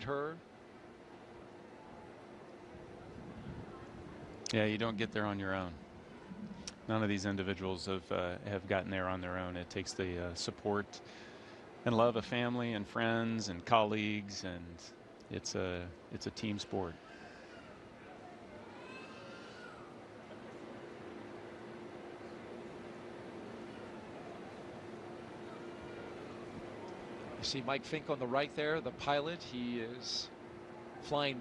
her. Yeah, you don't get there on your own. None of these individuals have gotten there on their own. It takes the support and love of family and friends and colleagues, and it's a team sport. You see Mike Fink on the right there, the pilot. He is flying.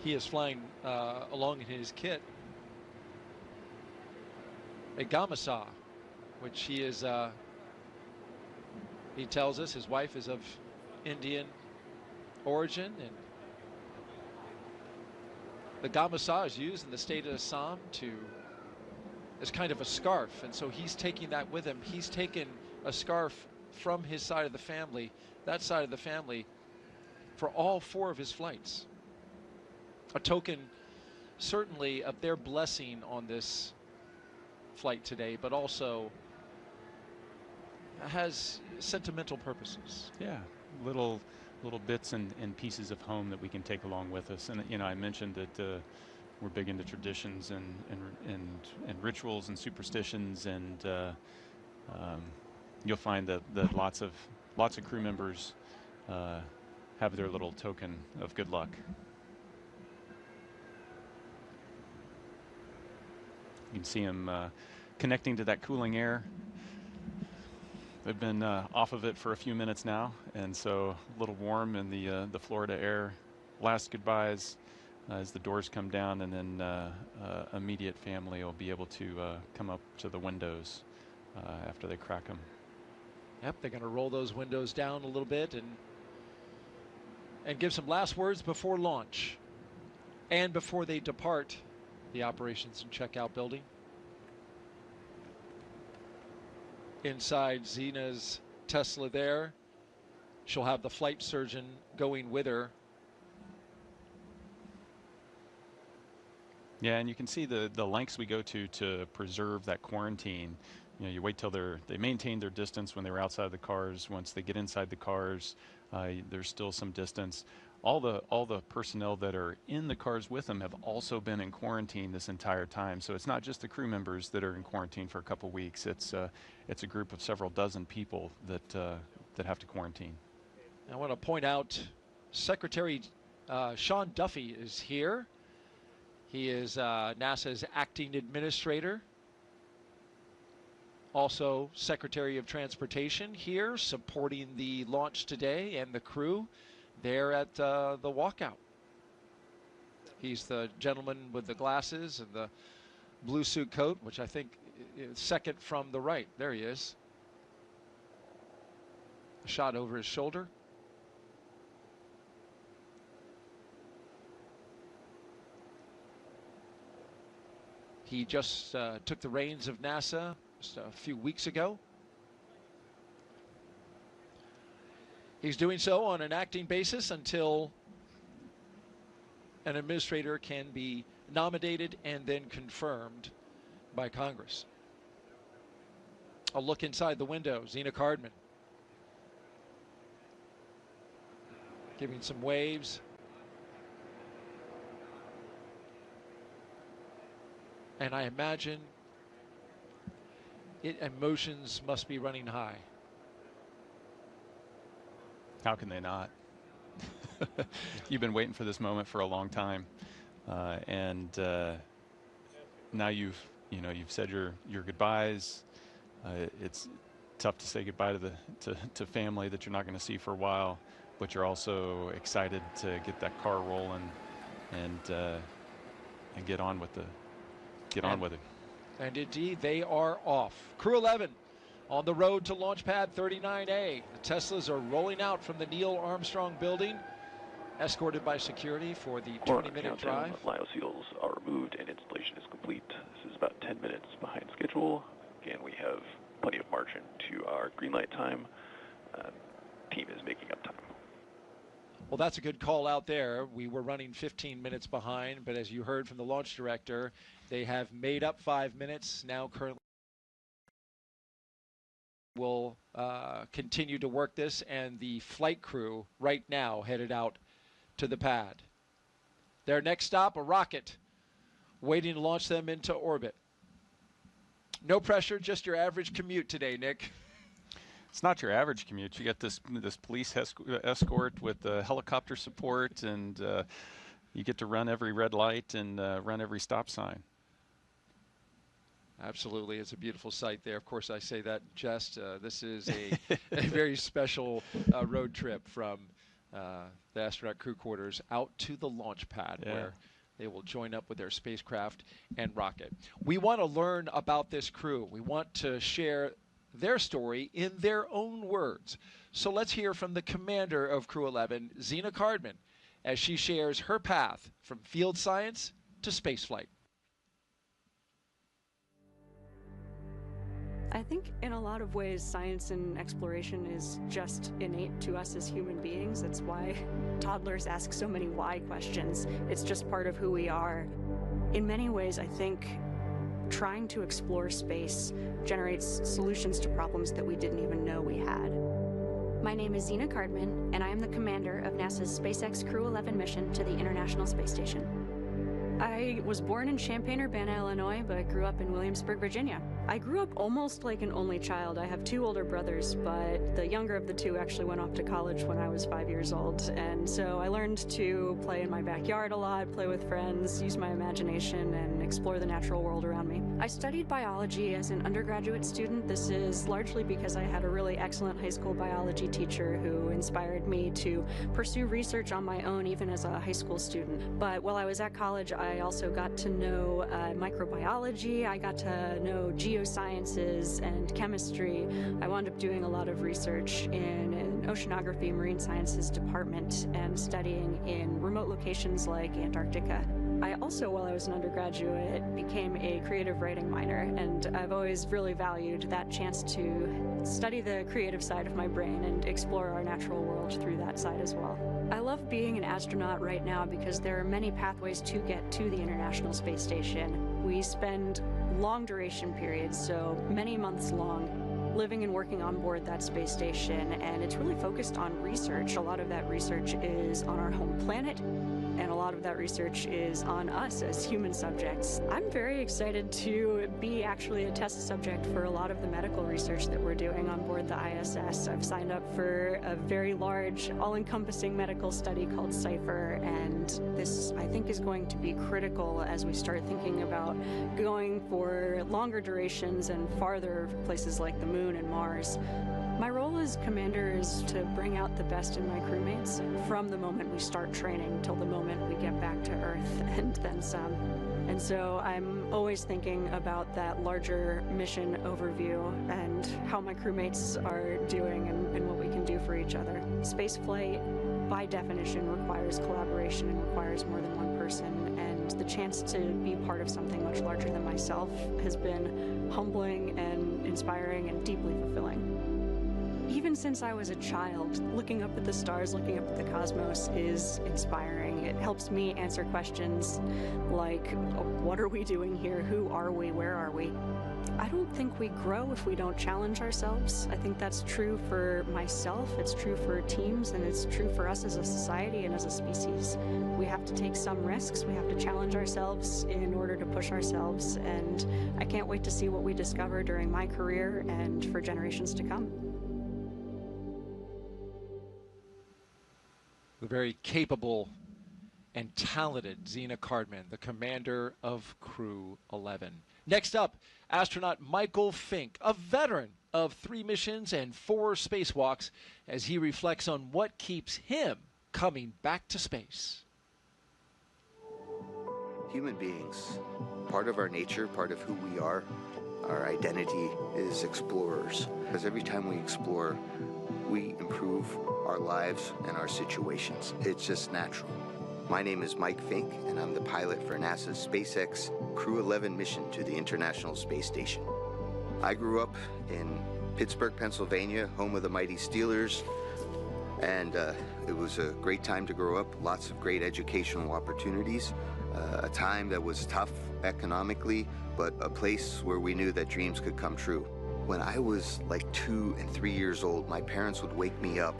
He is flying along in his kit a Gamasa, which he is, he tells us his wife is of Indian origin, and the Gamasa is used in the state of Assam as kind of a scarf, and so he's taking that with him. He's taken a scarf from his side of the family, that side of the family, for all 4 of his flights. A token certainly of their blessing on this flight today, but also has sentimental purposes. Yeah, little bits and pieces of home that we can take along with us. And you know, I mentioned that we're big into traditions and rituals and superstitions, and you'll find that lots of crew members have their little token of good luck. You can see them connecting to that cooling air. They've been off of it for a few minutes now, and so a little warm in the Florida air. Last goodbyes as the doors come down, and then immediate family will be able to come up to the windows after they crack them. Yep, they're going to roll those windows down a little bit and give some last words before launch and before they depart the operations and checkout building. Inside Zena's Tesla there, she'll have the flight surgeon going with her. Yeah, and you can see the lengths we go to preserve that quarantine. You know, you wait till they maintain their distance when they were outside the cars. Once they get inside the cars, there's still some distance. All the personnel that are in the cars with them have also been in quarantine this entire time. So it's not just the crew members that are in quarantine for a couple weeks. It's a group of several dozen people that have to quarantine. I want to point out Secretary Sean Duffy is here. He is NASA's acting administrator. Also Secretary of Transportation here supporting the launch today, and the crew there at the walkout. He's the gentleman with the glasses and the blue suit coat, which I think is second from the right. There he is. A shot over his shoulder. He just took the reins of NASA just a few weeks ago. He's doing so on an acting basis until an administrator can be nominated and then confirmed by Congress. A look inside the window, Zena Cardman giving some waves. And I imagine emotions must be running high. How can they not? You've been waiting for this moment for a long time, and now you've said your goodbyes. It's tough to say goodbye to family that you're not going to see for a while, but you're also excited to get that car rolling and get on with it. And indeed, they are off. Crew 11 on the road to launch pad 39A. The Teslas are rolling out from the Neil Armstrong building, escorted by security for the 20-minute drive. Lyo seals are removed and installation is complete. This is about 10 minutes behind schedule. Again, we have plenty of margin to our green light time. Team is making up time. Well, that's a good call out there. We were running 15 minutes behind, but as you heard from the launch director, they have made up 5 minutes now currently. will continue to work this, and the flight crew right now headed out to the pad. Their next stop, a rocket, waiting to launch them into orbit. No pressure, just your average commute today, Nick. It's not your average commute. You get this police escort with helicopter support, and you get to run every red light and run every stop sign. Absolutely. It's a beautiful sight there. Of course, I say that in jest. This is a very special road trip from the astronaut crew quarters out to the launch pad, where they will join up with their spacecraft and rocket. We want to learn about this crew. We want to share their story in their own words. So let's hear from the commander of Crew 11, Zena Cardman, as she shares her path from field science to spaceflight. I think in a lot of ways, science and exploration is just innate to us as human beings. That's why toddlers ask so many why questions. It's just part of who we are. In many ways, I think trying to explore space generates solutions to problems that we didn't even know we had. My name is Zena Cardman, and I am the commander of NASA's SpaceX Crew 11 mission to the International Space Station. I was born in Champaign-Urbana, Illinois, but grew up in Williamsburg, Virginia. I grew up almost like an only child. I have two older brothers, but the younger of the two actually went off to college when I was 5 years old. And so I learned to play in my backyard a lot, play with friends, use my imagination, and explore the natural world around me. I studied biology as an undergraduate student. This is largely because I had a really excellent high school biology teacher who inspired me to pursue research on my own, even as a high school student. But while I was at college, I also got to know microbiology. I got to know geosciences and chemistry. I wound up doing a lot of research in an oceanography marine sciences department and studying in remote locations like Antarctica. I also, while I was an undergraduate, became a creative writing minor, and I've always really valued that chance to study the creative side of my brain and explore our natural world through that side as well. I love being an astronaut right now because there are many pathways to get to the International Space Station. We spend long duration periods, so many months long, living and working on board that space station, and it's really focused on research. A lot of that research is on our home planet, and a lot of that research is on us as human subjects. I'm very excited to be actually a test subject for a lot of the medical research that we're doing on board the ISS. I've signed up for a very large, all-encompassing medical study called CIPHER, and this, I think, is going to be critical as we start thinking about going for longer durations and farther places like the Moon and Mars. My role as commander is to bring out the best in my crewmates from the moment we start training till the moment we get back to Earth and then some. And so I'm always thinking about that larger mission overview and how my crewmates are doing and what we can do for each other. Spaceflight, by definition, requires collaboration and requires more than one person, and the chance to be part of something much larger than myself has been humbling and inspiring and deeply fulfilling. Even since I was a child, looking up at the stars, looking up at the cosmos is inspiring. It helps me answer questions like, what are we doing here? Who are we? Where are we? I don't think we grow if we don't challenge ourselves. I think that's true for myself, it's true for teams, and it's true for us as a society and as a species. We have to take some risks, we have to challenge ourselves in order to push ourselves, and I can't wait to see what we discover during my career and for generations to come. The very capable and talented Zena Cardman, the commander of Crew 11. Next up, astronaut Michael Fincke, a veteran of 3 missions and 4 spacewalks, as he reflects on what keeps him coming back to space. Human beings, part of our nature, part of who we are, our identity is explorers. Because every time we explore, we improve our lives and our situations. It's just natural. My name is Mike Fincke, and I'm the pilot for NASA's SpaceX Crew 11 mission to the International Space Station. I grew up in Pittsburgh, Pennsylvania, home of the mighty Steelers, and it was a great time to grow up. Lots of great educational opportunities. A time that was tough economically, but a place where we knew that dreams could come true. When I was like 2 and 3 years old, my parents would wake me up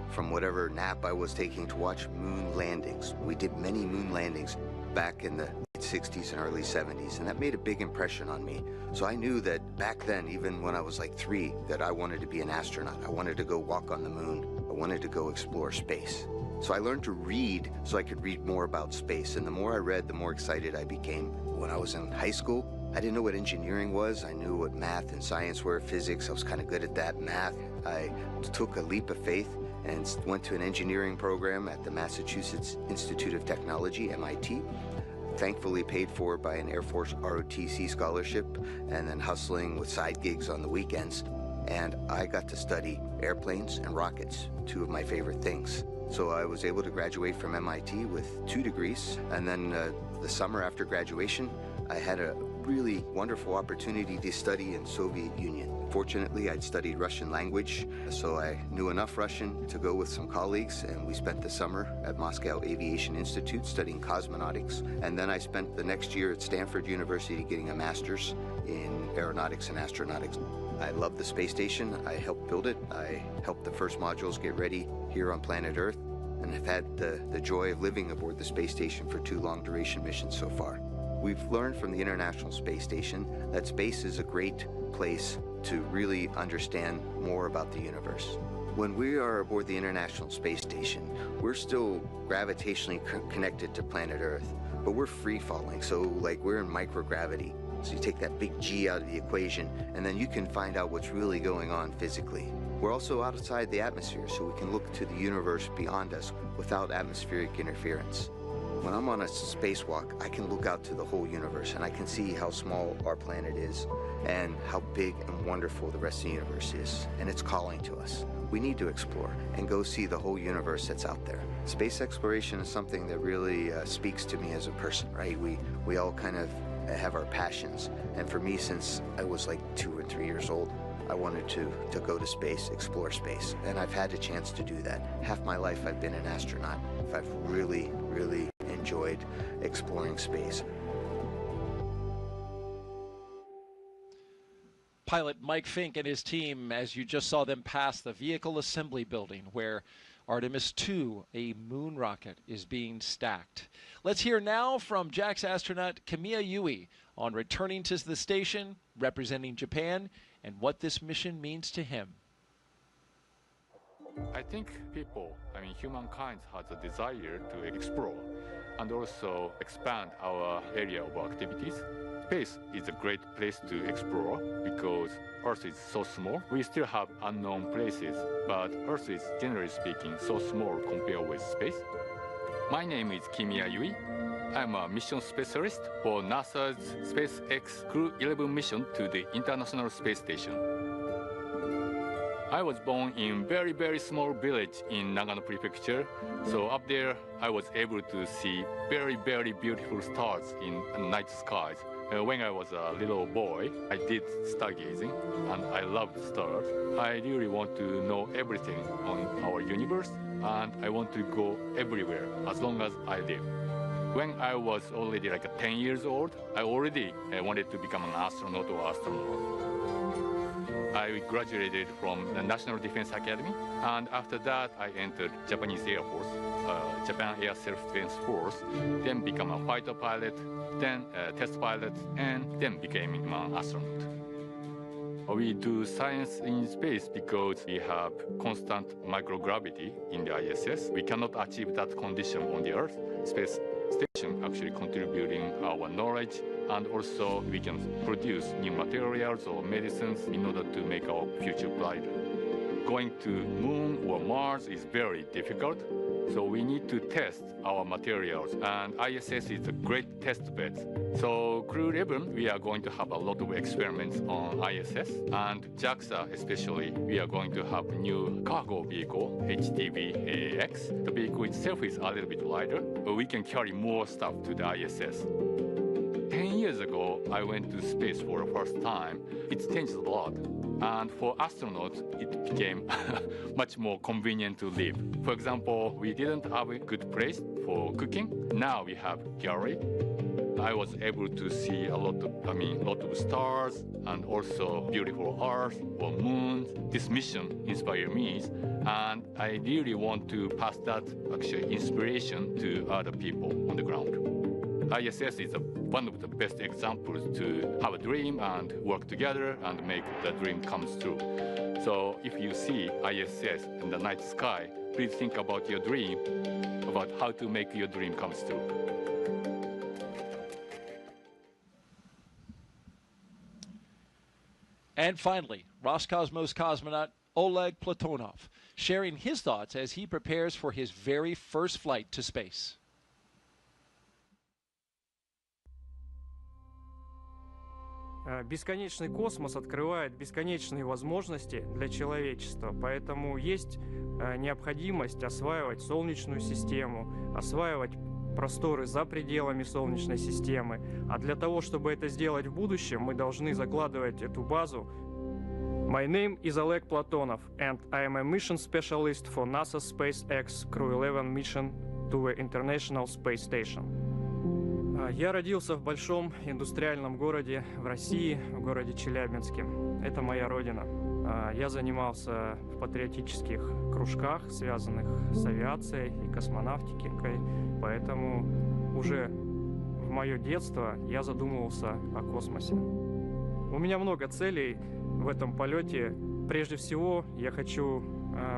from whatever nap I was taking to watch moon landings. We did many moon landings back in the 60s and early 70s, and that made a big impression on me. So I knew that back then, even when I was like 3, that I wanted to be an astronaut. I wanted to go walk on the moon. I wanted to go explore space. So I learned to read so I could read more about space, and the more I read, the more excited I became. When I was in high school, I didn't know what engineering was. I knew what math and science were, physics. I was kind of good at that. Math, I took a leap of faith and went to an engineering program at the Massachusetts Institute of Technology, MIT. Thankfully paid for by an Air Force ROTC scholarship, and then hustling with side gigs on the weekends. And I got to study airplanes and rockets, 2 of my favorite things. So I was able to graduate from MIT with 2 degrees, and then the summer after graduation, I had a really wonderful opportunity to study in Soviet Union. Fortunately, I'd studied Russian language, so I knew enough Russian to go with some colleagues, and we spent the summer at Moscow Aviation Institute studying cosmonautics. And then I spent the next year at Stanford University getting a master's in aeronautics and astronautics. I love the space station. I helped build it. I helped the first modules get ready here on planet Earth, and have had the joy of living aboard the space station for 2 long-duration missions so far. We've learned from the International Space Station that space is a great place to really understand more about the universe. When we are aboard the International Space Station, we're still gravitationally connected to planet Earth, but we're free-falling, so like we're in microgravity. So you take that big G out of the equation, and then you can find out what's really going on physically. We're also outside the atmosphere, so we can look to the universe beyond us without atmospheric interference. When I'm on a spacewalk, I can look out to the whole universe, and I can see how small our planet is and how big and wonderful the rest of the universe is. And it's calling to us. We need to explore and go see the whole universe that's out there. Space exploration is something that really speaks to me as a person, right? We all kind of have our passions. And for me, since I was like 2 or 3 years old, I wanted to go to space, explore space. And I've had a chance to do that. Half my life I've been an astronaut. I've really enjoyed exploring space. Pilot Mike Fink and his team, as you just saw them pass the vehicle assembly building where Artemis 2, a moon rocket, is being stacked. Let's hear now from JAXA astronaut Kimiya Yui on returning to the station, representing Japan, and what this mission means to him. I think humankind has a desire to explore and also expand our area of activities. Space is a great place to explore because Earth is so small. We still have unknown places, but Earth is, generally speaking, so small compared with space. My name is Kimiya Yui. I'm a mission specialist for NASA's SpaceX Crew 11 mission to the International Space Station. I was born in very small village in Nagano Prefecture. So up there, I was able to see very beautiful stars in night skies. When I was a little boy, I did stargazing, and I loved stars. I really want to know everything on our universe, and I want to go everywhere as long as I live. When I was already like 10 years old, I already wanted to become an astronaut or astronaut. I graduated from the National Defense Academy, and after that I entered Japanese Air Force, Japan Air Self-Defense Force, then become a fighter pilot, then a test pilot, and then became an astronaut. We do science in space because we have constant microgravity in the ISS. We cannot achieve that condition on the Earth. Space station actually contributing our knowledge, and also we can produce new materials or medicines in order to make our future brighter. Going to Moon or Mars is very difficult, so we need to test our materials, and ISS is a great test bed. So Crew 11, we are going to have a lot of experiments on ISS, and JAXA especially, we are going to have new cargo vehicle, HTV-AX. The vehicle itself is a little bit lighter, but we can carry more stuff to the ISS. 10 years ago, I went to space for the first time. It changed a lot. And for astronauts, it became much more convenient to live. For example, we didn't have a good place for cooking. Now we have gallery. I was able to see a lot of stars and also beautiful Earth or moon. This mission inspired me, and I really want to pass that actually inspiration to other people on the ground. ISS is one of the best examples to have a dream and work together and make the dream come true. So if you see ISS in the night sky, please think about your dream, about how to make your dream come true. And finally, Roscosmos cosmonaut Oleg Platonov, sharing his thoughts as he prepares for his very first flight to space. Бесконечный космос открывает бесконечные возможности для человечества, поэтому есть необходимость осваивать Солнечную систему, осваивать просторы за пределами Солнечной системы. А для того, чтобы это сделать в будущем, мы должны закладывать эту базу. My name is Oleg Platonov, and I am a mission specialist for NASA's SpaceX Crew 11 mission to the International Space Station. Я родился в большом индустриальном городе в России, в городе Челябинске. Это моя родина. Я занимался в патриотических кружках, связанных с авиацией и космонавтикой, поэтому уже в мое детство я задумывался о космосе. У меня много целей в этом полете. Прежде всего, я хочу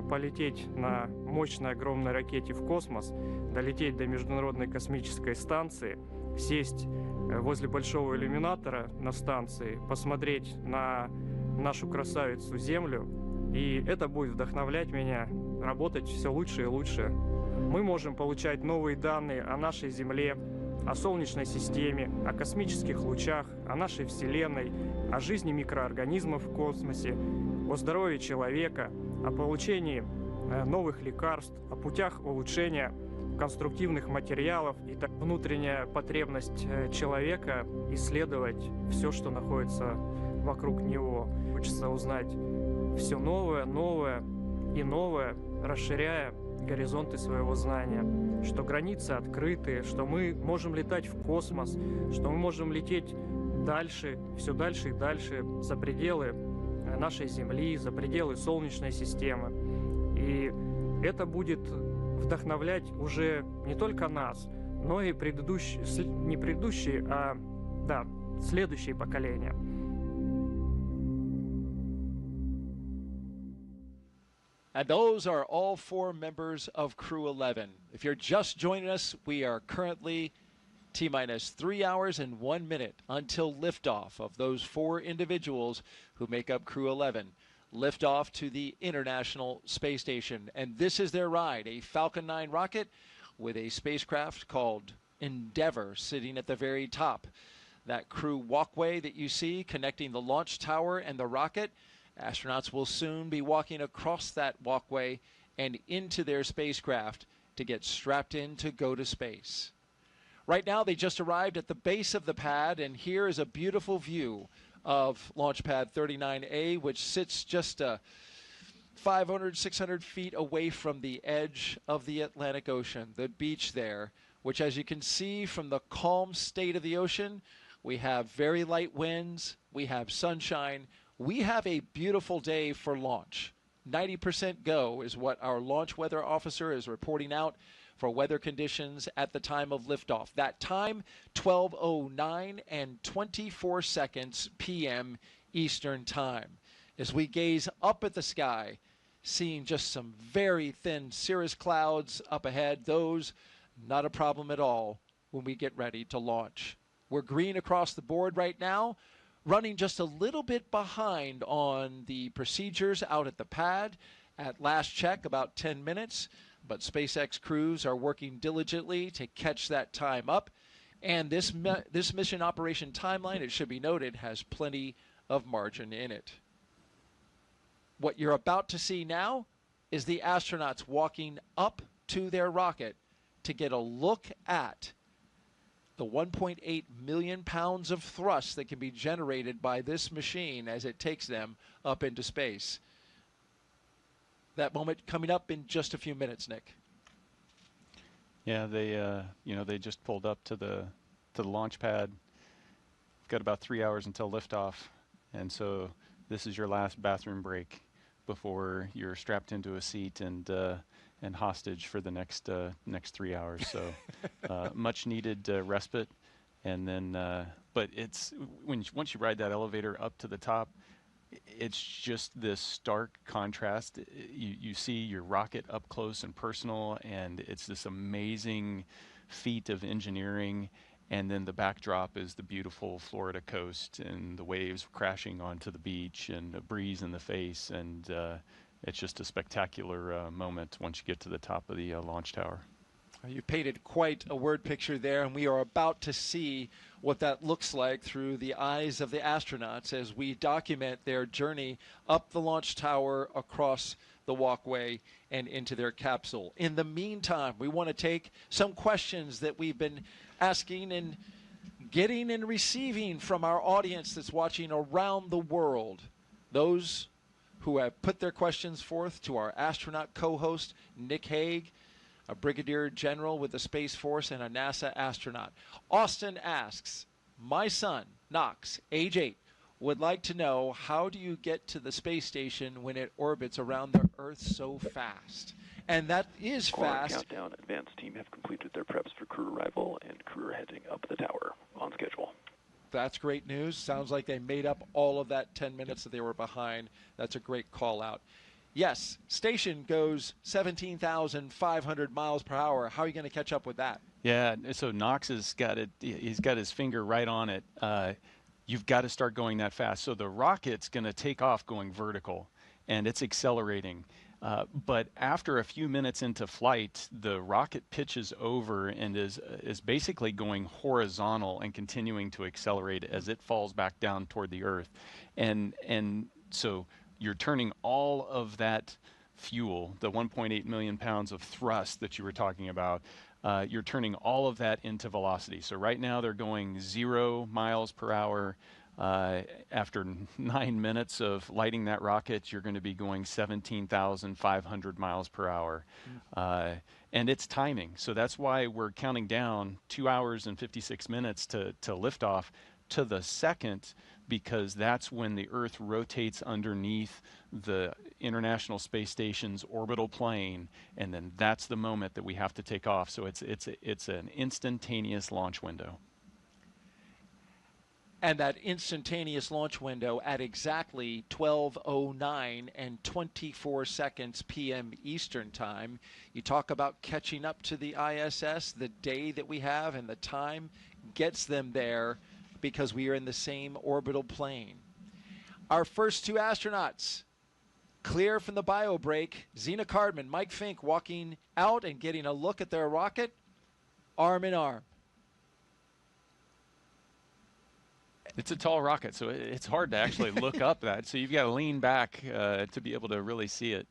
полететь на мощной огромной ракете в космос, долететь до Международной космической станции, сесть возле большого иллюминатора на станции, посмотреть на нашу красавицу Землю, и это будет вдохновлять меня работать все лучше и лучше. Мы можем получать новые данные о нашей Земле, о Солнечной системе, о космических лучах, о нашей Вселенной, о жизни микроорганизмов в космосе, о здоровье человека, о получении новых лекарств, о путях улучшения конструктивных материалов и внутренняя потребность человека исследовать все, что находится вокруг него. Хочется узнать все новое, новое и новое, расширяя горизонты своего знания, что границы открыты, что мы можем летать в космос, что мы можем лететь дальше, все дальше и дальше, за пределы нашей Земли, за пределы Солнечной системы. И это будет вдохновлять уже не только нас, но и не предыдущие, а следующие поколения. And those are all 4 members of Crew 11. If you're just joining us, we are currently T-minus 3 hours and 1 minute until liftoff of those 4 individuals who make up Crew 11. Liftoff to the International Space Station. And this is their ride, a Falcon 9 rocket with a spacecraft called Endeavour sitting at the very top. That crew walkway that you see connecting the launch tower and the rocket, astronauts will soon be walking across that walkway and into their spacecraft to get strapped in to go to space. Right now, they just arrived at the base of the pad, and here is a beautiful view of Launch Pad 39A, which sits just 500, 600 feet away from the edge of the Atlantic Ocean, the beach there, which, as you can see from the calm state of the ocean, we have very light winds, we have sunshine, we have a beautiful day for launch. 90% go is what our launch weather officer is reporting out for weather conditions at the time of liftoff. That time, 12:09 and 24 seconds p.m. Eastern Time. As we gaze up at the sky, seeing just some very thin cirrus clouds up ahead, those not a problem at all when we get ready to launch. We're green across the board right now, running just a little bit behind on the procedures out at the pad. At last check, about 10 minutes. But SpaceX crews are working diligently to catch that time up. And this mission operation timeline, it should be noted, has plenty of margin in it. What you're about to see now is the astronauts walking up to their rocket to get a look at the 1.8 million pounds of thrust that can be generated by this machine as it takes them up into space. That moment coming up in just a few minutes, Nick. Yeah, they just pulled up to the to the launch pad. We've got about 3 hours until liftoff, and so this is your last bathroom break before you're strapped into a seat and hostage for the next 3 hours. So much needed respite, and then but it's once you ride that elevator up to the top, it's just this stark contrast. You see your rocket up close and personal, and it's this amazing feat of engineering. And then the backdrop is the beautiful Florida coast and the waves crashing onto the beach and a breeze in the face. And it's just a spectacular moment once you get to the top of the launch tower. You painted quite a word picture there, and we are about to see what that looks like through the eyes of the astronauts as we document their journey up the launch tower, across the walkway, and into their capsule. In the meantime, we want to take some questions that we've been asking and getting and receiving from our audience that's watching around the world. Those who have put their questions forth to our astronaut co-host, Nick Hague, a brigadier general with the Space Force and a NASA astronaut. Austin asks, my son, Knox, age 8, would like to know, how do you get to the space station when it orbits around the Earth so fast? And that is fast. Countdown, advanced team have completed their preps for crew arrival, and crew are heading up the tower on schedule. That's great news. Sounds like they made up all of that 10 minutes that they were behind. That's a great call out. Yes, station goes 17,500 miles per hour. How are you going to catch up with that? Yeah, so Knox has got it. He's got his finger right on it. You've got to start going that fast. So the rocket's going to take off going vertical, and it's accelerating. But after a few minutes into flight, the rocket pitches over and is basically going horizontal and continuing to accelerate as it falls back down toward the Earth. And so you're turning all of that fuel, the 1.8 million pounds of thrust that you were talking about, you're turning all of that into velocity. So right now they're going 0 miles per hour. After 9 minutes of lighting that rocket, you're going to be going 17,500 miles per hour. And it's timing. So that's why we're counting down 2 hours and 56 minutes to liftoff to the second, because that's when the Earth rotates underneath the International Space Station's orbital plane, and then that's the moment that we have to take off. So it's an instantaneous launch window. And that instantaneous launch window at exactly 12:09 and 24 seconds p.m. Eastern Time. You talk about catching up to the ISS, the day that we have and the time gets them there because we are in the same orbital plane. Our first two astronauts clear from the bio break. Zena Cardman, Mike Frink walking out and getting a look at their rocket, arm in arm. It's a tall rocket, so it's hard to actually look up that. So you've got to lean back to be able to really see it.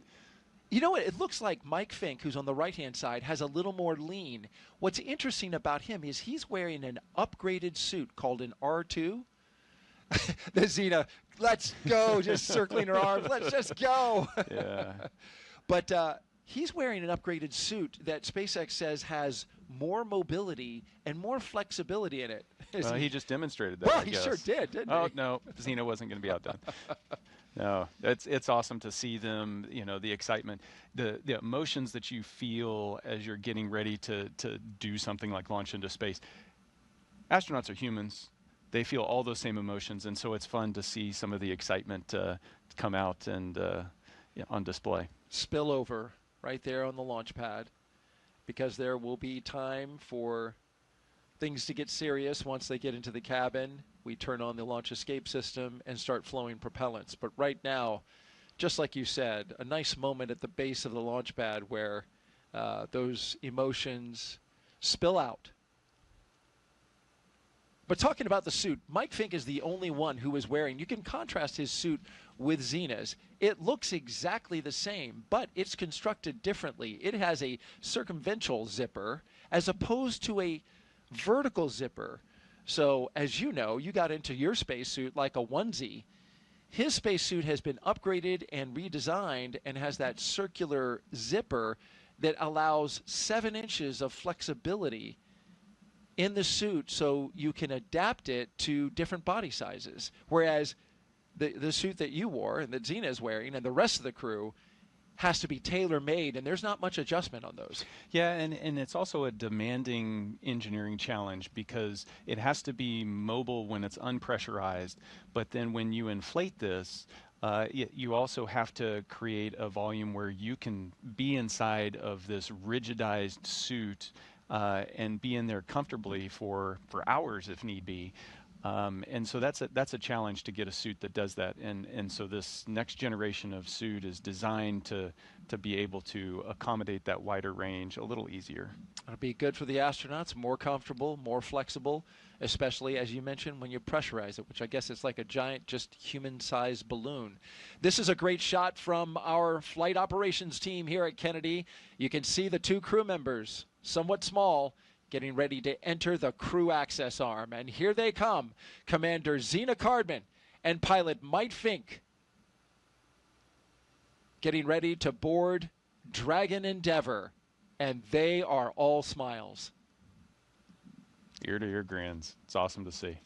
You know what? It looks like Mike Frink, who's on the right-hand side, has a little more lean. What's interesting about him is he's wearing an upgraded suit called an R2. The Zena, let's go, just circling her arms. Let's just go. Yeah. But he's wearing an upgraded suit that SpaceX says has more mobility and more flexibility in it. Well, he just demonstrated that. Well, I he guess. sure did, didn't he? Oh, no, Zena wasn't going to be outdone. No, it's awesome to see them, you know, the excitement, the emotions that you feel as you're getting ready to do something like launch into space. Astronauts are humans. They feel all those same emotions, and so it's fun to see some of the excitement come out and on display. Spillover right there on the launch pad, because there will be time for things to get serious once they get into the cabin. We turn on the launch escape system and start flowing propellants. But right now, just like you said, a nice moment at the base of the launch pad where those emotions spill out. But talking about the suit, Mike Frink is the only one who is wearing, you can contrast his suit with Zena's. It looks exactly the same, but it's constructed differently. It has a circumferential zipper as opposed to a vertical zipper. So, as you know, you got into your spacesuit like a onesie. His spacesuit has been upgraded and redesigned and has that circular zipper that allows 7 inches of flexibility in the suit so you can adapt it to different body sizes. Whereas the suit that you wore and that Zena is wearing and the rest of the crew has to be tailor-made, and there's not much adjustment on those. Yeah, and it's also a demanding engineering challenge because it has to be mobile when it's unpressurized, but then when you inflate this, you also have to create a volume where you can be inside of this rigidized suit and be in there comfortably for hours if need be. And so that's a challenge to get a suit that does that. And so this next generation of suit is designed to be able to accommodate that wider range a little easier. It'll be good for the astronauts, more comfortable, more flexible, especially, as you mentioned, when you pressurize it, which I guess it's like a giant, just human-sized balloon. This is a great shot from our flight operations team here at Kennedy. You can see the two crew members, somewhat small, getting ready to enter the crew access arm. And here they come, Commander Zena Cardman and pilot Mike Fincke, getting ready to board Dragon Endeavour. And they are all smiles. Ear-to-ear grins. It's awesome to see.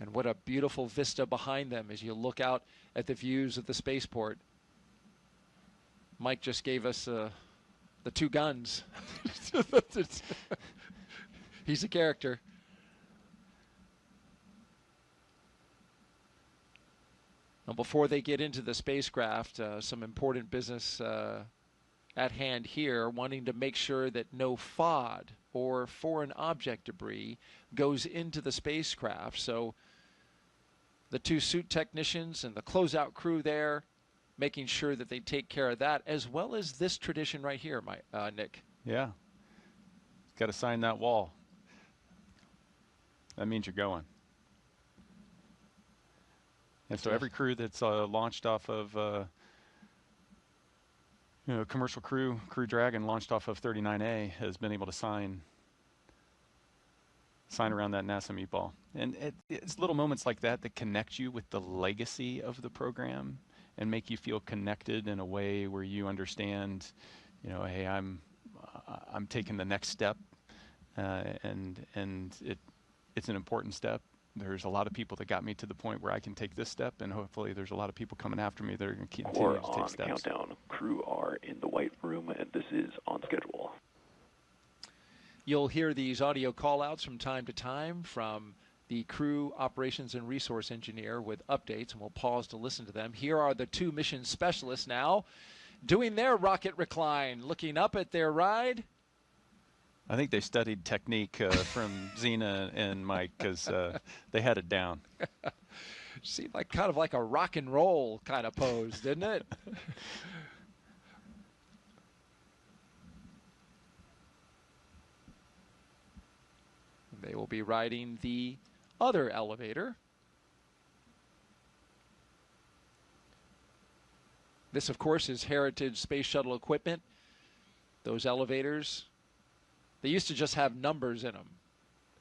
And what a beautiful vista behind them as you look out at the views of the spaceport. Mike just gave us the two guns. He's a character. Now, before they get into the spacecraft, some important business at hand here, wanting to make sure that no FOD or foreign object debris goes into the spacecraft. So the two suit technicians and the closeout crew there making sure that they take care of that, as well as this tradition right here, Nick. Yeah. Got to sign that wall. That means you're going. And so every crew that's launched off of, commercial Crew Dragon launched off of 39A has been able to sign around that NASA meatball. And it's little moments like that that connect you with the legacy of the program and make you feel connected in a way where you understand, hey, I'm taking the next step, and it's an important step. There's a lot of people that got me to the point where I can take this step, and hopefully there's a lot of people coming after me that are going to continue to take steps. Countdown. Crew are in the white room, and this is on schedule. You'll hear these audio call-outs from time to time from the crew operations and resource engineer with updates, and we'll pause to listen to them. Here are the two mission specialists now doing their rocket recline, looking up at their ride. I think they studied technique from Zena and Mike because they had it down. Seemed like kind of like a rock and roll kind of pose, didn't it? They will be riding the other elevator. This, of course, is Heritage Space Shuttle equipment. Those elevators, they used to just have numbers in them.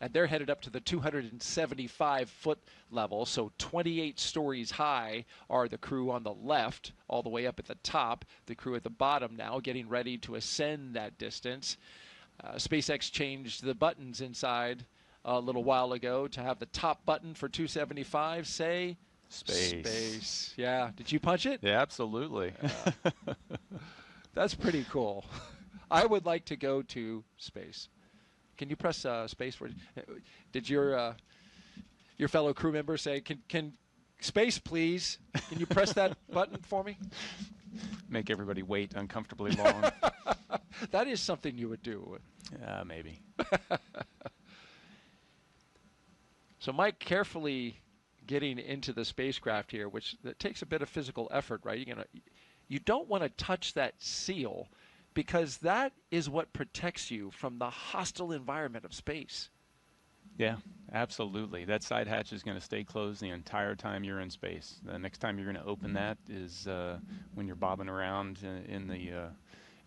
And they're headed up to the 275-foot level, so 28 stories high are the crew on the left, all the way up at the top. The crew at the bottom now getting ready to ascend that distance. SpaceX changed the buttons inside a little while ago to have the top button for 275 say space. Yeah. Did you punch it? Yeah, absolutely. That's pretty cool. I would like to go to space. Can you press space for? Did your fellow crew member say, "Can space please? Can you press that button for me?" Make everybody wait uncomfortably long. That is something you would do. Yeah, maybe. So Mike carefully getting into the spacecraft here, which that takes a bit of physical effort, right? You don't want to touch that seal because that is what protects you from the hostile environment of space. Yeah, absolutely. That side hatch is going to stay closed the entire time you're in space. The next time you're going to open that is when you're bobbing around in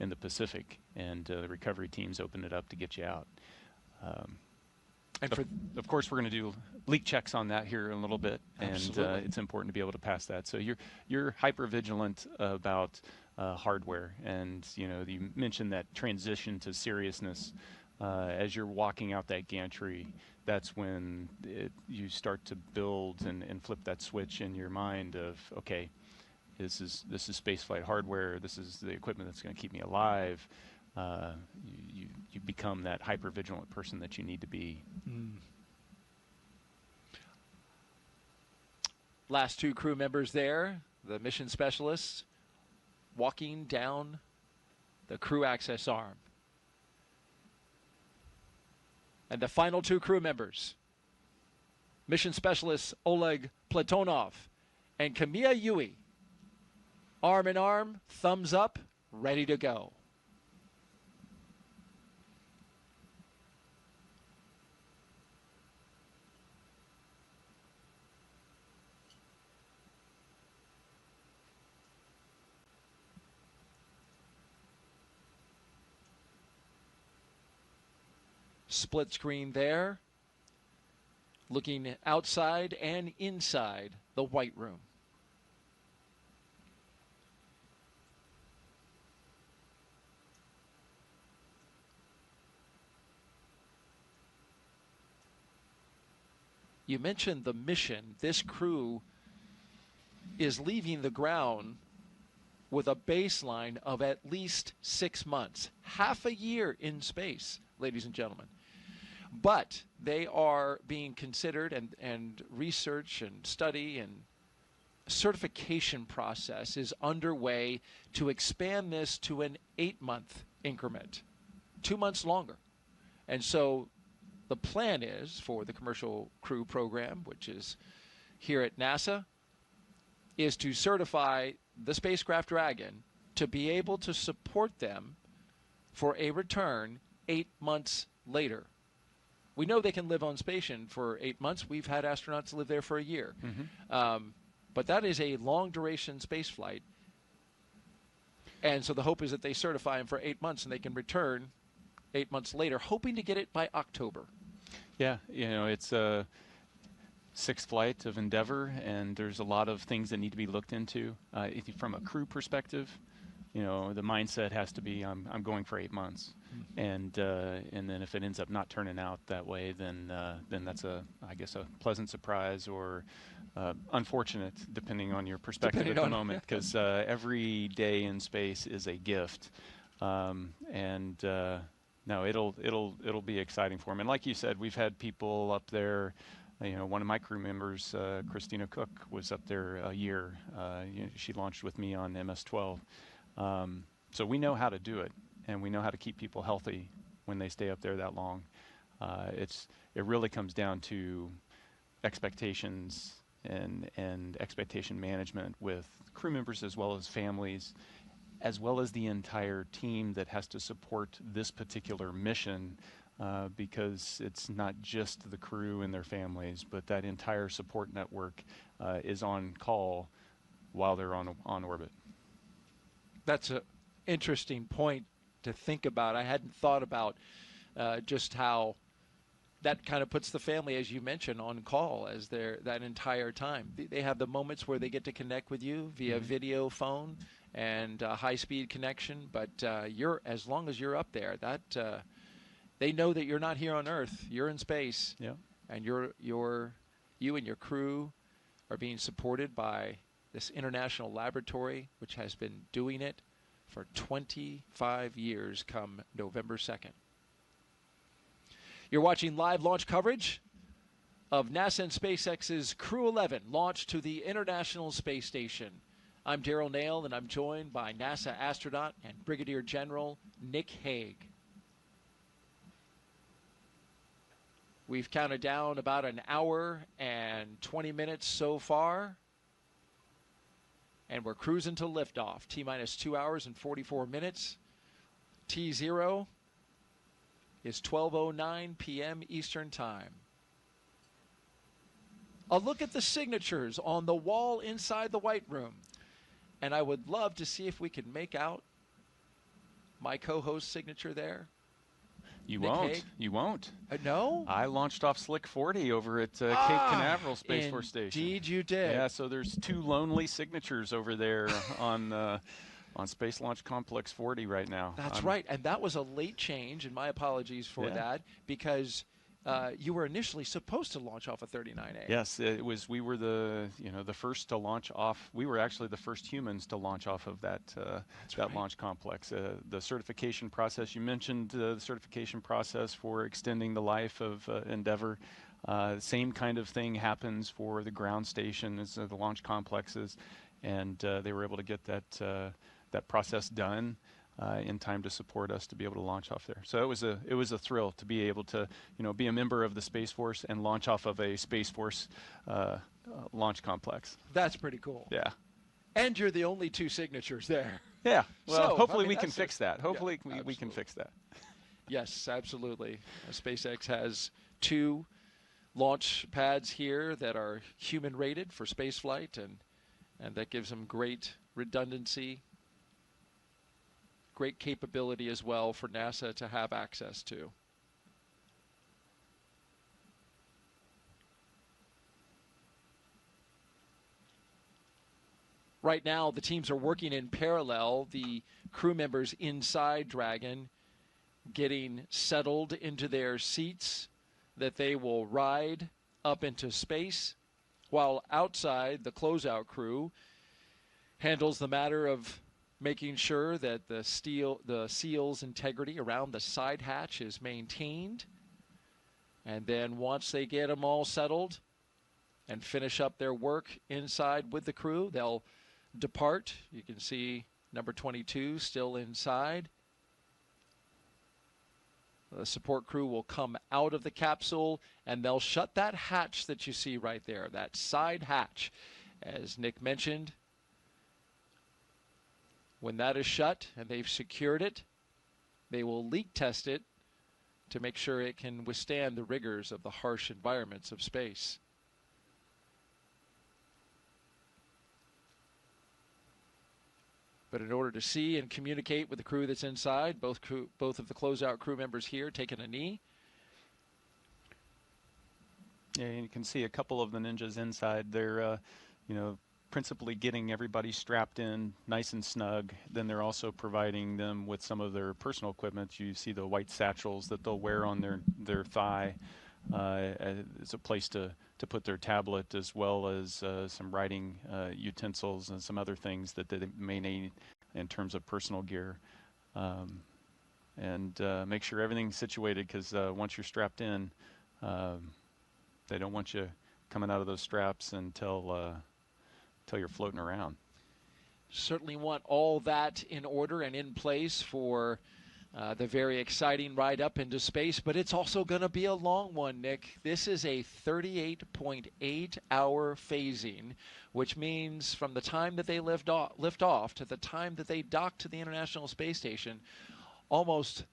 the Pacific, and the recovery teams open it up to get you out. And of course, we're going to do leak checks on that here in a little bit, Absolutely. And it's important to be able to pass that. So you're hyper vigilant about hardware, and you mentioned that transition to seriousness as you're walking out that gantry, that's when you start to build and flip that switch in your mind of, okay, this is spaceflight hardware. This is the equipment that's going to keep me alive. You become that hyper-vigilant person that you need to be. Last two crew members there, the mission specialists, walking down the crew access arm. And the final two crew members, mission specialists Oleg Platonov and Kimiya Yui, arm in arm, thumbs up, ready to go. Split screen there, looking outside and inside the White Room. You mentioned the mission. This crew is leaving the ground with a baseline of at least 6 months, half a year in space, ladies and gentlemen. But they are being considered, and research and study and certification process is underway to expand this to an 8-month increment, 2 months longer. And so the plan is for the commercial crew program, which is here at NASA, is to certify the spacecraft Dragon to be able to support them for a return 8 months later. We know they can live on station for 8 months. We've had astronauts live there for a year. But that is a long-duration space flight. And so the hope is that they certify them for 8 months and they can return 8 months later, hoping to get it by October. Yeah, you know, it's a 6th flight of Endeavour, and there's a lot of things that need to be looked into. From a crew perspective, you know, the mindset has to be, I'm going for 8 months. And then if it ends up not turning out that way, then that's I guess a pleasant surprise, or unfortunate, depending on your perspective at the moment, because every day in space is a gift. No, it'll be exciting for them. And like you said, we've had people up there. You know, one of my crew members, Christina Cook, was up there a year. She launched with me on MS-12. So we know how to do it, and we know how to keep people healthy when they stay up there that long. It really comes down to expectations and expectation management with crew members as well as families, as well as the entire team that has to support this particular mission, because it's not just the crew and their families, but that entire support network is on call while they're on orbit. That's an interesting point to think about. I hadn't thought about just how that kind of puts the family, as you mentioned, on call as that entire time. They have the moments where they get to connect with you via video phone and high-speed connection, but as long as you're up there, they know that you're not here on Earth. You're in space, and you and your crew are being supported by this international laboratory, which has been doing it for 25 years come November 2nd. You're watching live launch coverage of NASA and SpaceX's Crew 11 launch to the International Space Station. I'm Daryl Nail, and I'm joined by NASA astronaut and Brigadier General Nick Hague. We've counted down about an hour and 20 minutes so far, and we're cruising to liftoff. T-minus 2 hours and 44 minutes. T0 is 12:09 p.m. Eastern Time. A look at the signatures on the wall inside the White Room. And I would love to see if we can make out my co-host's signature there. You Nick won't. Hague? You won't. No? I launched off Slick 40 over at Cape Canaveral Space Force Station. Indeed you did. Yeah, so there's two lonely signatures over there on on Space Launch Complex 40 right now. That's right, and that was a late change, and my apologies for that, because you were initially supposed to launch off of 39A. Yes, it was. We were the first to launch off. We were actually the first humans to launch off of that launch complex. The certification process you mentioned, the certification process for extending the life of Endeavour. Same kind of thing happens for the ground station as the launch complexes, and they were able to get that process done in time to support us to be able to launch off there. So it was a thrill to be able to be a member of the Space Force and launch off of a Space Force launch complex. That's pretty cool. Yeah. And you're the only 2 signatures there. Yeah. Well, so, hopefully we can fix that. Hopefully we can fix that. Yes, absolutely. SpaceX has 2 launch pads here that are human rated for spaceflight, and that gives them great redundancy, great capability as well for NASA to have access to. Right now, the teams are working in parallel. The crew members inside Dragon getting settled into their seats that they will ride up into space, while outside the closeout crew handles the matter of making sure that the seal's integrity around the side hatch is maintained. And then once they get them all settled and finish up their work inside with the crew, they'll depart. You can see number 22 still inside. The support crew will come out of the capsule, and they'll shut that hatch that you see right there, that side hatch. As Nick mentioned, when that is shut and they've secured it, they will leak test it to make sure it can withstand the rigors of the harsh environments of space. But in order to see and communicate with the crew that's inside, both of the closeout crew members here taking a knee. Yeah, and you can see a couple of the ninjas inside. They're, principally getting everybody strapped in nice and snug. Then they're also providing them with some of their personal equipment. You see the white satchels that they'll wear on their thigh. It's a place to put their tablet, as well as some writing utensils and some other things that they may need in terms of personal gear. And make sure everything's situated, because once you're strapped in, they don't want you coming out of those straps until you're floating around. Certainly want all that in order and in place for the very exciting ride up into space, but it's also going to be a long one, Nick. This is a 38.8-hour phasing, which means from the time that they lift off to the time that they dock to the International Space Station, almost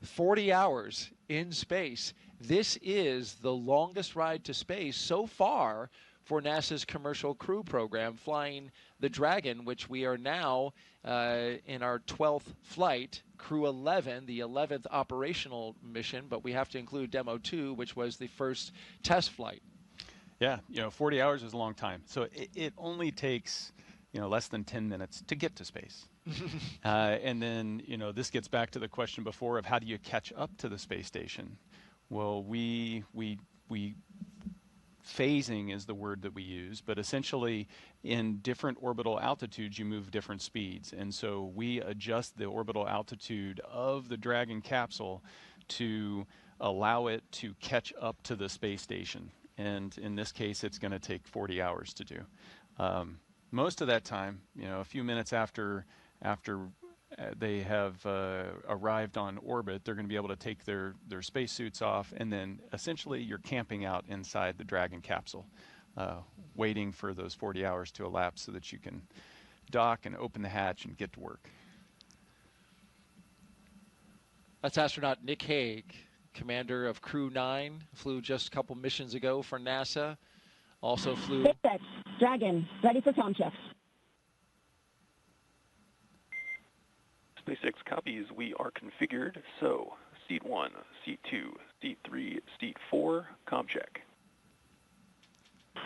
40 hours in space. This is the longest ride to space so far for NASA's commercial crew program, flying the Dragon, which we are now in our 12th flight, Crew 11, the 11th operational mission, but we have to include Demo 2, which was the first test flight. Yeah, 40 hours is a long time. So it only takes, less than 10 minutes to get to space. And then, this gets back to the question before of how do you catch up to the space station? Well, we phasing is the word that we use, but essentially in different orbital altitudes you move different speeds, and so we adjust the orbital altitude of the Dragon capsule to allow it to catch up to the space station, and in this case it's going to take 40 hours to do. Most of that time, a few minutes after they have arrived on orbit, they're going to be able to take their spacesuits off, and then essentially you're camping out inside the Dragon capsule, waiting for those 40 hours to elapse so that you can dock and open the hatch and get to work. That's astronaut Nick Hague, commander of Crew 9, flew just a couple missions ago for NASA. Also flew... SpaceX Dragon, ready for sound check. SpaceX copies, we are configured, so seat 1, seat 2, seat 3, seat 4, comm check.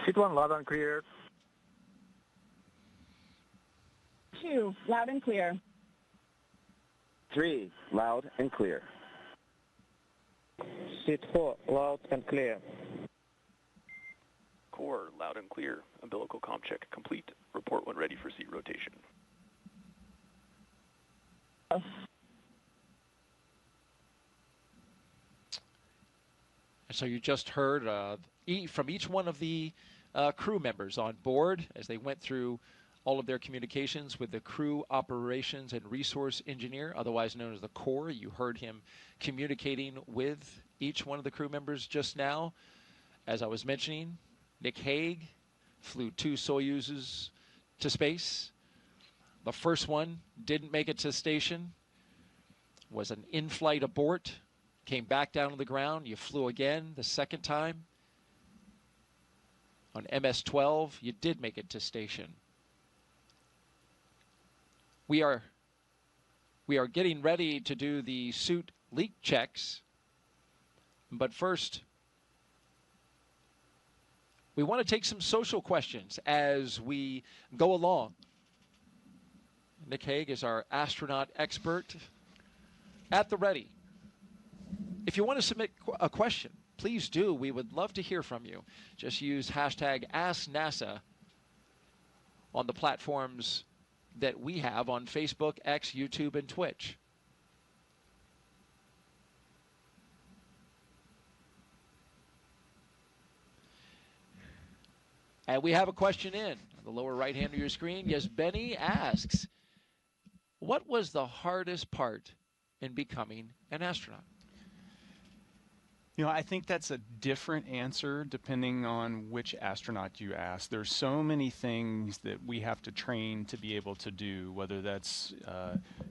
Seat 1 loud and clear. 2, loud and clear. 3, loud and clear. Seat 4, loud and clear. Core, loud and clear. Umbilical comm check complete. Report when ready for seat rotation. So you just heard from each one of the crew members on board as they went through all of their communications with the crew operations and resource engineer, otherwise known as the core. You heard him communicating with each one of the crew members just now. As I was mentioning, Nick Hague flew 2 Soyuzes to space. The first one didn't make it to station, was an in-flight abort, came back down to the ground. You flew again the second time. On MS-12, you did make it to station. We are getting ready to do the suit leak checks, but first, we want to take some social questions as we go along. Nick Hague is our astronaut expert at the ready. If you want to submit a question, please do. We would love to hear from you. Just use hashtag AskNASA on the platforms that we have on Facebook, X, YouTube, and Twitch. And we have a question in the lower right hand of your screen. Yes, Benny asks, what was the hardest part in becoming an astronaut? You know, I think that's a different answer depending on which astronaut you ask. There's so many things that we have to train to be able to do, whether that's,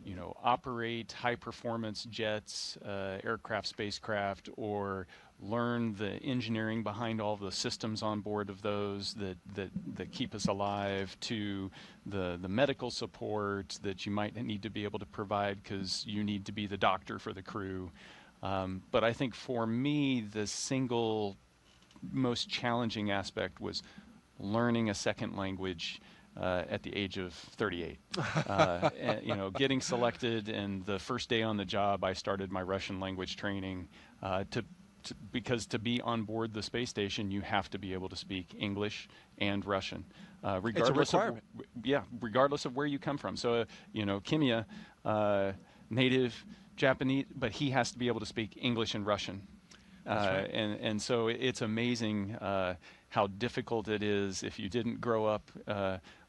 you know, operate high-performance jets, aircraft, spacecraft, or learn the engineering behind all the systems on board of those that keep us alive, to the medical support that you might need to be able to provide because you need to be the doctor for the crew. But I think for me, the single most challenging aspect was learning a second language at the age of 38. And, you know, getting selected, and the first day on the job, I started my Russian language training because to be on board the space station, you have to be able to speak English and Russian, regardless of regardless of where you come from. So, you know, Kimiya, native Japanese, but he has to be able to speak English and Russian. Right. And so it's amazing how difficult it is if you didn't grow up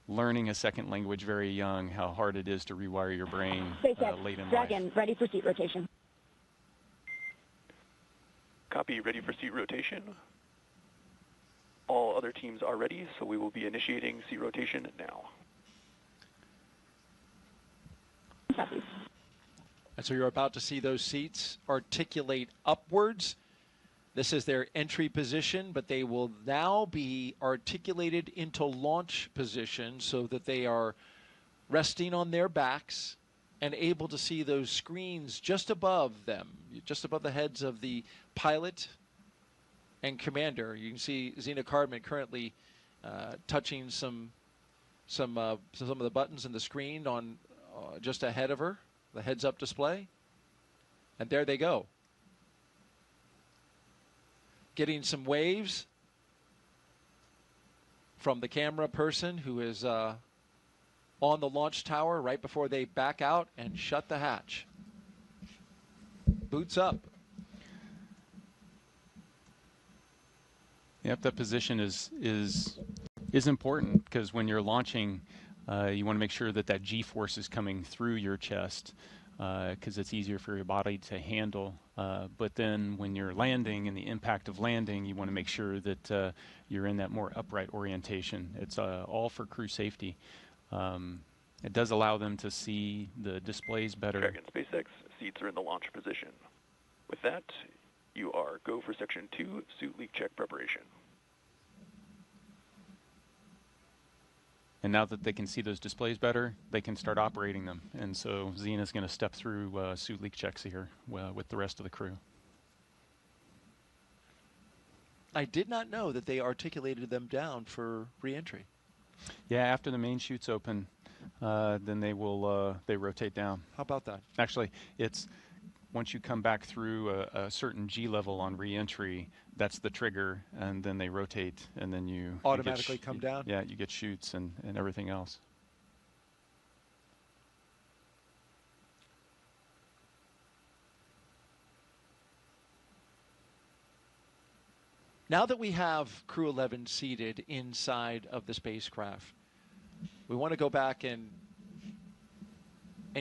learning a second language very young, how hard it is to rewire your brain SpaceX late in Dragon, life. ready for seat rotation. Copy, ready for seat rotation. All other teams are ready, so we will be initiating seat rotation now. Copy. And so you're about to see those seats articulate upwards. This is their entry position, but they will now be articulated into launch position so that they are resting on their backs and able to see those screens just above them, just above the heads of the pilot and commander. You can see Zena Cardman currently touching some of the buttons in the screen on just ahead of her, the heads-up display. And there they go. Getting some waves from the camera person who is on the launch tower right before they back out and shut the hatch. Boots up. Yep, that position is important because when you're launching, you want to make sure that that G-force is coming through your chest because it's easier for your body to handle. But then when you're landing and the impact of landing, you want to make sure that you're in that more upright orientation. It's all for crew safety. It does allow them to see the displays better. Dragon SpaceX, seats are in the launch position. With that, you are go for Section 2, suit leak check preparation. And now that they can see those displays better, they can start operating them. And so Zena's going to step through suit leak checks here with the rest of the crew. I did not know that they articulated them down for re-entry. Yeah, after the main chute's open, then they rotate down. How about that? Actually, it's once you come back through a certain G level on re-entry, that's the trigger, and then they rotate, and then you Automatically come down? Yeah, you get chutes and everything else. Now that we have Crew 11 seated inside of the spacecraft, we want to go back and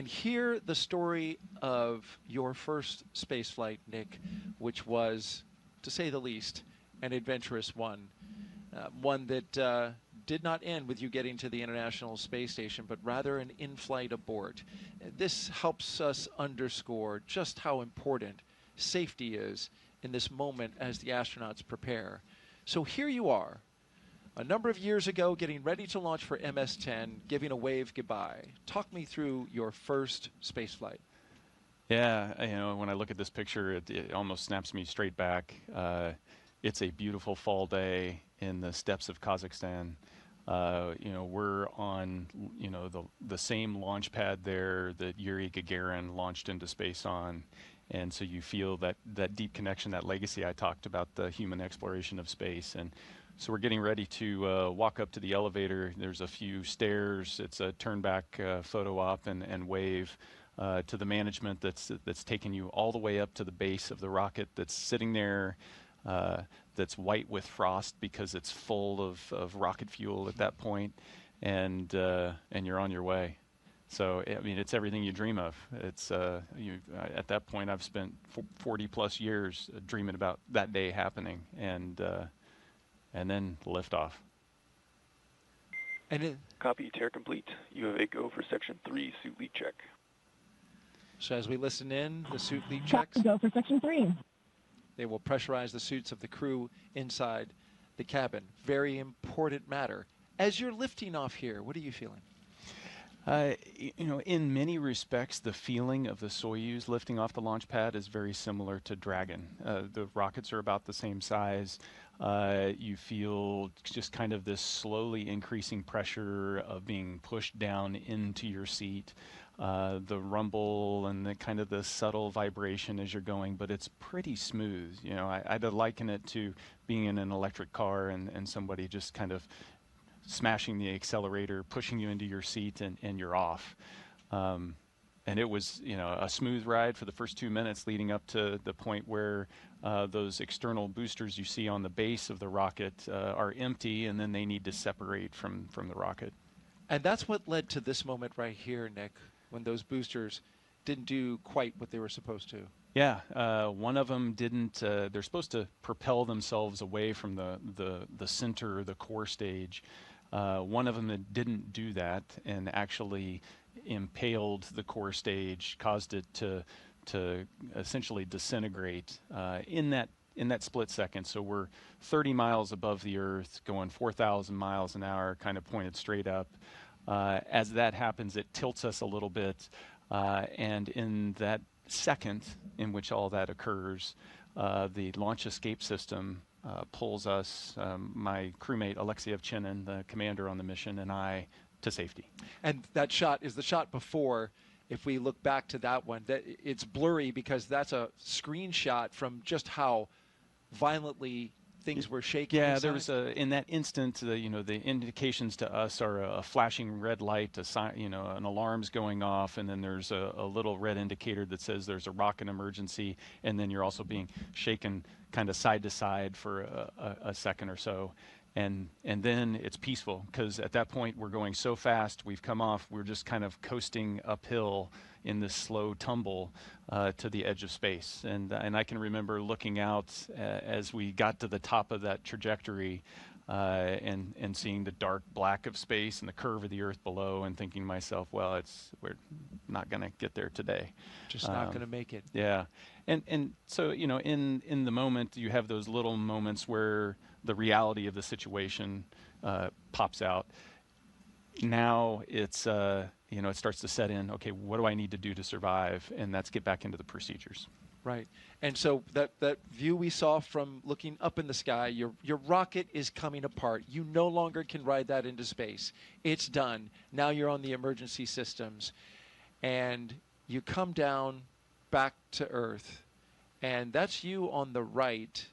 hear the story of your first spaceflight, Nick, which was, to say the least, an adventurous one. One that did not end with you getting to the International Space Station, but rather an in-flight abort. This helps us underscore just how important safety is in this moment as the astronauts prepare. So here you are, a number of years ago, getting ready to launch for MS-10, giving a wave goodbye. Talk me through your first spaceflight. Yeah, you know, when I look at this picture, it almost snaps me straight back. It's a beautiful fall day in the steppes of Kazakhstan. You know, we're on, you know, the same launch pad there that Yuri Gagarin launched into space on. And so you feel that deep connection, that legacy I talked about, the human exploration of space. And so we're getting ready to walk up to the elevator. There's a few stairs. It's a turn back photo op and wave to the management that's taken you all the way up to the base of the rocket that's sitting there, that's white with frost because it's full of rocket fuel at that point, and you're on your way. So, I mean, it's everything you dream of. It's at that point, I've spent 40 plus years dreaming about that day happening, and then liftoff. And Copy, tear complete. You have a go for Section 3 suit leak check. so as we listen in, the suit leak checks, Go for Section 3. they will pressurize the suits of the crew inside the cabin. Very important matter. As you're lifting off here, what are you feeling? You know, in many respects, the feeling of the Soyuz lifting off the launch pad is very similar to Dragon. The rockets are about the same size. You feel just kind of this slowly increasing pressure of being pushed down into your seat. The rumble and the kind of the subtle vibration as you're going, but it's pretty smooth. You know, I'd liken it to being in an electric car and somebody just kind of smashing the accelerator, pushing you into your seat, and you're off. And it was, you know, a smooth ride for the first 2 minutes leading up to the point where those external boosters you see on the base of the rocket are empty, and then they need to separate from the rocket. And that's what led to this moment right here, Nick, when those boosters didn't do quite what they were supposed to. Yeah, one of them didn't. They're supposed to propel themselves away from the center, the core stage. One of them that didn't do that and actually impaled the core stage, caused it to essentially disintegrate in that split second. So we're 30 miles above the Earth, going 4,000 miles an hour, kind of pointed straight up. As that happens, it tilts us a little bit, and in that second in which all that occurs, the launch escape system pulls us, my crewmate Alexeyev Chinin, the commander on the mission, and I, to safety. And that shot is the shot before. If we look back to that one, that it's blurry because that's a screenshot from just how violently things were shaking. Yeah, inside. there was in that instant, you know, the indications to us are a flashing red light, a sign, you know, an alarm's going off, and then there's a little red indicator that says there's a rocket emergency, and then you're also being shaken kind of side to side for a second or so. And then it's peaceful, because at that point we're going so fast, we've come off, we're just kind of coasting uphill in this slow tumble to the edge of space. And I can remember looking out as we got to the top of that trajectory and seeing the dark black of space and the curve of the Earth below, and thinking to myself, well, we're not going to get there today. Just not going to make it. Yeah. And so, you know, in the moment, you have those little moments where the reality of the situation pops out. now it's it starts to set in. Okay, what do I need to do to survive? And that's get back into the procedures. Right. And so that view we saw from looking up in the sky, your rocket is coming apart. You no longer can ride that into space. It's done. Now you're on the emergency systems. And you come down back to Earth. And that's you on the right,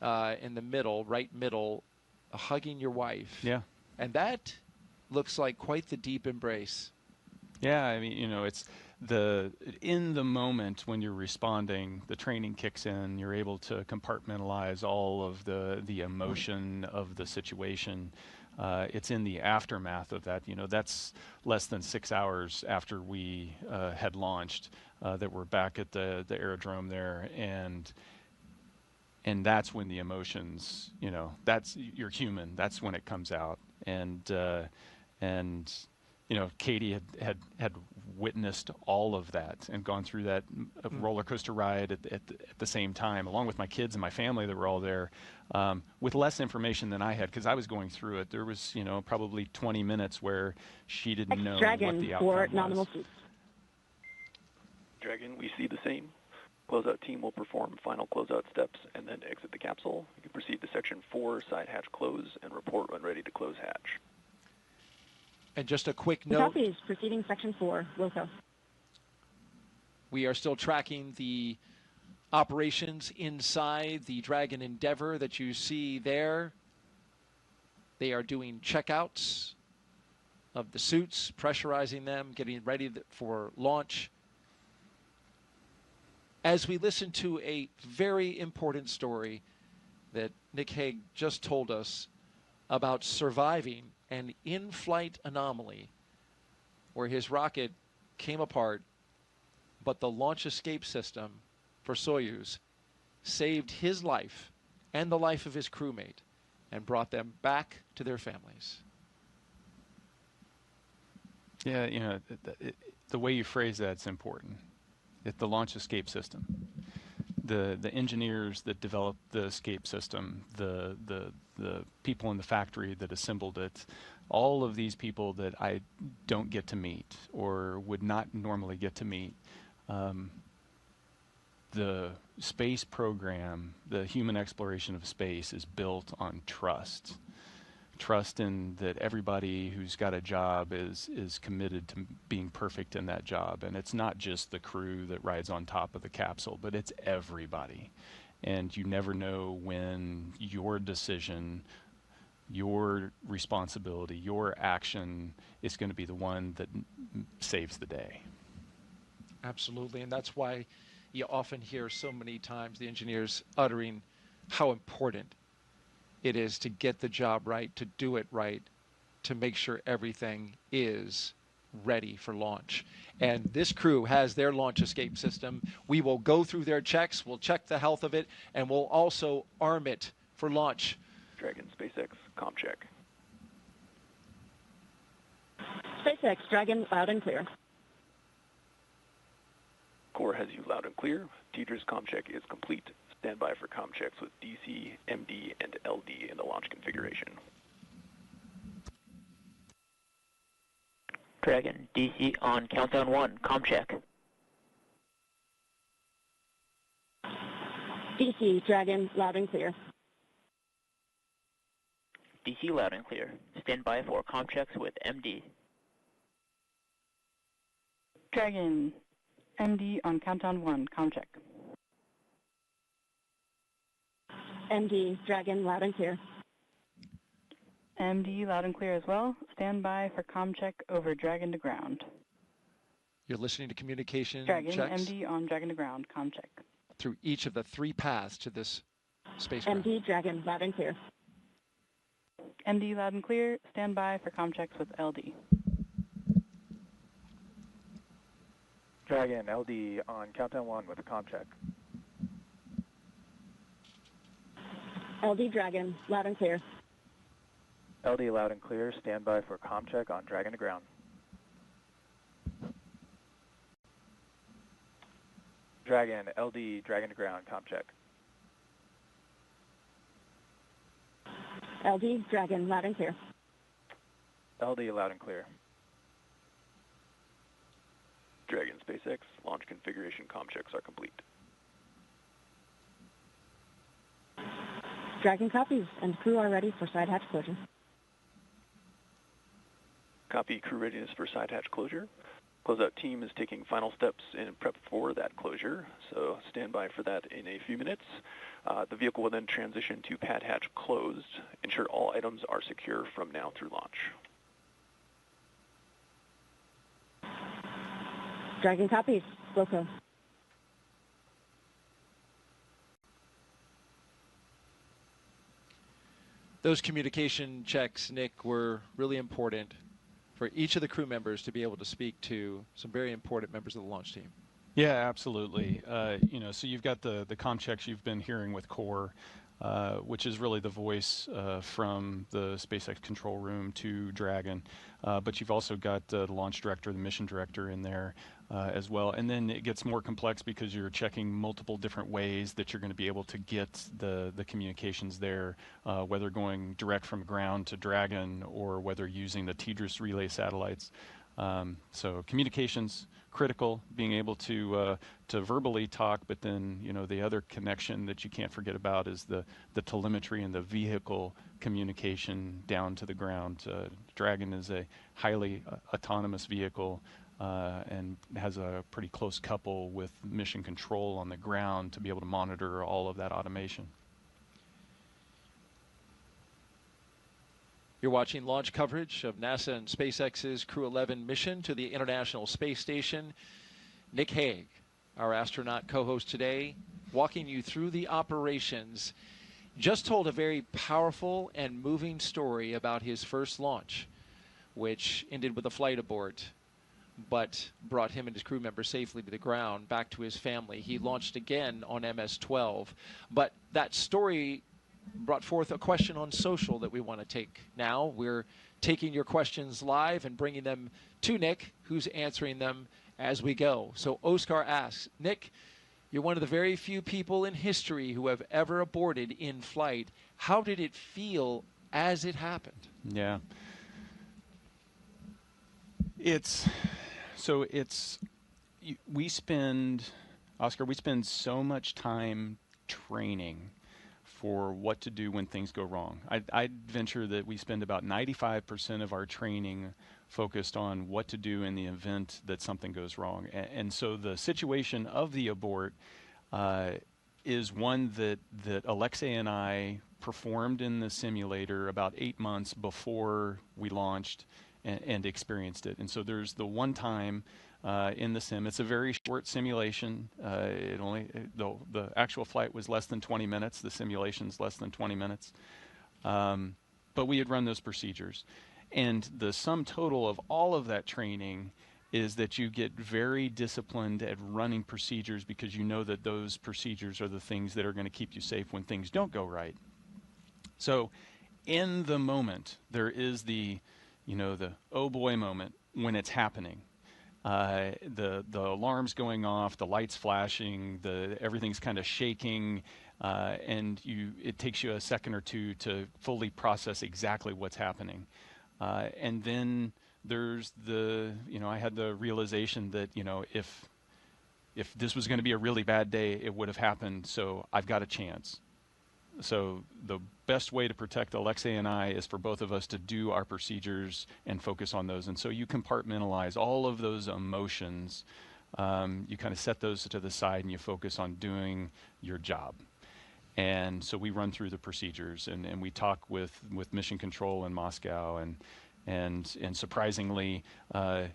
in the middle, right middle, hugging your wife. Yeah. And that looks like quite the deep embrace. Yeah, I mean, it's in the moment when you're responding, the training kicks in. You're able to compartmentalize all of the emotion of the situation. It's in the aftermath of that. That's less than 6 hours after we had launched that we're back at the aerodrome there, and that's when the emotions, that's, you're human. That's when it comes out, and Katie had witnessed all of that and gone through that roller coaster ride at the same time, along with my kids and my family that were all there, with less information than I had, because I was going through it. There was, probably 20 minutes where she didn't know what the outcome was. Dragon, we see the same. Closeout team will perform final closeout steps and then exit the capsule. You can proceed to Section 4, side hatch close, and report when ready to close hatch. And just a quick note. Copy is proceeding Section 4, Wilco. We are still tracking the operations inside the Dragon Endeavor that you see there. They are doing checkouts of the suits, pressurizing them, getting ready for launch. As we listen to a very important story that Nick Hague just told us about surviving an in-flight anomaly where his rocket came apart, but the launch escape system for Soyuz saved his life and the life of his crewmate and brought them back to their families. Yeah, the way you phrase that's important. The launch escape system. The engineers that developed the escape system, the people in the factory that assembled it, all of these people that I don't get to meet or would not normally get to meet. The space program, the human exploration of space, is built on trust. Trust in that everybody who's got a job is committed to being perfect in that job. And it's not just the crew that rides on top of the capsule, but it's everybody. And you never know when your decision, your responsibility, your action is going to be the one that saves the day. Absolutely, and that's why you often hear so many times the engineers uttering how important it is to get the job right, to do it right, to make sure everything is ready for launch. And this crew has their launch escape system. We will go through their checks, we'll check the health of it, and we'll also arm it for launch. Dragon, SpaceX, comm check. SpaceX Dragon, loud and clear. Core has you loud and clear. Tedra's comm check is complete. Stand by for comm checks with DC, MD, and LD in the launch configuration. Dragon, DC on countdown 1, comm check. DC Dragon, loud and clear. DC loud and clear. Stand by for comm checks with MD. Dragon, MD on countdown 1, comm check. MD Dragon, loud and clear. MD loud and clear as well. Stand by for comm check over Dragon to ground. You're listening to communication Dragon, checks MD on Dragon to ground, comm check. through each of the 3 paths to this spacecraft. MD Dragon, loud and clear. MD loud and clear. Stand by for comm checks with LD. Dragon, LD on countdown 1 with a comm check. LD Dragon, loud and clear. LD loud and clear. Stand by for comm check on Dragon to ground. Dragon, LD, Dragon to ground, comm check. LD Dragon, loud and clear. LD loud and clear. Dragon SpaceX, launch configuration comm checks are complete. Dragon copies, and crew are ready for side hatch closure. Copy, crew readiness for side hatch closure. Closeout team is taking final steps in prep for that closure, so stand by for that in a few minutes. The vehicle will then transition to pad hatch closed. Ensure all items are secure from now through launch. Dragon copies, Loco. Those communication checks, Nick, were really important for each of the crew members to be able to speak to some very important members of the launch team. Yeah, absolutely. You know, so you've got the comm checks you've been hearing with Core, which is really the voice from the SpaceX control room to Dragon. But you've also got the launch director, the mission director in there as well. And then it gets more complex because you're checking multiple different ways that you're going to be able to get the communications there, whether going direct from ground to Dragon or whether using the TDRS relay satellites. So communications critical, being able to verbally talk, but then the other connection that you can't forget about is the telemetry and the vehicle communication down to the ground. Dragon is a highly autonomous vehicle and has a pretty close couple with mission control on the ground to be able to monitor all of that automation. You're watching launch coverage of NASA and SpaceX's Crew 11 mission to the International Space Station. Nick Hague, our astronaut co-host today, walking you through the operations, just told a very powerful and moving story about his first launch, which ended with a flight abort, but brought him and his crew members safely to the ground, back to his family. He launched again on MS-12, but that story brought forth a question on social that we want to take now. We're taking your questions live and bringing them to Nick, who's answering them as we go. So Oscar asks, Nick, you're one of the very few people in history who have ever aborted in flight. How did it feel as it happened? Yeah. We spend so much time training for what to do when things go wrong. I'd venture that we spend about 95% of our training focused on what to do in the event that something goes wrong. And so the situation of the abort is one that Alexei and I performed in the simulator about 8 months before we launched and experienced it. And so there's the one time in the sim. It's a very short simulation. The actual flight was less than 20 minutes. The simulation's less than 20 minutes. But we had run those procedures. And the sum total of all of that training is that you get very disciplined at running procedures because you know that those procedures are the things that are going to keep you safe when things don't go right. So in the moment, there is the oh boy moment when it's happening. The alarm's going off, the lights flashing, everything's kind of shaking, and it takes you a second or two to fully process exactly what's happening. And then there's I had the realization that if this was going to be a really bad day, it would have happened. So I've got a chance. So the best way to protect Alexei and I is for both of us to do our procedures and focus on those. And so you compartmentalize all of those emotions. You kind of set those to the side and you focus on doing your job. And so we run through the procedures and we talk with Mission Control in Moscow and surprisingly, I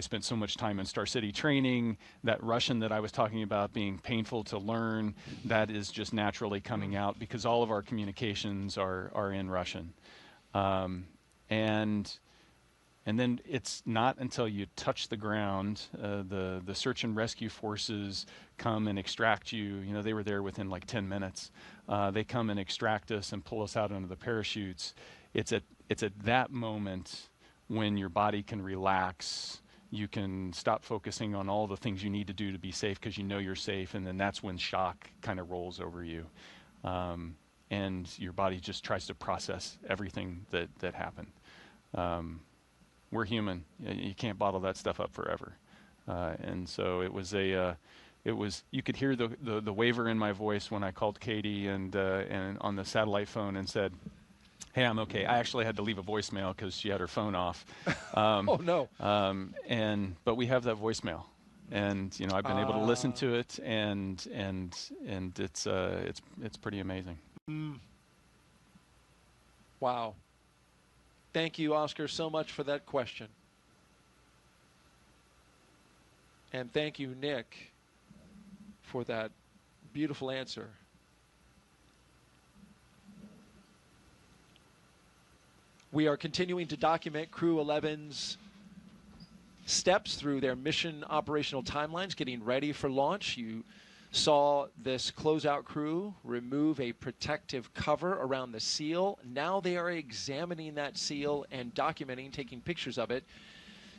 spent so much time in Star City training, that Russian that I was talking about being painful to learn, that is just naturally coming out because all of our communications are in Russian. And then it's not until you touch the ground, the search and rescue forces come and extract you. They were there within like 10 minutes. They come and extract us and pull us out onto the parachutes. It's at that moment when your body can relax, you can stop focusing on all the things you need to do to be safe because you know you're safe, and then that's when shock kind of rolls over you. And your body just tries to process everything that happened. We're human. You can't bottle that stuff up forever. And so it was you could hear the waver in my voice when I called Katie and on the satellite phone and said, "Hey, I'm okay." I actually had to leave a voicemail because she had her phone off. Oh no. But we have that voicemail, and I've been able to listen to it, and it's pretty amazing. Wow. Thank you, Oscar, so much for that question. And thank you, Nick, for that beautiful answer. We are continuing to document Crew 11's steps through their mission operational timelines, getting ready for launch. You saw this closeout crew remove a protective cover around the seal. Now they are examining that seal and documenting, taking pictures of it,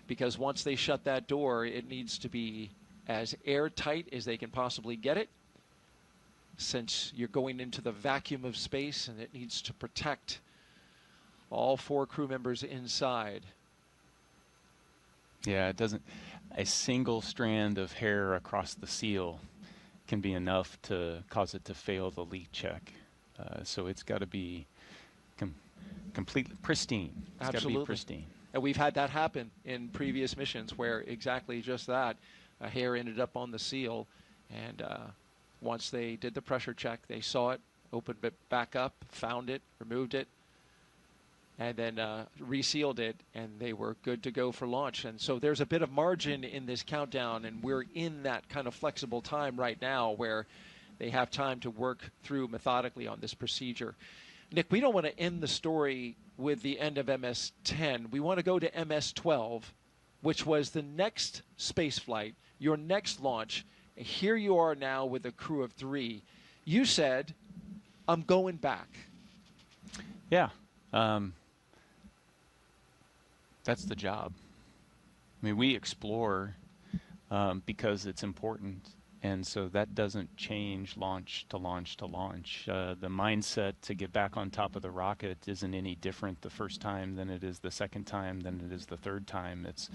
because once they shut that door, it needs to be as airtight as they can possibly get it, since you're going into the vacuum of space, and it needs to protect all 4 crew members inside. Yeah, it doesn't. A single strand of hair across the seal can be enough to cause it to fail the leak check. So it's got to be completely pristine. It's got to be pristine. And we've had that happen in previous missions where exactly just that. A hair ended up on the seal, and once they did the pressure check, they saw it, opened it back up, found it, removed it, and then resealed it, and they were good to go for launch. And so there's a bit of margin in this countdown, and we're in that kind of flexible time right now where they have time to work through methodically on this procedure. Nick, we don't want to end the story with the end of MS-10. We want to go to MS-12, which was the next space flight, your next launch. Here you are now with a crew of 3. You said, "I'm going back." Yeah. That's the job. I mean, we explore because it's important, and so that doesn't change launch to launch to launch. The mindset to get back on top of the rocket isn't any different the first time than it is the second time, than it is the third time. It's,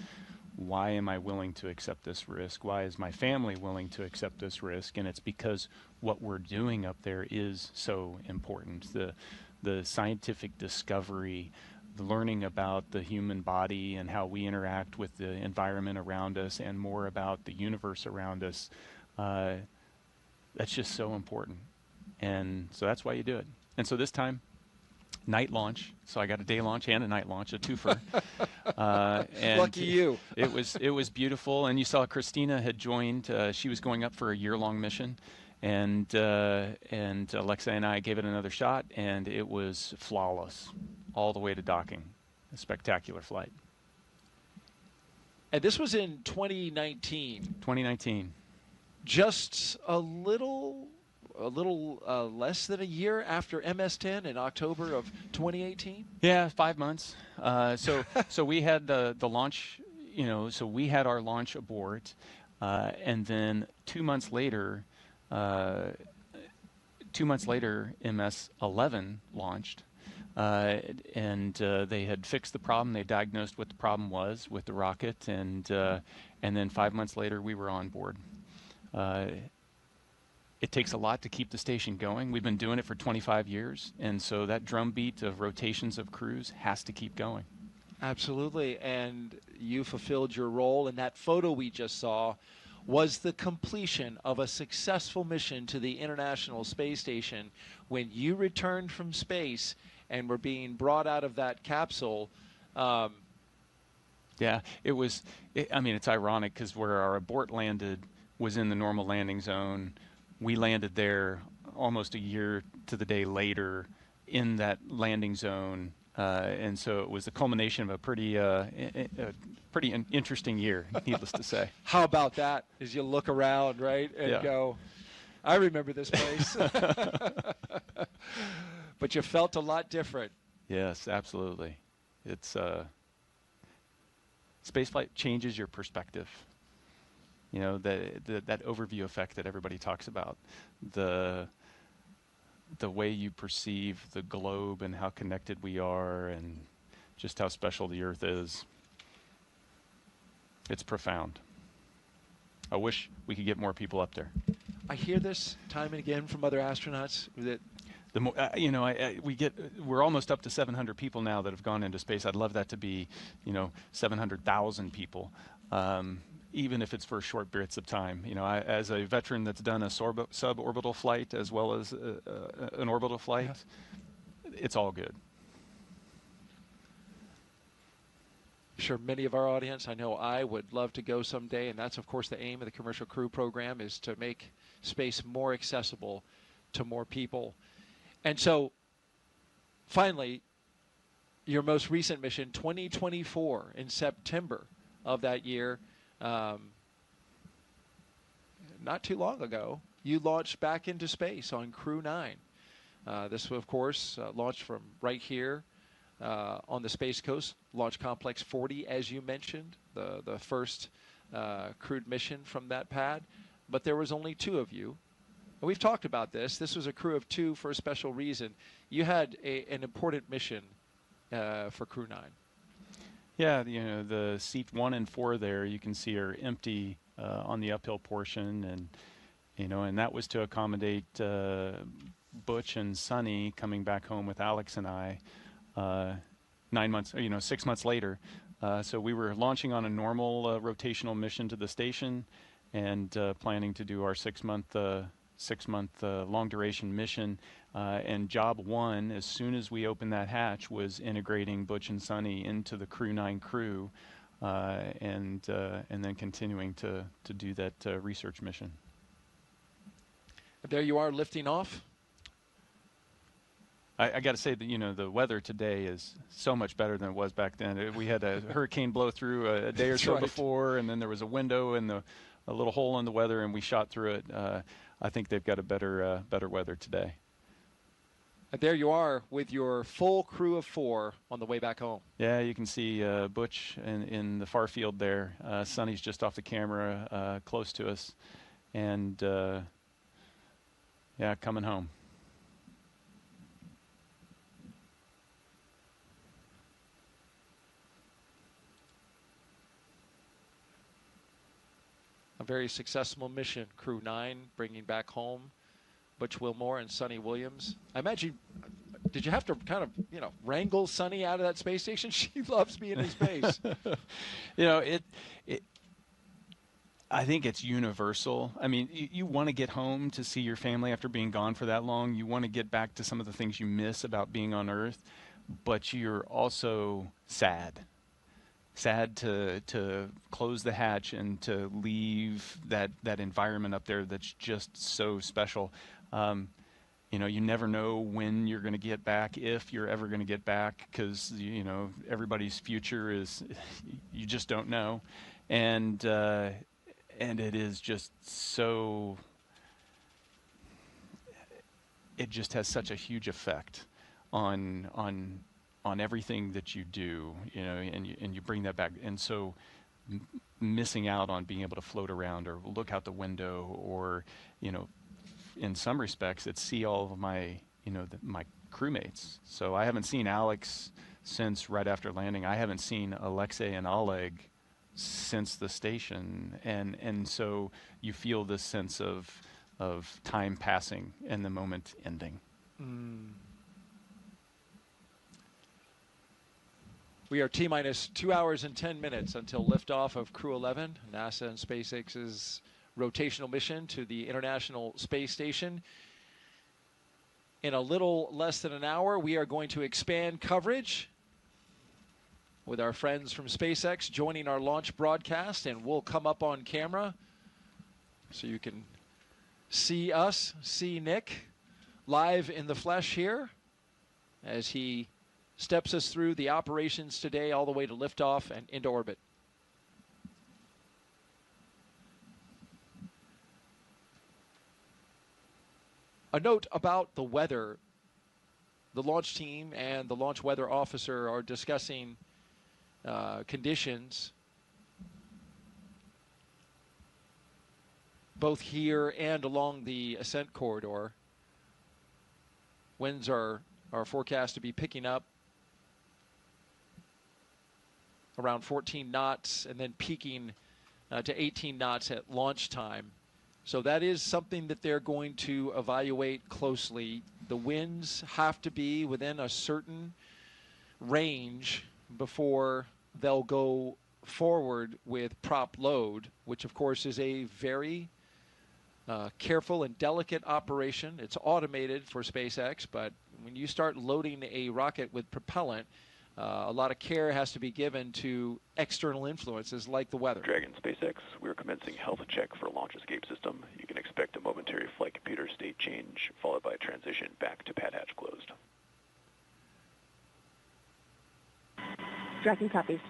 why am I willing to accept this risk? Why is my family willing to accept this risk? And it's because what we're doing up there is so important. The scientific discovery, the learning about the human body and how we interact with the environment around us, and more about the universe around us, that's just so important. And so that's why you do it. And so this time, night launch. So I got a day launch and a night launch, a twofer. And lucky you. It was beautiful. And you saw Christina had joined. She was going up for a year-long mission. And Alexa and I gave it another shot, and it was flawless all the way to docking. A spectacular flight. And this was in 2019. 2019. Just a little less than a year after MS-10 in October of 2018. Yeah, 5 months. So we had the launch. So we had our launch abort, and then 2 months later. 2 months later, MS-11 launched, and they had fixed the problem. They diagnosed what the problem was with the rocket, and then 5 months later, we were on board. It takes a lot to keep the station going. We've been doing it for 25 years, and so that drumbeat of rotations of crews has to keep going. Absolutely, and you fulfilled your role, and that photo we just saw was the completion of a successful mission to the International Space Station when you returned from space and were being brought out of that capsule. Yeah, it's ironic because where our abort landed was in the normal landing zone. We landed there almost a year to the day later in that landing zone. And so it was the culmination of a pretty interesting year, needless to say. How about that? As you look around, right, and go, I remember this place. But you felt a lot different. Yes, absolutely. It's spaceflight changes your perspective. That overview effect that everybody talks about. The way you perceive the globe and how connected we are and just how special the Earth is. It's profound. I wish we could get more people up there. I hear this time and again from other astronauts that The more, you know, we're almost up to 700 people now that have gone into space. I'd love that to be, 700,000 people, even if it's for short periods of time. You know, as a veteran that's done a suborbital flight as well as an orbital flight, it's all good. Sure, many of our audience, I know I would love to go someday, and that's of course the aim of the Commercial Crew program, is to make space more accessible to more people. And so finally, your most recent mission, 2024, in September of that year, not too long ago, you launched back into space on Crew 9. This, of course, launched from right here on the Space Coast, Launch Complex 40, as you mentioned, the first crewed mission from that pad. But there was only 2 of you. And we've talked about this. This was a crew of 2 for a special reason. You had an important mission for Crew 9. Yeah, the seat 1 and 4 there, you can see, are empty on the uphill portion, and that was to accommodate Butch and Sonny coming back home with Alex and I 6 months later. So we were launching on a normal rotational mission to the station, and planning to do our 6-month long duration mission. And job 1, as soon as we opened that hatch, was integrating Butch and Sonny into the Crew 9 crew, and then continuing to do that research mission. There you are, lifting off. I got to say that the weather today is so much better than it was back then. We had a hurricane blow through a day or so before, and then there was a window and a little hole in the weather, and we shot through it. I think they've got a better weather today. And there you are with your full crew of 4 on the way back home. Yeah, you can see Butch in the far field there. Sonny's just off the camera, close to us, and yeah, coming home. A very successful mission, Crew 9, bringing back home Butch Wilmore and Sonny Williams. I imagine, did you have to kind of, wrangle Sonny out of that space station? She loves being in space. I think it's universal. I mean, you want to get home to see your family after being gone for that long. You want to get back to some of the things you miss about being on Earth, but you're also sad to close the hatch and to leave that environment up there that's just so special. You never know when you're going to get back, if you're ever going to get back, because everybody's future is, you just don't know, and it is just so, it just has such a huge effect on everything that you do, and you bring that back. And so missing out on being able to float around or look out the window, or, in some respects, it's see all of my, my crewmates. So I haven't seen Alex since right after landing. I haven't seen Alexei and Oleg since the station. And so you feel this sense of time passing and the moment ending. We are T-minus 2 hours and 10 minutes until liftoff of Crew 11, NASA and SpaceX's rotational mission to the International Space Station. In a little less than an hour, we are going to expand coverage with our friends from SpaceX joining our launch broadcast, and we'll come up on camera so you can see us, see Nick live in the flesh here as he steps us through the operations today all the way to liftoff and into orbit. A note about the weather. The launch team and the launch weather officer are discussing conditions both here and along the ascent corridor. Winds are forecast to be picking up around 14 knots and then peaking to 18 knots at launch time. So that is something that they're going to evaluate closely. The winds have to be within a certain range before they'll go forward with prop load, which of course is a very careful and delicate operation. It's automated for SpaceX, but when you start loading a rocket with propellant, a lot of care has to be given to external influences like the weather. Dragon SpaceX, we're commencing health check for launch escape system. You can expect a momentary flight computer state change, followed by a transition back to pad hatch closed. Dragon copies.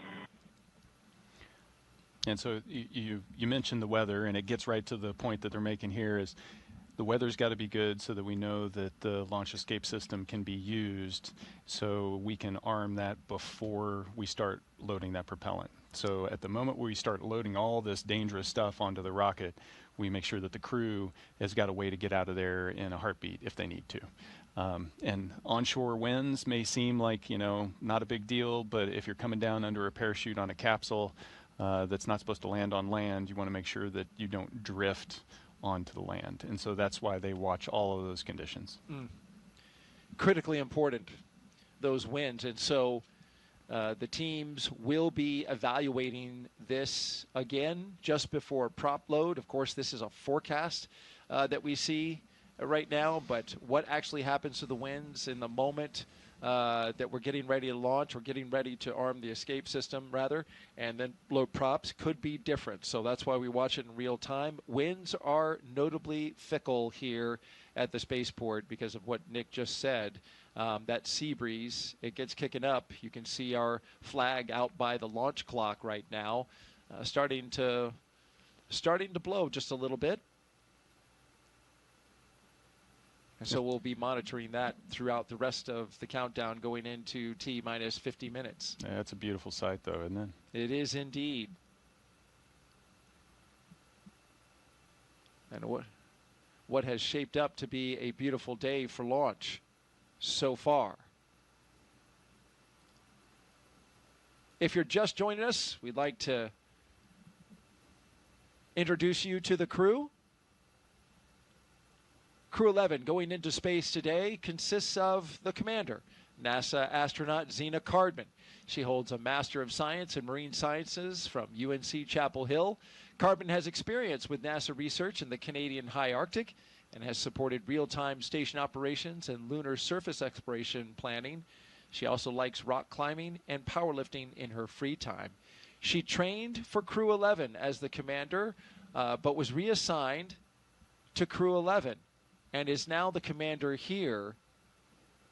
And so you mentioned the weather, and it gets right to the point that they're making here is the weather's got to be good so that we know that the launch escape system can be used, so we can arm that before we start loading that propellant. So at the moment we start loading all this dangerous stuff onto the rocket, we make sure that the crew has got a way to get out of there in a heartbeat if they need to. And onshore winds may seem like, not a big deal, but if you're coming down under a parachute on a capsule that's not supposed to land on land, you want to make sure that you don't drift onto the land. And so that's why they watch all of those conditions. Critically important, those winds. And so the teams will be evaluating this again just before prop load. Of course, this is a forecast that we see right now, but what actually happens to the winds in the moment that we're getting ready to launch, or getting ready to arm the escape system rather, and then load props could be different. So that's why we watch it in real time. Winds are notably fickle here at the spaceport because of what Nick just said. That sea breeze, it gets kicking up. You can see our flag out by the launch clock right now, starting to blow just a little bit. And so we'll be monitoring that throughout the rest of the countdown going into T-minus 50 minutes. Yeah, that's a beautiful sight, though, isn't it? It is indeed. And what has shaped up to be a beautiful day for launch so far. If you're just joining us, we'd like to introduce you to the crew. Crew 11 going into space today consists of the commander, NASA astronaut Zena Cardman. She holds a Master of Science in Marine Sciences from UNC Chapel Hill. Cardman has experience with NASA research in the Canadian High Arctic and has supported real-time station operations and lunar surface exploration planning. She also likes rock climbing and powerlifting in her free time. She trained for Crew 11 as the commander, but was reassigned to Crew 11. And is now the commander here,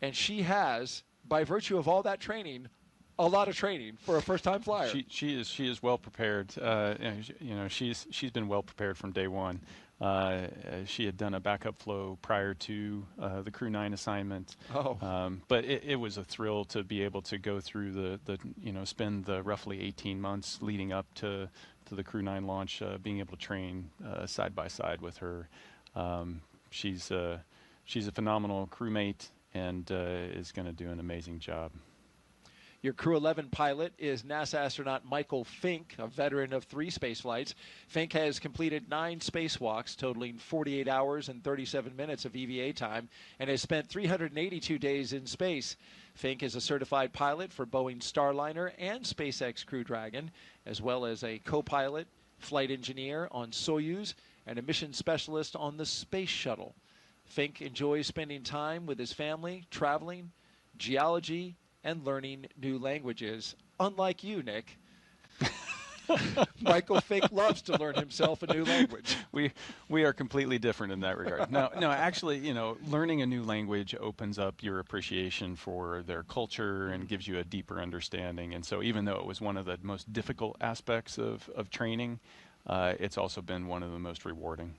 and she has, by virtue of all that training, a lot of training for a first-time flyer. She is well prepared. She's been well prepared from day one. She had done a backup flow prior to the Crew 9 assignment. But it was a thrill to be able to go through spend the roughly 18 months leading up to the Crew 9 launch, being able to train side by side with her. She's a phenomenal crewmate and is going to do an amazing job. Your Crew 11 pilot is NASA astronaut Michael Fincke, a veteran of 3 space flights. Fincke has completed 9 spacewalks, totaling 48 hours and 37 minutes of EVA time, and has spent 382 days in space. Fincke is a certified pilot for Boeing Starliner and SpaceX Crew Dragon, as well as a co-pilot, flight engineer on Soyuz, and a mission specialist on the Space Shuttle. Fincke enjoys spending time with his family, traveling, geology, and learning new languages. Unlike you, Nick. Michael Fincke loves to learn himself a new language. We are completely different in that regard. No, actually, learning a new language opens up your appreciation for their culture and gives you a deeper understanding. And so even though it was one of the most difficult aspects of training, it's also been one of the most rewarding.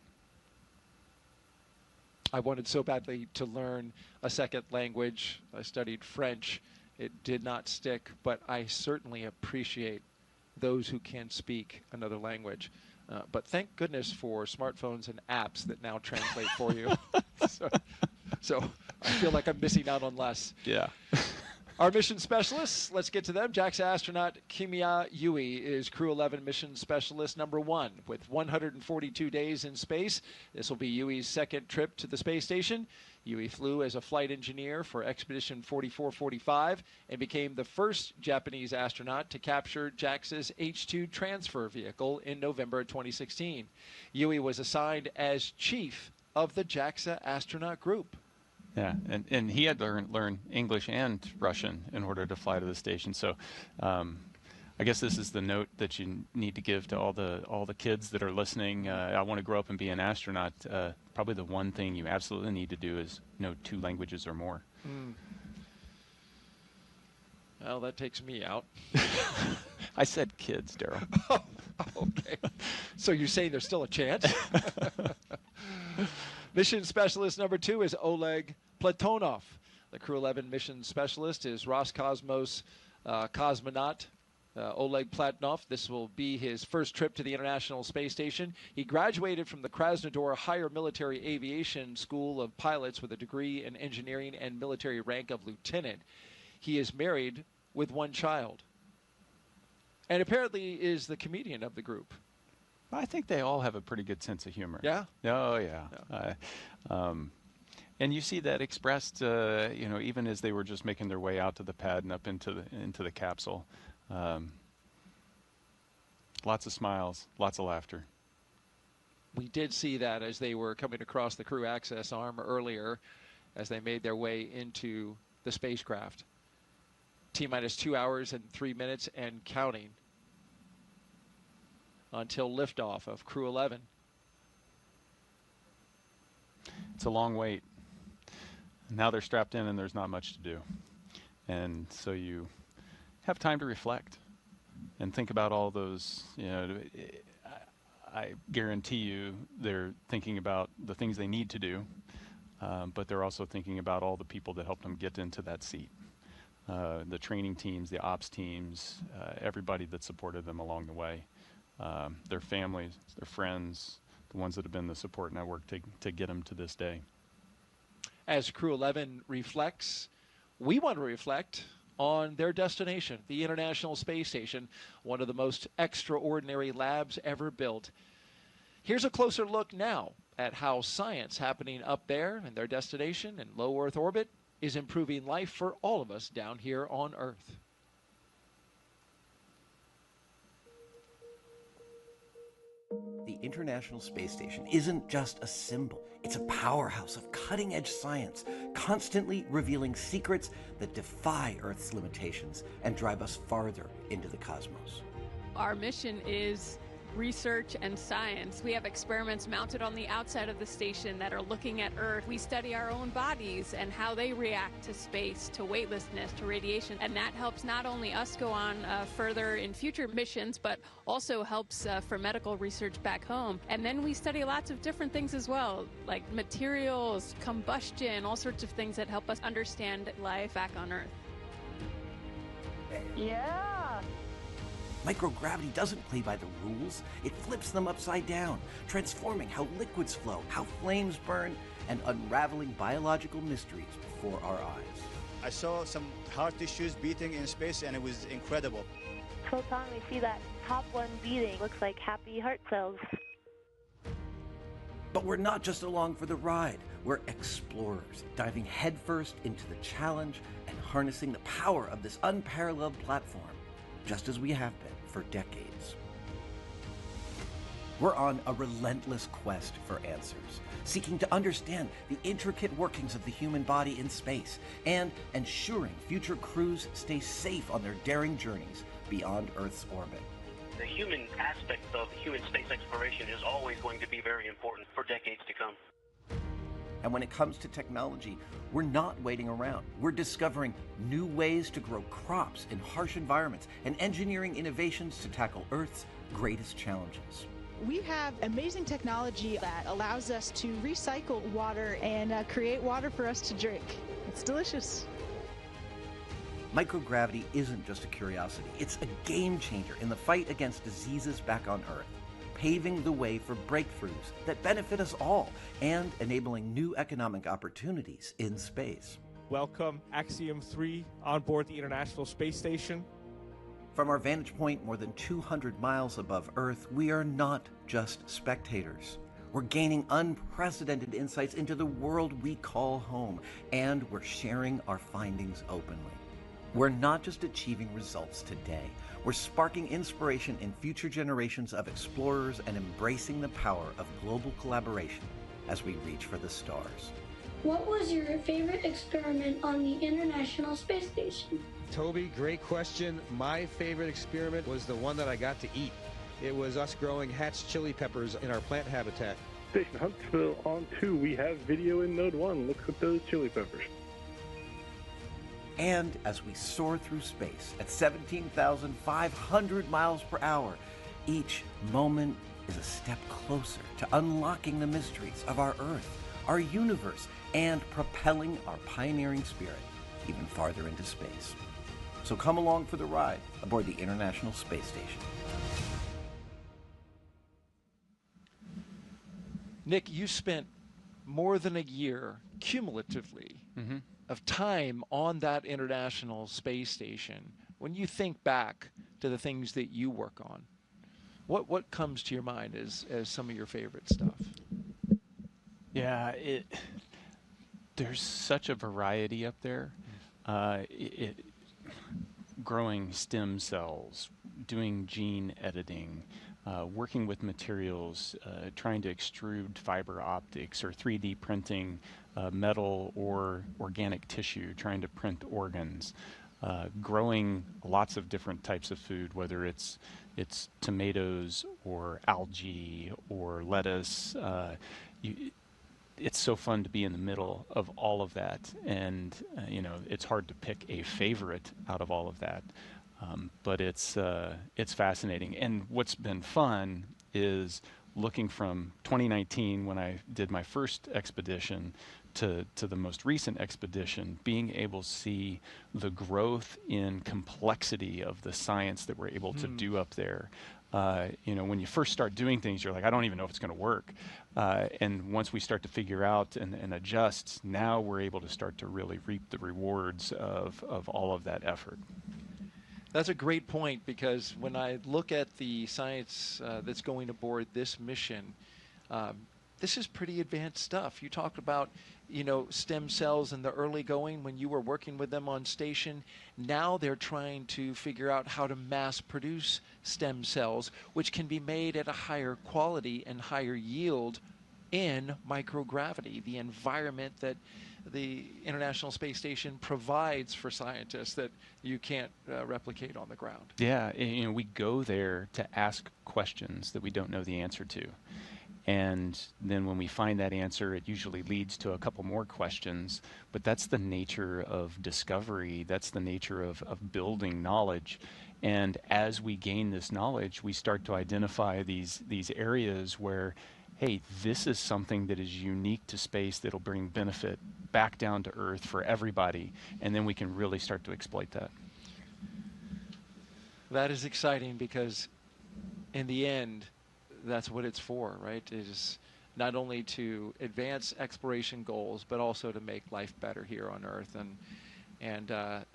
I wanted so badly to learn a second language. I studied French. It did not stick, but I certainly appreciate those who can speak another language. But thank goodness for smartphones and apps that now translate for you. So I feel like I'm missing out on less. Yeah. Our mission specialists, let's get to them. JAXA astronaut Kimiya Yui is Crew 11 mission specialist number 1 with 142 days in space. This will be Yui's second trip to the space station. Yui flew as a flight engineer for Expedition 4445 and became the first Japanese astronaut to capture JAXA's H-2 transfer vehicle in November 2016. Yui was assigned as chief of the JAXA astronaut group. Yeah, and he had to learn English and Russian in order to fly to the station. So I guess this is the note that you need to give to all the kids that are listening. I want to grow up and be an astronaut. Probably the one thing you absolutely need to do is know 2 languages or more. Well, that takes me out. I said kids, Daryl. Oh, okay. So you're saying there's still a chance? Mission specialist number 2 is Oleg Platonov. The Crew 11 mission specialist is Roscosmos cosmonaut Oleg Platonov. This will be his first trip to the International Space Station. He graduated from the Krasnodar Higher Military Aviation School of Pilots with a degree in engineering and military rank of lieutenant. He is married with 1 child and apparently is the comedian of the group. I think they all have a pretty good sense of humor. Yeah? Oh, yeah. And you see that expressed, even as they were just making their way out to the pad and up into the capsule. Lots of smiles, lots of laughter. We did see that as they were coming across the crew access arm earlier as they made their way into the spacecraft. T-minus 2 hours and 3 minutes and counting until liftoff of Crew 11. It's a long wait. Now they're strapped in and there's not much to do. And so you have time to reflect and think about all those, I guarantee you they're thinking about the things they need to do, but they're also thinking about all the people that helped them get into that seat. The training teams, the ops teams, everybody that supported them along the way. Their families, their friends, the ones that have been the support network to get them to this day. As Crew 11 reflects, we want to reflect on their destination, the International Space Station, one of the most extraordinary labs ever built. Here's a closer look now at how science happening up there in their destination in low Earth orbit is improving life for all of us down here on Earth. The International Space Station isn't just a symbol. It's a powerhouse of cutting-edge science, constantly revealing secrets that defy Earth's limitations and drive us farther into the cosmos. Our mission is research and science. We have experiments mounted on the outside of the station that are looking at Earth. We study our own bodies and how they react to space, to weightlessness, to radiation. And that helps not only us go on further in future missions, but also helps for medical research back home. And then we study lots of different things as well, like materials, combustion, all sorts of things that help us understand life back on Earth. Yeah! Microgravity doesn't play by the rules. It flips them upside down, transforming how liquids flow, how flames burn, and unraveling biological mysteries before our eyes. I saw some heart tissues beating in space, and it was incredible. So Tom, we see that top one beating. Looks like happy heart cells. But we're not just along for the ride. We're explorers, diving headfirst into the challenge and harnessing the power of this unparalleled platform, just as we have been for decades. We're on a relentless quest for answers, seeking to understand the intricate workings of the human body in space and ensuring future crews stay safe on their daring journeys beyond Earth's orbit. The human aspect of human space exploration is always going to be very important for decades to come. And when it comes to technology, we're not waiting around. We're discovering new ways to grow crops in harsh environments and engineering innovations to tackle Earth's greatest challenges. We have amazing technology that allows us to recycle water and create water for us to drink. It's delicious. Microgravity isn't just a curiosity. It's a game changer in the fight against diseases back on Earth, paving the way for breakthroughs that benefit us all and enabling new economic opportunities in space. welcome Axiom 3 on board the International Space Station. From our vantage point more than 200 miles above Earth, we are not just spectators. We're gaining unprecedented insights into the world we call home, and we're sharing our findings openly. We're not just achieving results today, we're sparking inspiration in future generations of explorers and embracing the power of global collaboration as we reach for the stars. What was your favorite experiment on the International Space Station? Toby, great question. My favorite experiment was the one that I got to eat. It was us growing hatch chili peppers in our plant habitat. Station Huntsville on 2, we have video in Node 1. Look at those chili peppers. And as we soar through space at 17,500 miles per hour, each moment is a step closer to unlocking the mysteries of our Earth, our universe, and propelling our pioneering spirit even farther into space. So come along for the ride aboard the International Space Station. Nick, you spent more than a year cumulatively of time on that International Space Station. When you think back to the things that you work on, what comes to your mind as some of your favorite stuff? Yeah, there's such a variety up there. Growing stem cells, doing gene editing, working with materials, trying to extrude fiber optics or 3D printing metal or organic tissue, trying to print organs, growing lots of different types of food, whether it's tomatoes or algae or lettuce. It's so fun to be in the middle of all of that, and it's hard to pick a favorite out of all of that, but it's fascinating. And what's been fun is looking from 2019, when I did my first expedition, to the most recent expedition, being able to see the growth in complexity of the science that we're able to do up there. When you first start doing things, you're like, I don't even know if it's going to work. And once we start to figure out and adjust, now we're able to start to really reap the rewards of all of that effort. That's a great point, because when I look at the science that's going aboard this mission, this is pretty advanced stuff. You talked about, stem cells in the early going when you were working with them on station. Now they're trying to figure out how to mass produce stem cells, which can be made at a higher quality and higher yield in microgravity, the environment that the International Space Station provides for scientists that you can't replicate on the ground. Yeah, we go there to ask questions that we don't know the answer to. And then when we find that answer, it usually leads to a couple more questions. But that's the nature of discovery. That's the nature of building knowledge. And as we gain this knowledge, we start to identify these areas where, hey, this is something that is unique to space that'll bring benefit back down to Earth for everybody. And then we can really start to exploit that. That is exciting, because in the end, that's what it's for, right? It is not only to advance exploration goals, but also to make life better here on Earth. And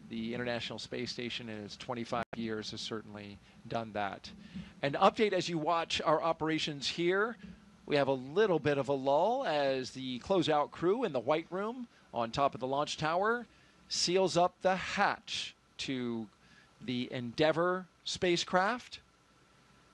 the International Space Station in its 25 years has certainly done that. An update as you watch our operations here. We have a little bit of a lull as the closeout crew in the White Room on top of the launch tower seals up the hatch to the Endeavour spacecraft.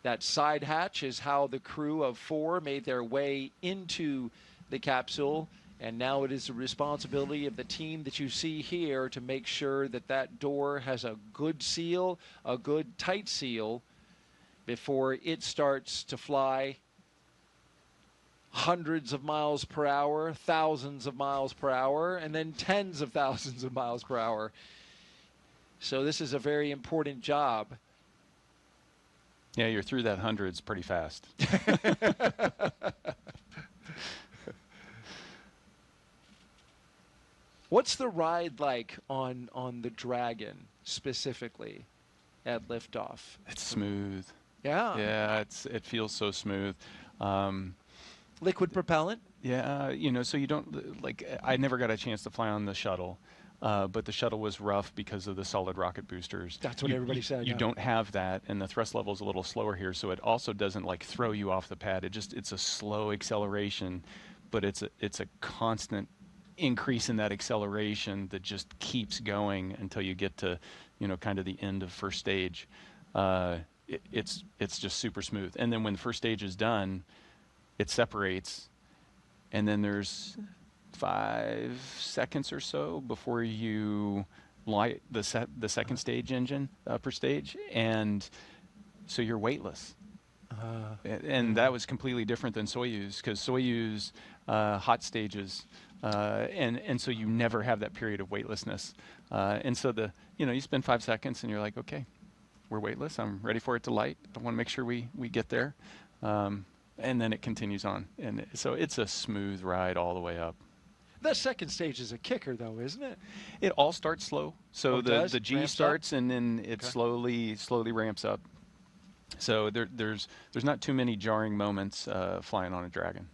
That side hatch is how the crew of 4 made their way into the capsule, and now it is the responsibility of the team that you see here to make sure that that door has a good seal, a good tight seal, before it starts to fly hundreds of miles per hour, thousands of miles per hour, and then tens of thousands of miles per hour. So this is a very important job. Yeah, you're through that hundreds pretty fast. What's the ride like on the Dragon specifically at liftoff? It's smooth. Yeah. Yeah, it feels so smooth. Liquid propellant? Yeah, so you don't, I never got a chance to fly on the shuttle. but the shuttle was rough because of the solid rocket boosters. That's what everybody said. You don't have that, and the thrust level is a little slower here, so it also doesn't like throw you off the pad. It's a slow acceleration, but it's a constant increase in that acceleration that just keeps going until you get to, kind of the end of first stage. It's just super smooth. And then when the first stage is done, it separates, and then there's 5 seconds or so before you light the second stage engine, upper stage, and so you're weightless. And that was completely different than Soyuz, because Soyuz hot stages, and so you never have that period of weightlessness. And so you spend 5 seconds and you're like, okay, we're weightless. I'm ready for it to light. I want to make sure we get there. And then it continues on. And so it's a smooth ride all the way up. That second stage is a kicker, though, isn't it? It all starts slow. So the G ramps starts, up? and then it slowly ramps up. So there's not too many jarring moments flying on a Dragon.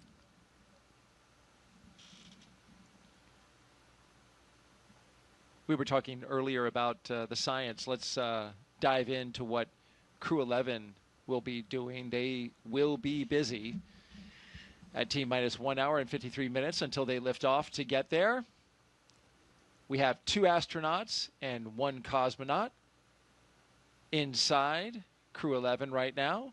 We were talking earlier about the science. Let's dive into what Crew 11 will be doing. They will be busy at T-minus 1 hour and 53 minutes until they lift off to get there. We have 2 astronauts and 1 cosmonaut inside Crew 11 right now.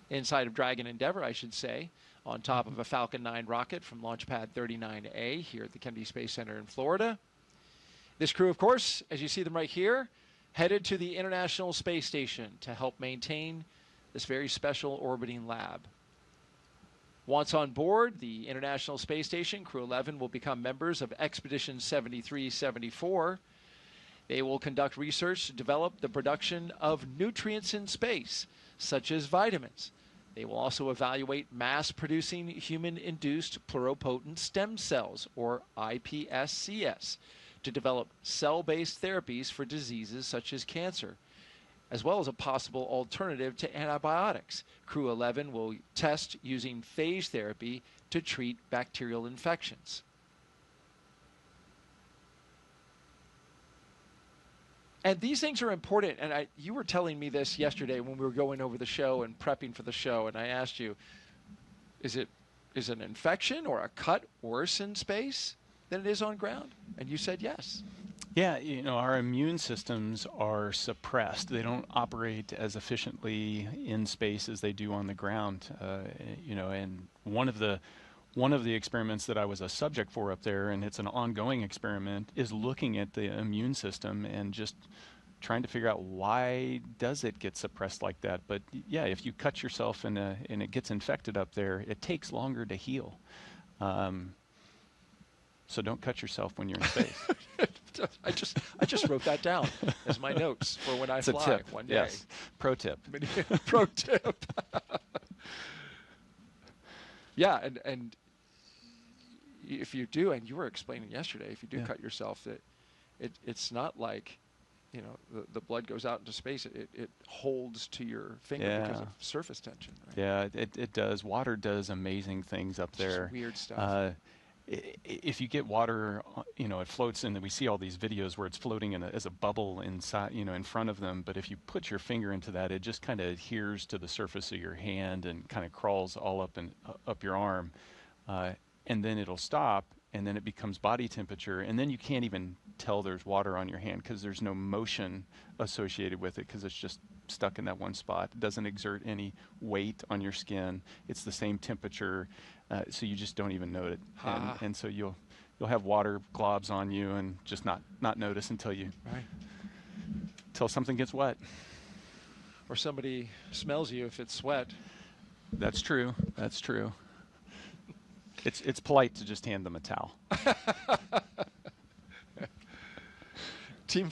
Inside of Dragon Endeavour, I should say, on top of a Falcon 9 rocket from Launch Pad 39A here at the Kennedy Space Center in Florida. This crew, of course, as you see them right here, headed to the International Space Station to help maintain this very special orbiting lab. Once on board the International Space Station, Crew 11 will become members of Expedition 7374. They will conduct research to develop the production of nutrients in space, such as vitamins. They will also evaluate mass-producing human-induced pluripotent stem cells, or iPSCs, to develop cell-based therapies for diseases such as cancer, as well as a possible alternative to antibiotics. Crew 11 will test using phage therapy to treat bacterial infections. And these things are important, and you were telling me this yesterday when we were going over the show and prepping for the show, and I asked you, is an infection or a cut worse in space than it is on ground? And you said yes. Yeah, our immune systems are suppressed. They don't operate as efficiently in space as they do on the ground. And one of the experiments that I was a subject for up there, and it's an ongoing experiment, is looking at the immune system and just trying to figure out why does it get suppressed like that. But yeah, if you cut yourself and it gets infected up there, it takes longer to heal. So don't cut yourself when you're in space. I just wrote that down as my notes for when I it's fly a tip. one day. Yes. Pro tip. Pro tip. Yeah, and if you do, and you were explaining yesterday, if you do cut yourself, that it's not like, the blood goes out into space. It holds to your finger because of surface tension. Right? Yeah, it does. Water does amazing things up there. Just weird stuff. If you get water, it floats in, and we see all these videos where it's floating as a bubble inside, in front of them. But if you put your finger into that, it just kind of adheres to the surface of your hand and kind of crawls all up your arm. And then it'll stop, and then it becomes body temperature, and then you can't even tell there's water on your hand because there's no motion associated with it because it's just stuck in that one spot. It doesn't exert any weight on your skin. It's the same temperature, so you just don't even know it. And so you'll have water globs on you and just not notice until something gets wet. Or somebody smells you if it's sweat. That's true. That's true. It's polite to just hand them a towel. Team.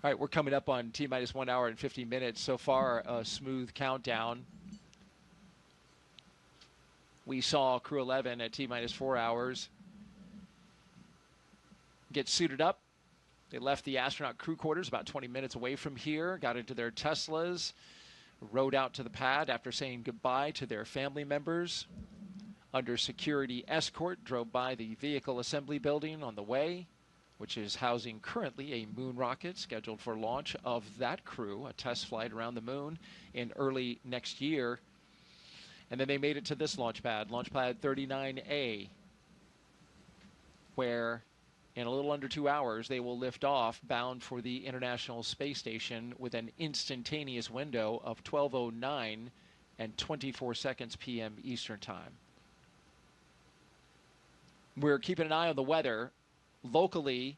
All right, we're coming up on T-minus 1 hour and 50 minutes. So far, a smooth countdown. We saw Crew 11 at T-minus 4 hours get suited up. They left the astronaut crew quarters about 20 minutes away from here, got into their Teslas, rode out to the pad after saying goodbye to their family members. Under security escort, drove by the vehicle assembly building on the way, which is housing currently a moon rocket scheduled for launch of that crew, a test flight around the moon in early next year. And then they made it to this launch pad 39A, where in a little under 2 hours they will lift off bound for the International Space Station with an instantaneous window of 12:09 and 24 seconds p.m. Eastern Time. We're keeping an eye on the weather. Locally,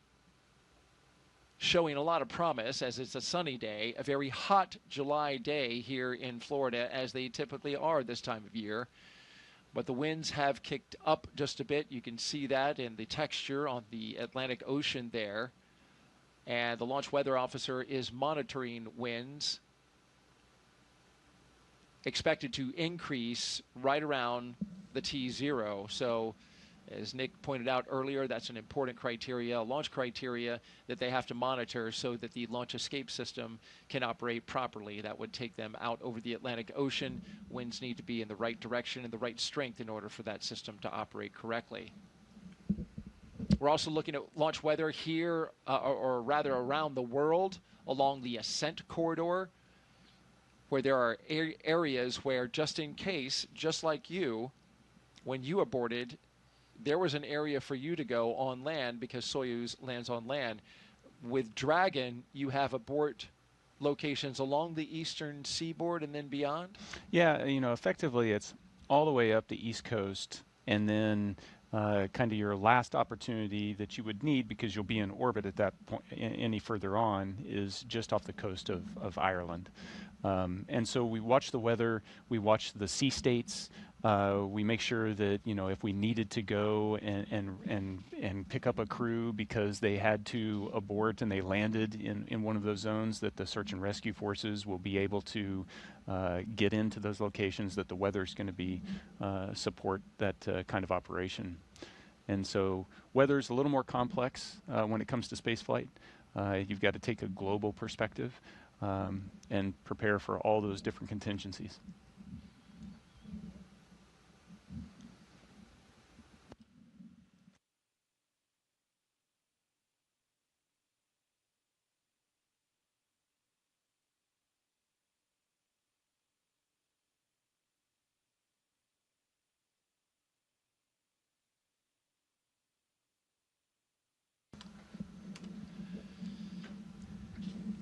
showing a lot of promise as it's a sunny day, a very hot July day here in Florida, as they typically are this time of year. But the winds have kicked up just a bit. You can see that in the texture on the Atlantic Ocean there. And the launch weather officer is monitoring winds, expected to increase right around the T0. So, as Nick pointed out earlier, that's an important criteria, launch criteria that they have to monitor so that the launch escape system can operate properly. That would take them out over the Atlantic Ocean. Winds need to be in the right direction and the right strength in order for that system to operate correctly. We're also looking at launch weather here, or rather around the world, along the ascent corridor, where there are areas where, just in case, just like you, when you aborted, there was an area for you to go on land because Soyuz lands on land. With Dragon, you have abort locations along the eastern seaboard and then beyond? Yeah, you know, effectively it's all the way up the East Coast, and then kind of your last opportunity that you would need, because you'll be in orbit at that point any further on, is just off the coast of Ireland. And so we watch the weather, we watch the sea states, we make sure that, you know, if we needed to go and pick up a crew because they had to abort and they landed in one of those zones, that the search and rescue forces will be able to get into those locations, that the weather's going to be support that kind of operation. And so weather's a little more complex when it comes to spaceflight. You've got to take a global perspective and prepare for all those different contingencies.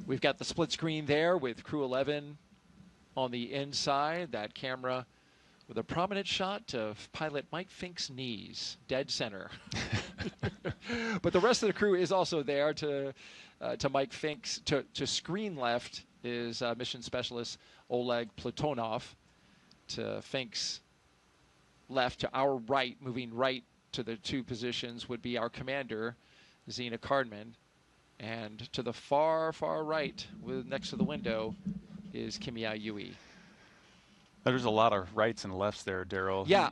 We've got the split screen there with Crew 11 on the inside. That camera with a prominent shot of pilot Mike Fink's knees, dead center. But the rest of the crew is also there. To Mike Fink's, to screen left is mission specialist Oleg Platonov. To Fink's left, to our right, moving right to the two positions, would be our commander, Zena Cardman. And to the far, far right, next to the window, is Kimiya Yui. There's a lot of rights and lefts there, Daryl. Yeah.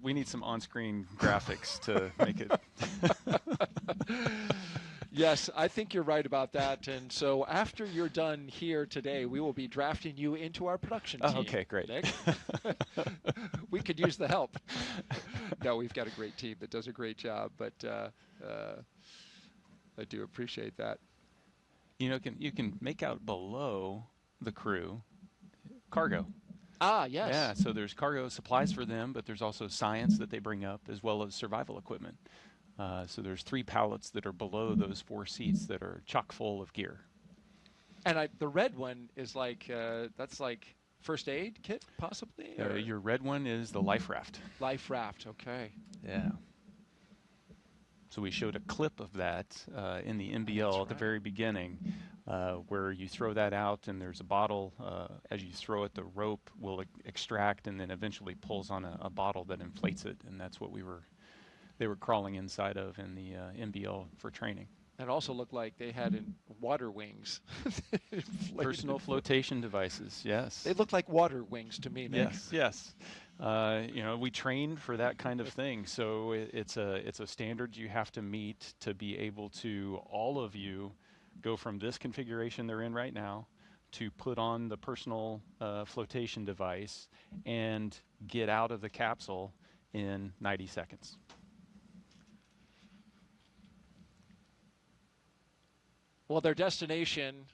We need some on-screen graphics to make it. Yes, I think you're right about that. And so after you're done here today, we will be drafting you into our production team. Oh, okay, great. Nick. We could use the help. No, we've got a great team that does a great job, but I do appreciate that. You know, you can make out below the crew cargo. Ah, yes. Yeah, so there's cargo supplies for them, but there's also science that they bring up, as well as survival equipment. So there's 3 pallets that are below those 4 seats that are chock full of gear. And the red one is like, that's like first aid kit, possibly? Your red one is the life raft. Life raft, okay. Yeah. So we showed a clip of that in the NBL at the very beginning, where you throw that out and there's a bottle. As you throw it, the rope will extract and then eventually pulls on a bottle that inflates it, and that's what they were crawling inside of in the NBL for training. It also looked like they had water wings. Personal flotation devices, yes. They look like water wings to me, Nick. Yes, yes. You know, we trained for that kind of thing, so it's a standard you have to meet to be able to, all of you, go from this configuration they're in right now to put on the personal flotation device and get out of the capsule in 90 seconds. Well, their destination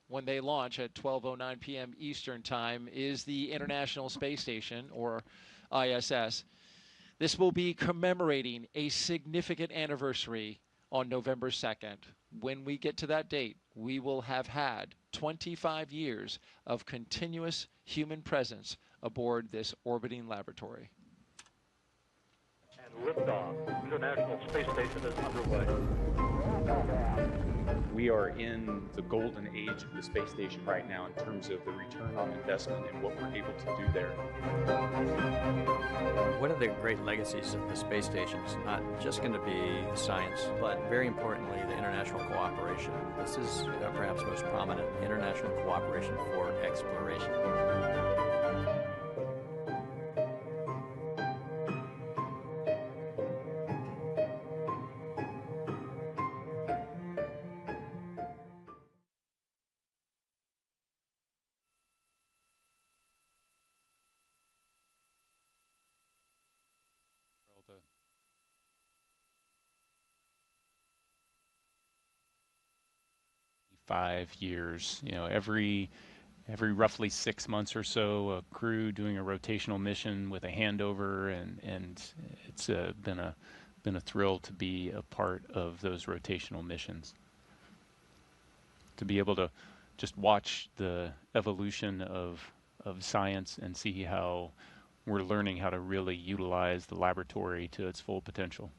when they launch at 12:09 p.m. Eastern Time is the International Space Station, or ISS. This will be commemorating a significant anniversary on November 2nd. When we get to that date, we will have had 25 years of continuous human presence aboard this orbiting laboratory. And liftoff. International Space Station is underway. We are in the golden age of the space station right now in terms of the return on investment and what we're able to do there. One of the great legacies of the space station is not just going to be science, but very importantly, the international cooperation. This is perhaps most prominent, international cooperation for exploration. Years, every roughly 6 months or so, a crew doing a rotational mission with a handover, and it's been a thrill to be a part of those rotational missions. To be able to just watch the evolution of science and see how we're learning how to really utilize the laboratory to its full potential.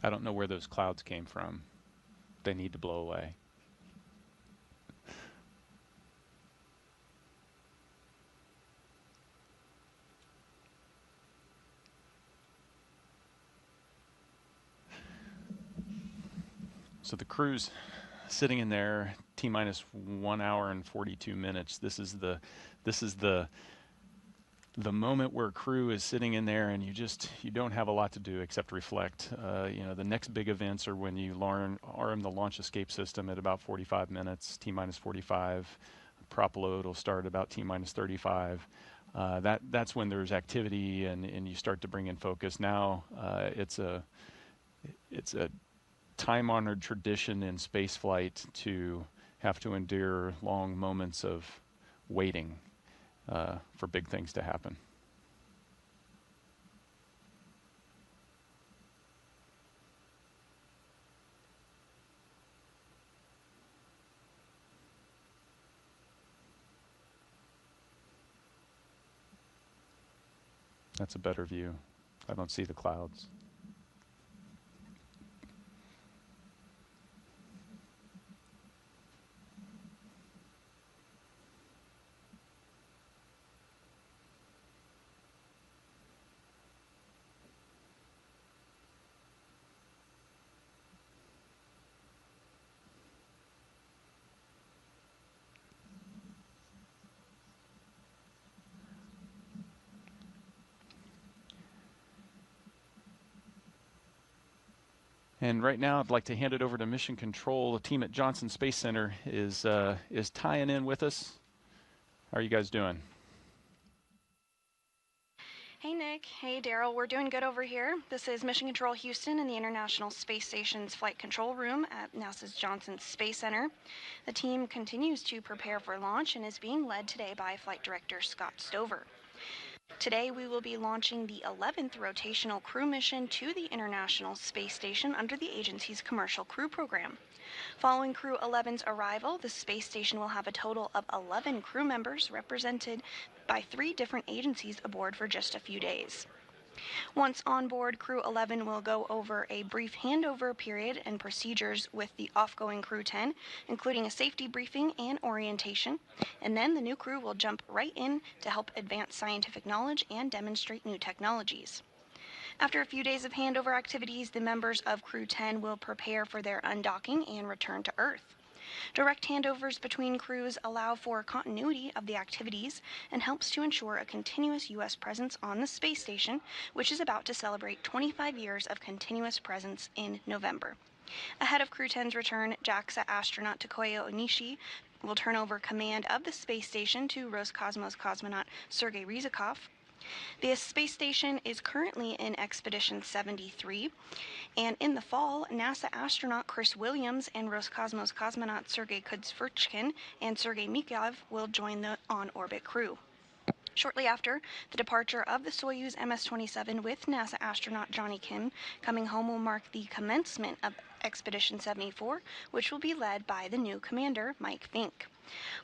I don't know where those clouds came from. They need to blow away. So the crew's sitting in there, T-minus 1 hour and 42 minutes. This is the moment where crew is sitting in there and you don't have a lot to do except reflect. The next big events are when you arm the launch escape system at about 45 minutes, T-minus 45. Prop load will start about T-minus 35. That's when there's activity and you start to bring in focus. Now it's a time-honored tradition in space flight to have to endure long moments of waiting for big things to happen. That's a better view. I don't see the clouds. And right now, I'd like to hand it over to Mission Control. The team at Johnson Space Center is tying in with us. How are you guys doing? Hey, Nick. Hey, Daryl. We're doing good over here. This is Mission Control Houston in the International Space Station's Flight Control Room at NASA's Johnson Space Center. The team continues to prepare for launch and is being led today by Flight Director Scott Stover. Today, we will be launching the 11th rotational crew mission to the International Space Station under the agency's commercial crew program. Following Crew 11's arrival, the space station will have a total of 11 crew members represented by 3 different agencies aboard for just a few days. Once on board, Crew 11 will go over a brief handover period and procedures with the off-going Crew 10, including a safety briefing and orientation, and then the new crew will jump right in to help advance scientific knowledge and demonstrate new technologies. After a few days of handover activities, the members of Crew 10 will prepare for their undocking and return to Earth. Direct handovers between crews allow for continuity of the activities and helps to ensure a continuous U.S. presence on the space station, which is about to celebrate 25 years of continuous presence in November. Ahead of Crew 10's return, JAXA astronaut Takuya Onishi will turn over command of the space station to Roscosmos cosmonaut Sergei Ryzhikov. The space station is currently in Expedition 73, and in the fall, NASA astronaut Chris Williams and Roscosmos cosmonaut Sergei Kudzverchkin and Sergei Mikhailov will join the on-orbit crew. Shortly after the departure of the Soyuz MS-27 with NASA astronaut Johnny Kim coming home will mark the commencement of Expedition 74, which will be led by the new commander, Mike Fincke.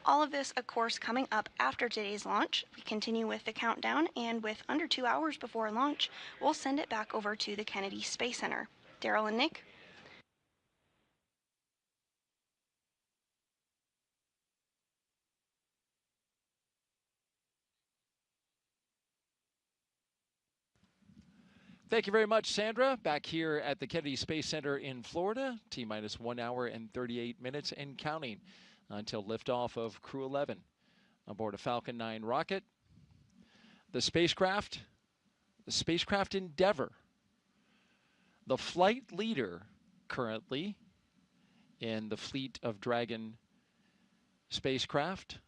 All of this, of course, coming up after today's launch. We continue with the countdown, and with under 2 hours before launch, we'll send it back over to the Kennedy Space Center. Daryl and Nick? Thank you very much, Sandra. Back here at the Kennedy Space Center in Florida, T-minus 1 hour and 38 minutes and counting until liftoff of Crew 11 aboard a Falcon 9 rocket. The spacecraft Endeavour, the flight leader currently in the fleet of Dragon spacecraft.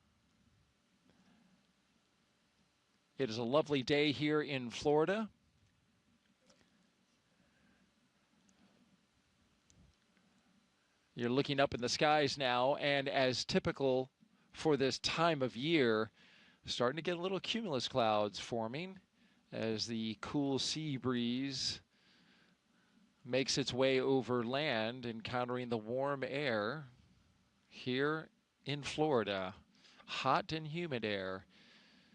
It is a lovely day here in Florida. You're looking up in the skies now, and as typical for this time of year, starting to get a little cumulus clouds forming as the cool sea breeze makes its way over land, encountering the warm air here in Florida. Hot and humid air.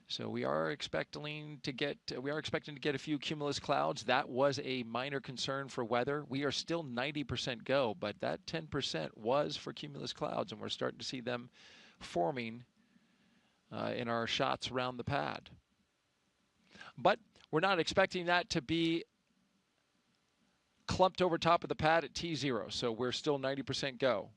So we are expecting to get a few cumulus clouds. That was a minor concern for weather. We are still 90% go, but that 10% was for cumulus clouds, and we're starting to see them forming in our shots around the pad. But we're not expecting that to be clumped over top of the pad at T0, so we're still 90% go.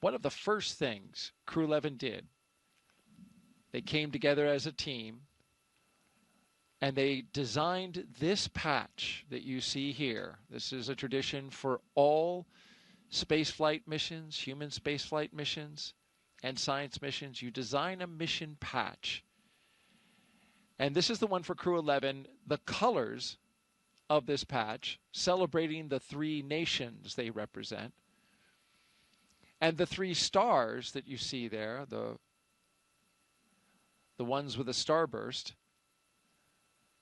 One of the first things Crew 11 did, they came together as a team, and they designed this patch that you see here. This is a tradition for all spaceflight missions, human spaceflight missions, and science missions. You design a mission patch. And this is the one for Crew 11. The colors of this patch, celebrating the 3 nations they represent. And the 3 stars that you see there, the ones with a starburst,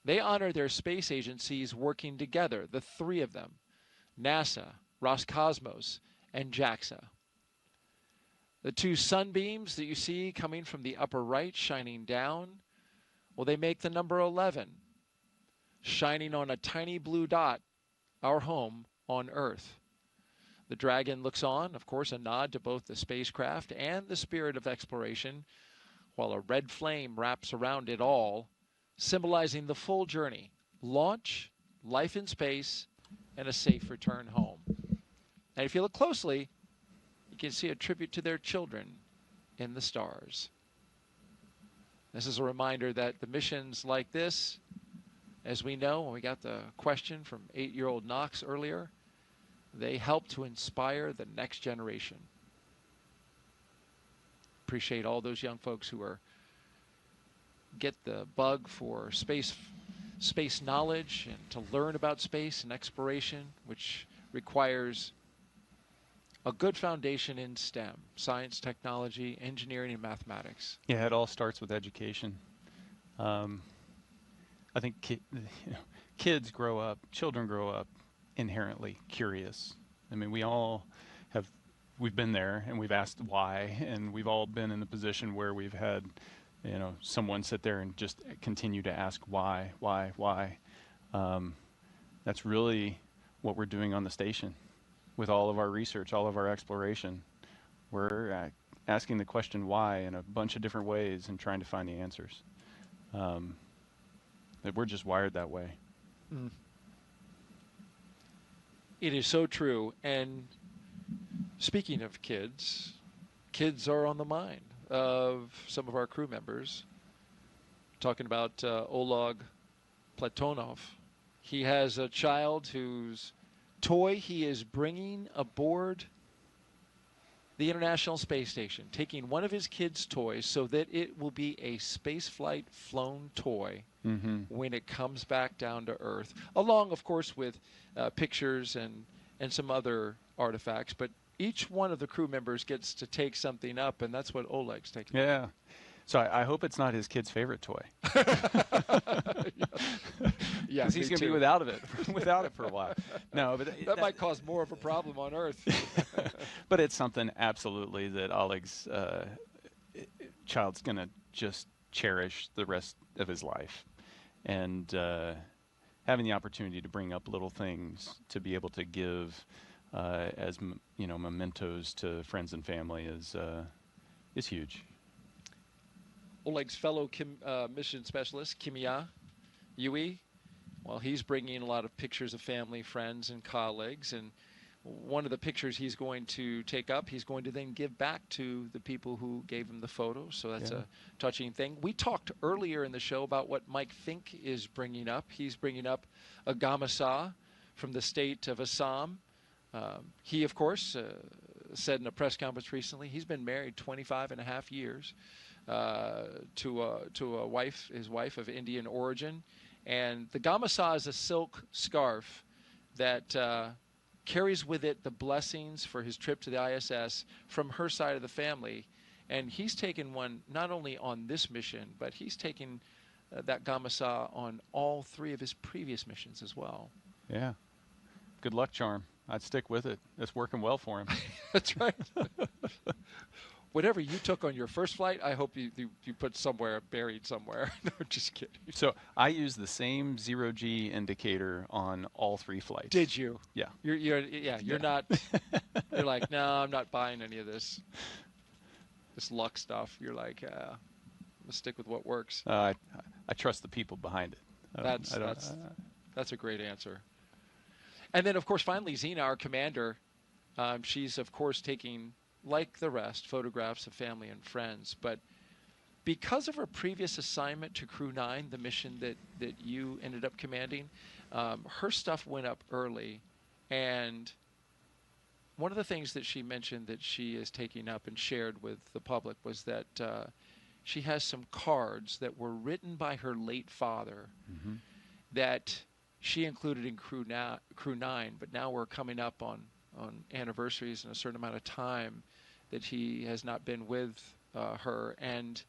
they honor their space agencies working together, the 3 of them, NASA, Roscosmos, and JAXA. The 2 sunbeams that you see coming from the upper right, shining down, well, they make the number 11, shining on a tiny blue dot, our home on Earth. The Dragon looks on, of course, a nod to both the spacecraft and the spirit of exploration, while a red flame wraps around it all, symbolizing the full journey, launch, life in space, and a safe return home. And if you look closely, you can see a tribute to their children in the stars. This is a reminder that the missions like this, as we know, when we got the question from 8-year-old Knox earlier, they help to inspire the next generation. Appreciate all those young folks who get the bug for space knowledge and to learn about space and exploration, which requires a good foundation in STEM, science, technology, engineering, and mathematics. Yeah, it all starts with education. I think kids grow up, children grow up inherently curious. I mean, we've been there and we've asked why, and we've all been in the position where we've had, someone sit there and just continue to ask why. That's really what we're doing on the station with all of our research, all of our exploration. We're asking the question why in a bunch of different ways and trying to find the answers. That we're just wired that way. Mm. It is so true. And speaking of kids, kids are on the mind of some of our crew members. Talking about Oleg Platonov. He has a child whose toy he is bringing aboard the International Space Station, taking one of his kids' toys so that it will be a spaceflight flown toy when it comes back down to Earth, along, of course, with pictures and some other artifacts. But each one of the crew members gets to take something up, and that's what Oleg's taking. Yeah. So I hope it's not his kid's favorite toy. Yeah, because he's going to be without it for a while. No, but that might cause more of a problem on Earth. But it's something absolutely that Oleg's child's going to just cherish the rest of his life, and having the opportunity to bring up little things to be able to give as mementos to friends and family is huge. Oleg's fellow mission specialist, Kimiya Yui, well, he's bringing a lot of pictures of family, friends, and colleagues. And one of the pictures he's going to take up, he's going to then give back to the people who gave him the photos. So that's a touching thing. We talked earlier in the show about what Mike Fincke is bringing up. He's bringing up a gamasa from the state of Assam. He, of course, said in a press conference recently, he's been married 25 and a half years. To a wife, his wife of Indian origin, and the gamasa is a silk scarf that carries with it the blessings for his trip to the ISS from her side of the family, and he's taken one not only on this mission, but he's taken that gamasa on all 3 of his previous missions as well. Yeah, good luck charm. I'd stick with it. It's working well for him. That's right. Whatever you took on your first flight, I hope you put somewhere, buried somewhere. No, just kidding. So I use the same 0G indicator on all 3 flights. Did you? Yeah. You're not. You're like, no, I'm not buying any of this luck stuff. You're like, I'm gonna stick with what works. I trust the people behind it. That's a great answer. And then, of course, finally, Zena, our commander, she's of course taking, like the rest, photographs of family and friends. But because of her previous assignment to Crew 9, the mission that you ended up commanding, her stuff went up early. And one of the things that she mentioned that she is taking up and shared with the public was that she has some cards that were written by her late father that she included in Crew 9, but now we're coming up on anniversaries and a certain amount of time that he has not been with her, and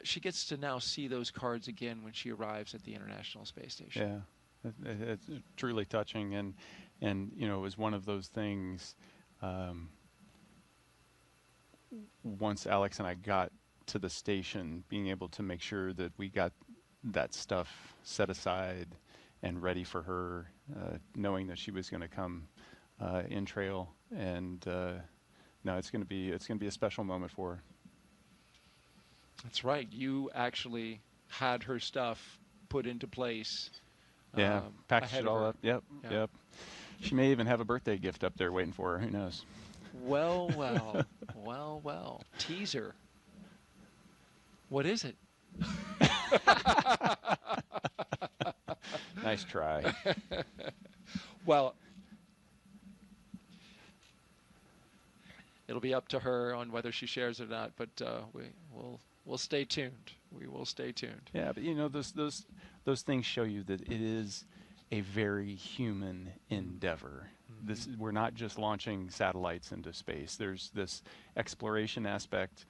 she gets to now see those cards again when she arrives at the International Space Station. Yeah, it's truly touching, and it was one of those things. Once Alex and I got to the station, being able to make sure that we got that stuff set aside and ready for her, knowing that she was going to come in trail, and no, it's going to be a special moment for her. That's right. You actually had her stuff put into place. Yeah, packaged it all up. Yep. She may even have a birthday gift up there waiting for her. Who knows? Well. Well. Teaser. What is it? Nice try. Well, it'll be up to her on whether she shares it or not, but we'll stay tuned. We will stay tuned. Yeah, but those things show you that it is a very human endeavor. We're not just launching satellites into space. There's this exploration aspect,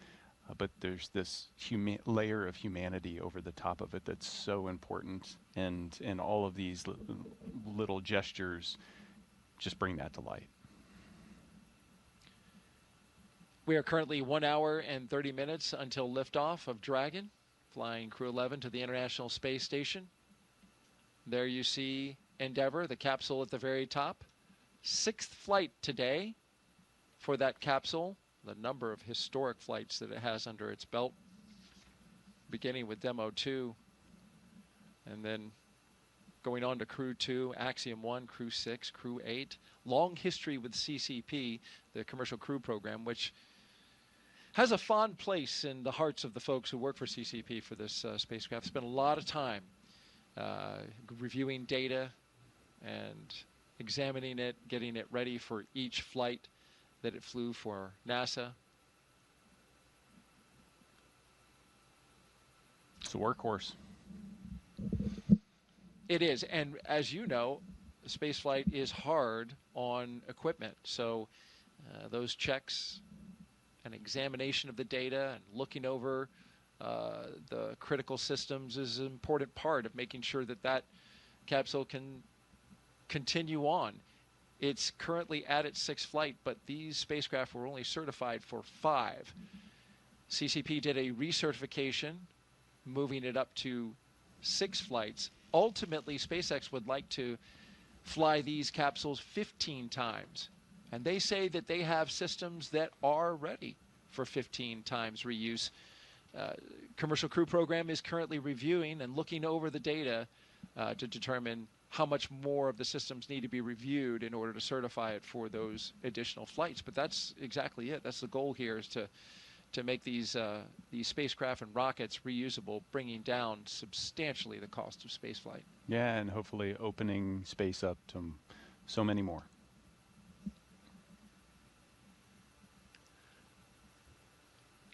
but there's this layer of humanity over the top of it that's so important, and all of these little gestures just bring that to light. We are currently 1 hour and 30 minutes until liftoff of Dragon, flying Crew 11 to the International Space Station. There you see Endeavour, the capsule at the very top. 6th flight today for that capsule the number of historic flights that it has under its belt, beginning with Demo 2, and then going on to Crew 2, Axiom 1, Crew 6, Crew 8. Long history with CCP, the Commercial Crew Program, which has a fond place in the hearts of the folks who work for CCP for this spacecraft. Spent a lot of time reviewing data and examining it, getting it ready for each flight that it flew for NASA. It's a workhorse. It is, and as you know, spaceflight is hard on equipment. So those checks and examination of the data and looking over the critical systems is an important part of making sure that that capsule can continue on. It's currently at its 6th flight, but these spacecraft were only certified for 5. CCP did a recertification, moving it up to 6 flights. Ultimately, SpaceX would like to fly these capsules 15 times. And they say that they have systems that are ready for 15 times reuse. Commercial Crew Program is currently reviewing and looking over the data to determine how much more of the systems need to be reviewed in order to certify it for those additional flights. But that's exactly it. That's the goal here, is to make these spacecraft and rockets reusable, bringing down substantially the cost of spaceflight. Yeah, and hopefully opening space up to so many more.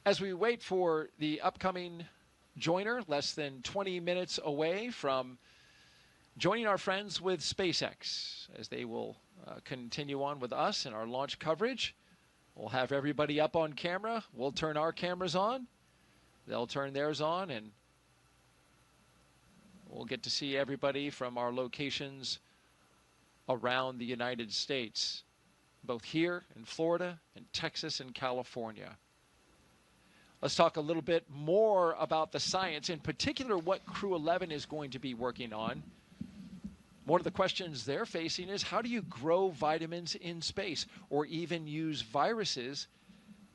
As we wait for the upcoming joiner, less than 20 minutes away from joining our friends with SpaceX, as they will continue on with us in our launch coverage. We'll have everybody up on camera. We'll turn our cameras on. They'll turn theirs on, and we'll get to see everybody from our locations around the United States, both here in Florida and Texas and California. Let's talk a little bit more about the science, in particular what Crew 11 is going to be working on. One of the questions they're facing is, how do you grow vitamins in space, or even use viruses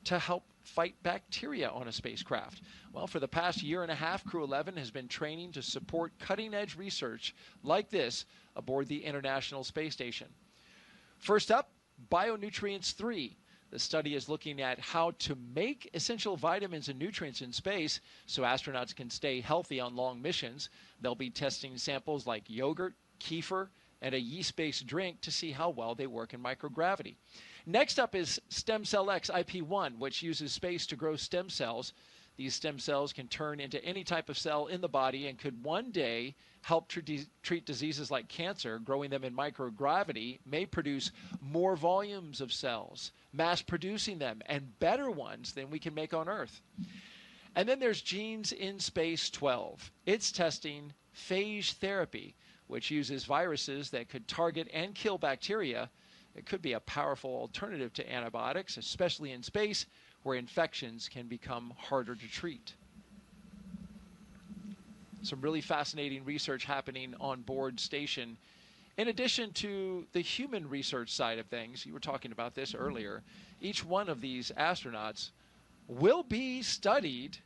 to help fight bacteria on a spacecraft? Well, for the past year and a half, Crew 11 has been training to support cutting-edge research like this aboard the International Space Station. First up, Bionutrients 3. The study is looking at how to make essential vitamins and nutrients in space so astronauts can stay healthy on long missions. They'll be testing samples like yogurt, kefir, and a yeast-based drink to see how well they work in microgravity. Next up is Stem Cell X IP1, which uses space to grow stem cells. These stem cells can turn into any type of cell in the body and could one day help treat diseases like cancer. Growing them in microgravity may produce more volumes of cells, mass producing them, and better ones than we can make on Earth. And then there's Genes in Space 12. It's testing phage therapy, which uses viruses that could target and kill bacteria. It could be a powerful alternative to antibiotics, especially in space where infections can become harder to treat. Some really fascinating research happening on board station. In addition to the human research side of things, you were talking about this earlier, each one of these astronauts will be studied,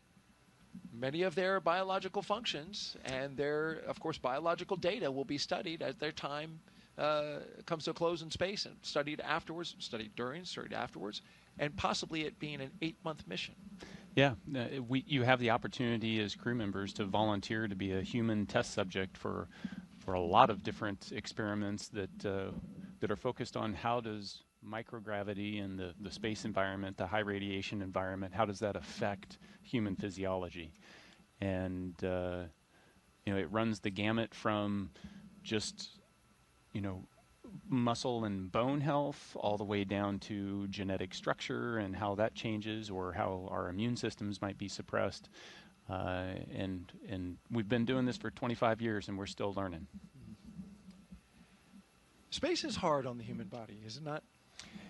many of their biological functions and their, of course, biological data will be studied as their time comes to a close in space, and studied afterwards, studied during, studied afterwards, and possibly it being an 8-month mission. Yeah, you have the opportunity as crew members to volunteer to be a human test subject for a lot of different experiments that are focused on how does microgravity and the space environment, the high radiation environment, how does that affect human physiology? And it runs the gamut from just muscle and bone health all the way down to genetic structure and how that changes, or how our immune systems might be suppressed. And we've been doing this for 25 years and we're still learning. Space is hard on the human body, is it not?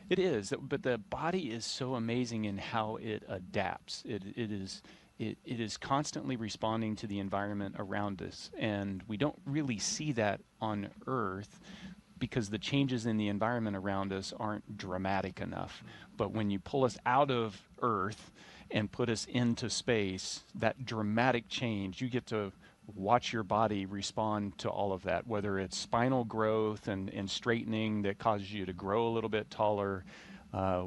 It is, but the body is so amazing in how it adapts. It is constantly responding to the environment around us, and we don't really see that on Earth because the changes in the environment around us aren't dramatic enough. But when you pull us out of Earth and put us into space, that dramatic change, you get to watch your body respond to all of that, whether it's spinal growth and straightening that causes you to grow a little bit taller,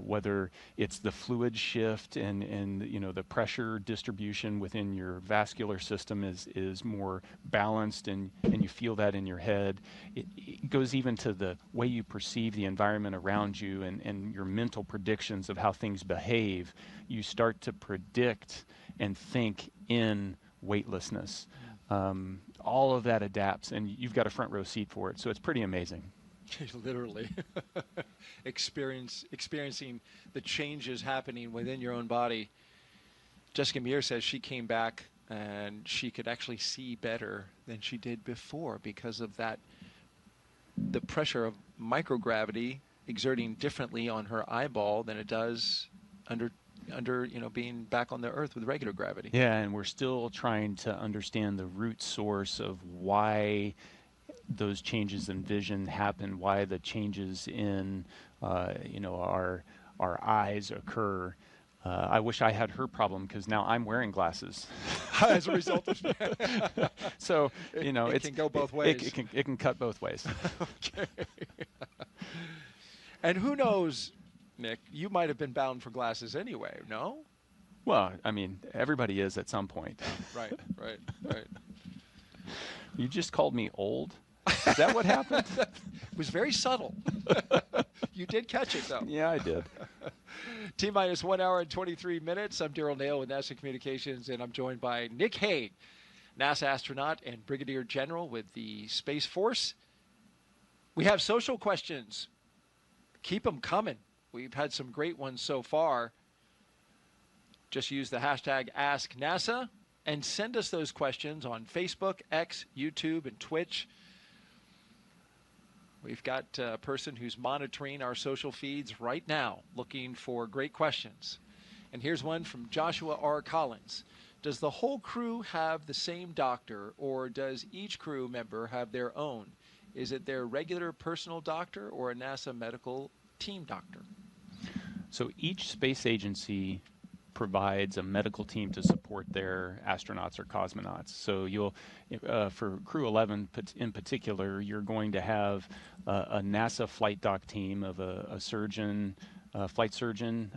whether it's the fluid shift and you know, the pressure distribution within your vascular system is more balanced, and you feel that in your head. It goes even to the way you perceive the environment around you and your mental predictions of how things behave. You start to predict and think in weightlessness. All of that adapts, and you've got a front row seat for it, so it's pretty amazing. Literally experiencing the changes happening within your own body. Jessica Muir says she came back and she could actually see better than she did before because of that, the pressure of microgravity exerting differently on her eyeball than it does under you know, being back on the Earth with regular gravity. Yeah, and we're still trying to understand the root source of why those changes in vision happen, why the changes in you know, our eyes occur. I wish I had her problem, because now I'm wearing glasses as a result of that. So you know, it can go both ways. It can cut both ways. Okay. And who knows, Nick, you might have been bound for glasses anyway, no? Well, I mean, everybody is at some point. Right. You just called me old? Is that what happened? It was very subtle. You did catch it, though. Yeah, I did. T-minus 1 hour and 23 minutes. I'm Daryl Nail with NASA Communications, and I'm joined by Nick Hague, NASA astronaut and Brigadier General with the Space Force. We have social questions. Keep them coming. We've had some great ones so far. Just use the hashtag AskNASA and send us those questions on Facebook, X, YouTube, and Twitch. We've got a person who's monitoring our social feeds right now, looking for great questions. And here's one from Joshua R. Collins. Does the whole crew have the same doctor, or does each crew member have their own? Is it their regular personal doctor or a NASA medical team doctor? So each space agency provides a medical team to support their astronauts or cosmonauts. So you'll, for Crew 11 in particular, you're going to have a NASA flight doc team of a surgeon, flight surgeon,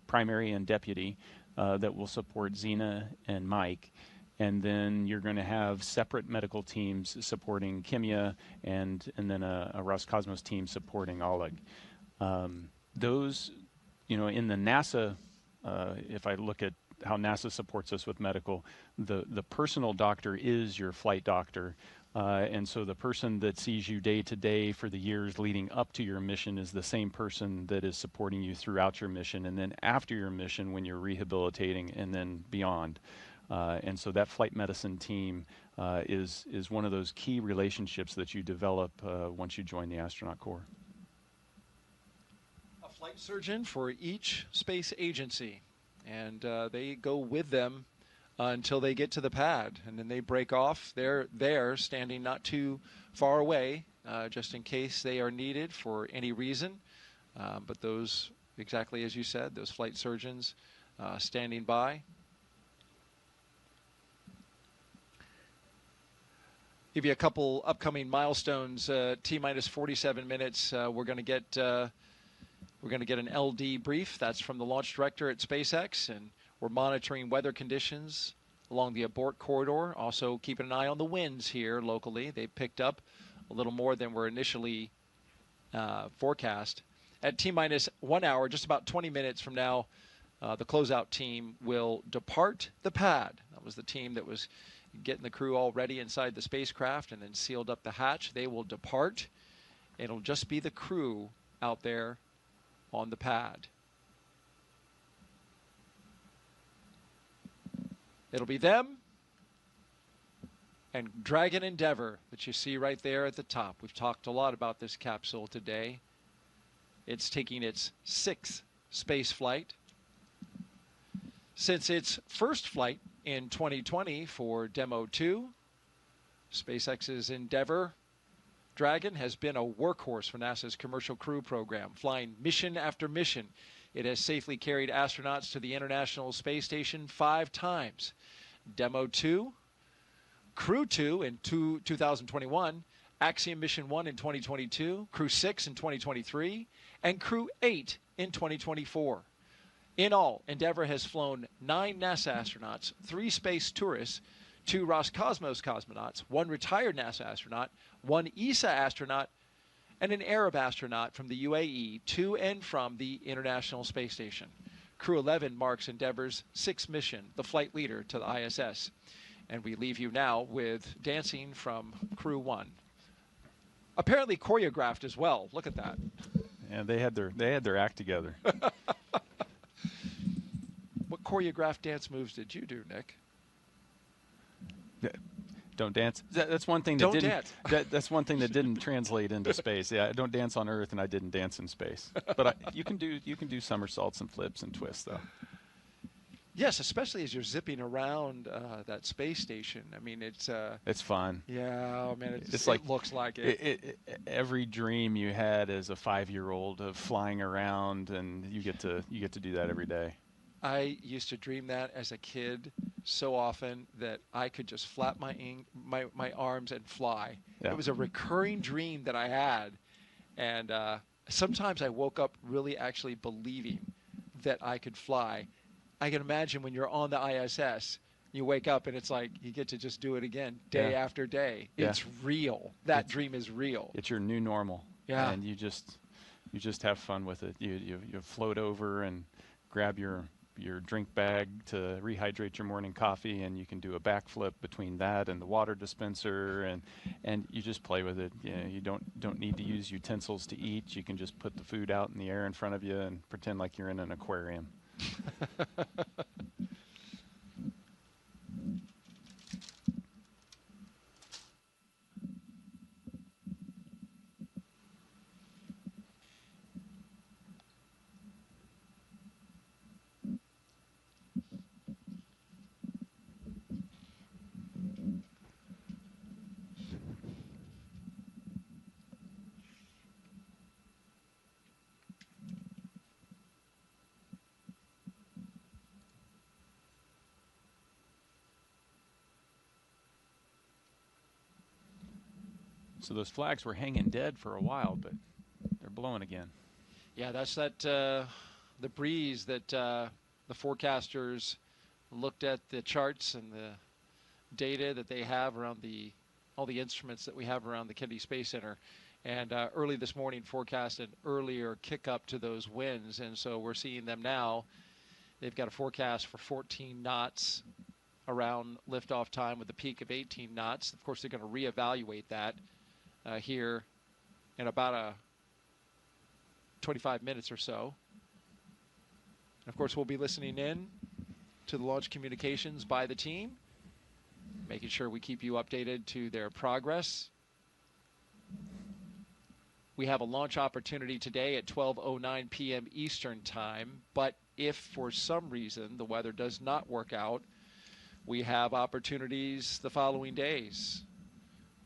primary and deputy, that will support Zena and Mike. And then you're going to have separate medical teams supporting Kimiya, and then a Roscosmos team supporting Oleg. Those, you know, in the NASA, if I look at how NASA supports us with medical, the personal doctor is your flight doctor. And so the person that sees you day to day for the years leading up to your mission is the same person that is supporting you throughout your mission, and then after your mission when you're rehabilitating, and then beyond. And so that flight medicine team is one of those key relationships that you develop once you join the astronaut corps. A flight surgeon for each space agency, and they go with them until they get to the pad, and then they break off. They're there, standing not too far away, just in case they are needed for any reason. But those, exactly as you said, those flight surgeons standing by. Give you a couple upcoming milestones. T-minus 47 minutes. We're going to get an LD brief. That's from the launch director at SpaceX, and we're monitoring weather conditions along the abort corridor. Also keeping an eye on the winds here locally. They picked up a little more than were initially forecast. At T-minus 1 hour, just about 20 minutes from now, the closeout team will depart the pad. That was the team that was getting the crew all ready inside the spacecraft and then sealed up the hatch. They will depart. It'll just be the crew out there on the pad. It'll be them and Dragon Endeavour that you see right there at the top. We've talked a lot about this capsule today. It's taking its 6th space flight. Since its first flight in 2020 for Demo 2, SpaceX's Endeavour Dragon has been a workhorse for NASA's Commercial Crew Program, flying mission after mission. It has safely carried astronauts to the International Space Station 5 times. Demo 2, Crew 2 in 2021, Axiom Mission 1 in 2022, Crew 6 in 2023, and Crew 8 in 2024. In all, Endeavour has flown 9 NASA astronauts, 3 space tourists, 2 Roscosmos cosmonauts, 1 retired NASA astronaut, 1 ESA astronaut, and an Arab astronaut from the UAE to and from the International Space Station. Crew 11 marks Endeavour's 6th mission, the flight leader to the ISS. And we leave you now with dancing from Crew 1. Apparently choreographed as well. Look at that. And they had their act together. What choreographed dance moves did you do, Nick? Don't dance. That's one thing that don't didn't. Dance. That's one thing that didn't translate into space. Yeah, I don't dance on Earth, and I didn't dance in space. But you can do somersaults and flips and twists, though. Yes, especially as you're zipping around that space station. I mean, it's fun. Yeah, oh man, it's like, it looks like it. Every dream you had as a 5-year-old of flying around, and you get to do that every day. I used to dream that as a kid so often that I could just flap my arms and fly. Yeah. It was a recurring dream that I had, and sometimes I woke up really actually believing that I could fly. I can imagine when you're on the ISS, you wake up and it's like you get to just do it again day after day. Yeah. It's real. That dream is real. It's your new normal. Yeah. And you just have fun with it. You float over and grab your drink bag to rehydrate your morning coffee, and you can do a backflip between that and the water dispenser, and you just play with it. You know, you don't need to use utensils to eat. You can just put the food out in the air in front of you and pretend like you're in an aquarium. So those flags were hanging dead for a while, but they're blowing again. Yeah, that's the breeze that the forecasters looked at the charts and the data that they have around all the instruments that we have around the Kennedy Space Center. And early this morning forecast an earlier kick up to those winds, and so we're seeing them now. They've got a forecast for 14 knots around liftoff time with a peak of 18 knots. Of course, they're going to reevaluate that here in about 25 minutes or so. And of course, we'll be listening in to the launch communications by the team, making sure we keep you updated to their progress. We have a launch opportunity today at 12:09 p.m. Eastern Time, but if for some reason the weather does not work out, we have opportunities the following days.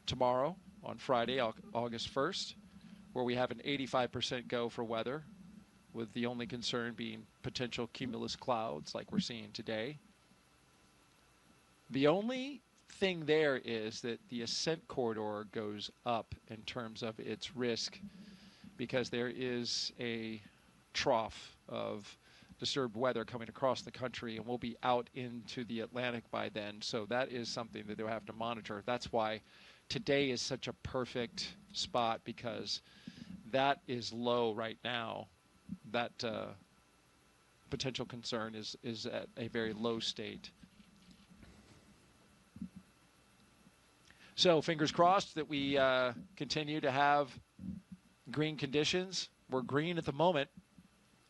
Tomorrow, on Friday, August 1st, where we have an 85% go for weather, with the only concern being potential cumulus clouds like we're seeing today. The only thing there is that the ascent corridor goes up in terms of its risk, because there is a trough of disturbed weather coming across the country, and we'll be out into the Atlantic by then. So that is something that they'll have to monitor. That's why today is such a perfect spot, because that is low right now. That potential concern is at a very low state. So fingers crossed that we continue to have green conditions. We're green at the moment,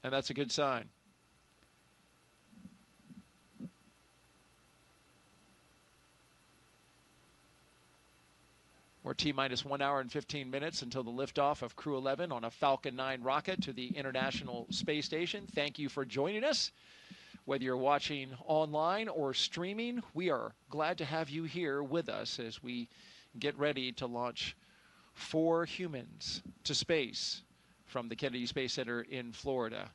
and that's a good sign. We're T-minus 1 hour and 15 minutes until the liftoff of Crew 11 on a Falcon 9 rocket to the International Space Station. Thank you for joining us. Whether you're watching online or streaming, we are glad to have you here with us as we get ready to launch 4 humans to space from the Kennedy Space Center in Florida.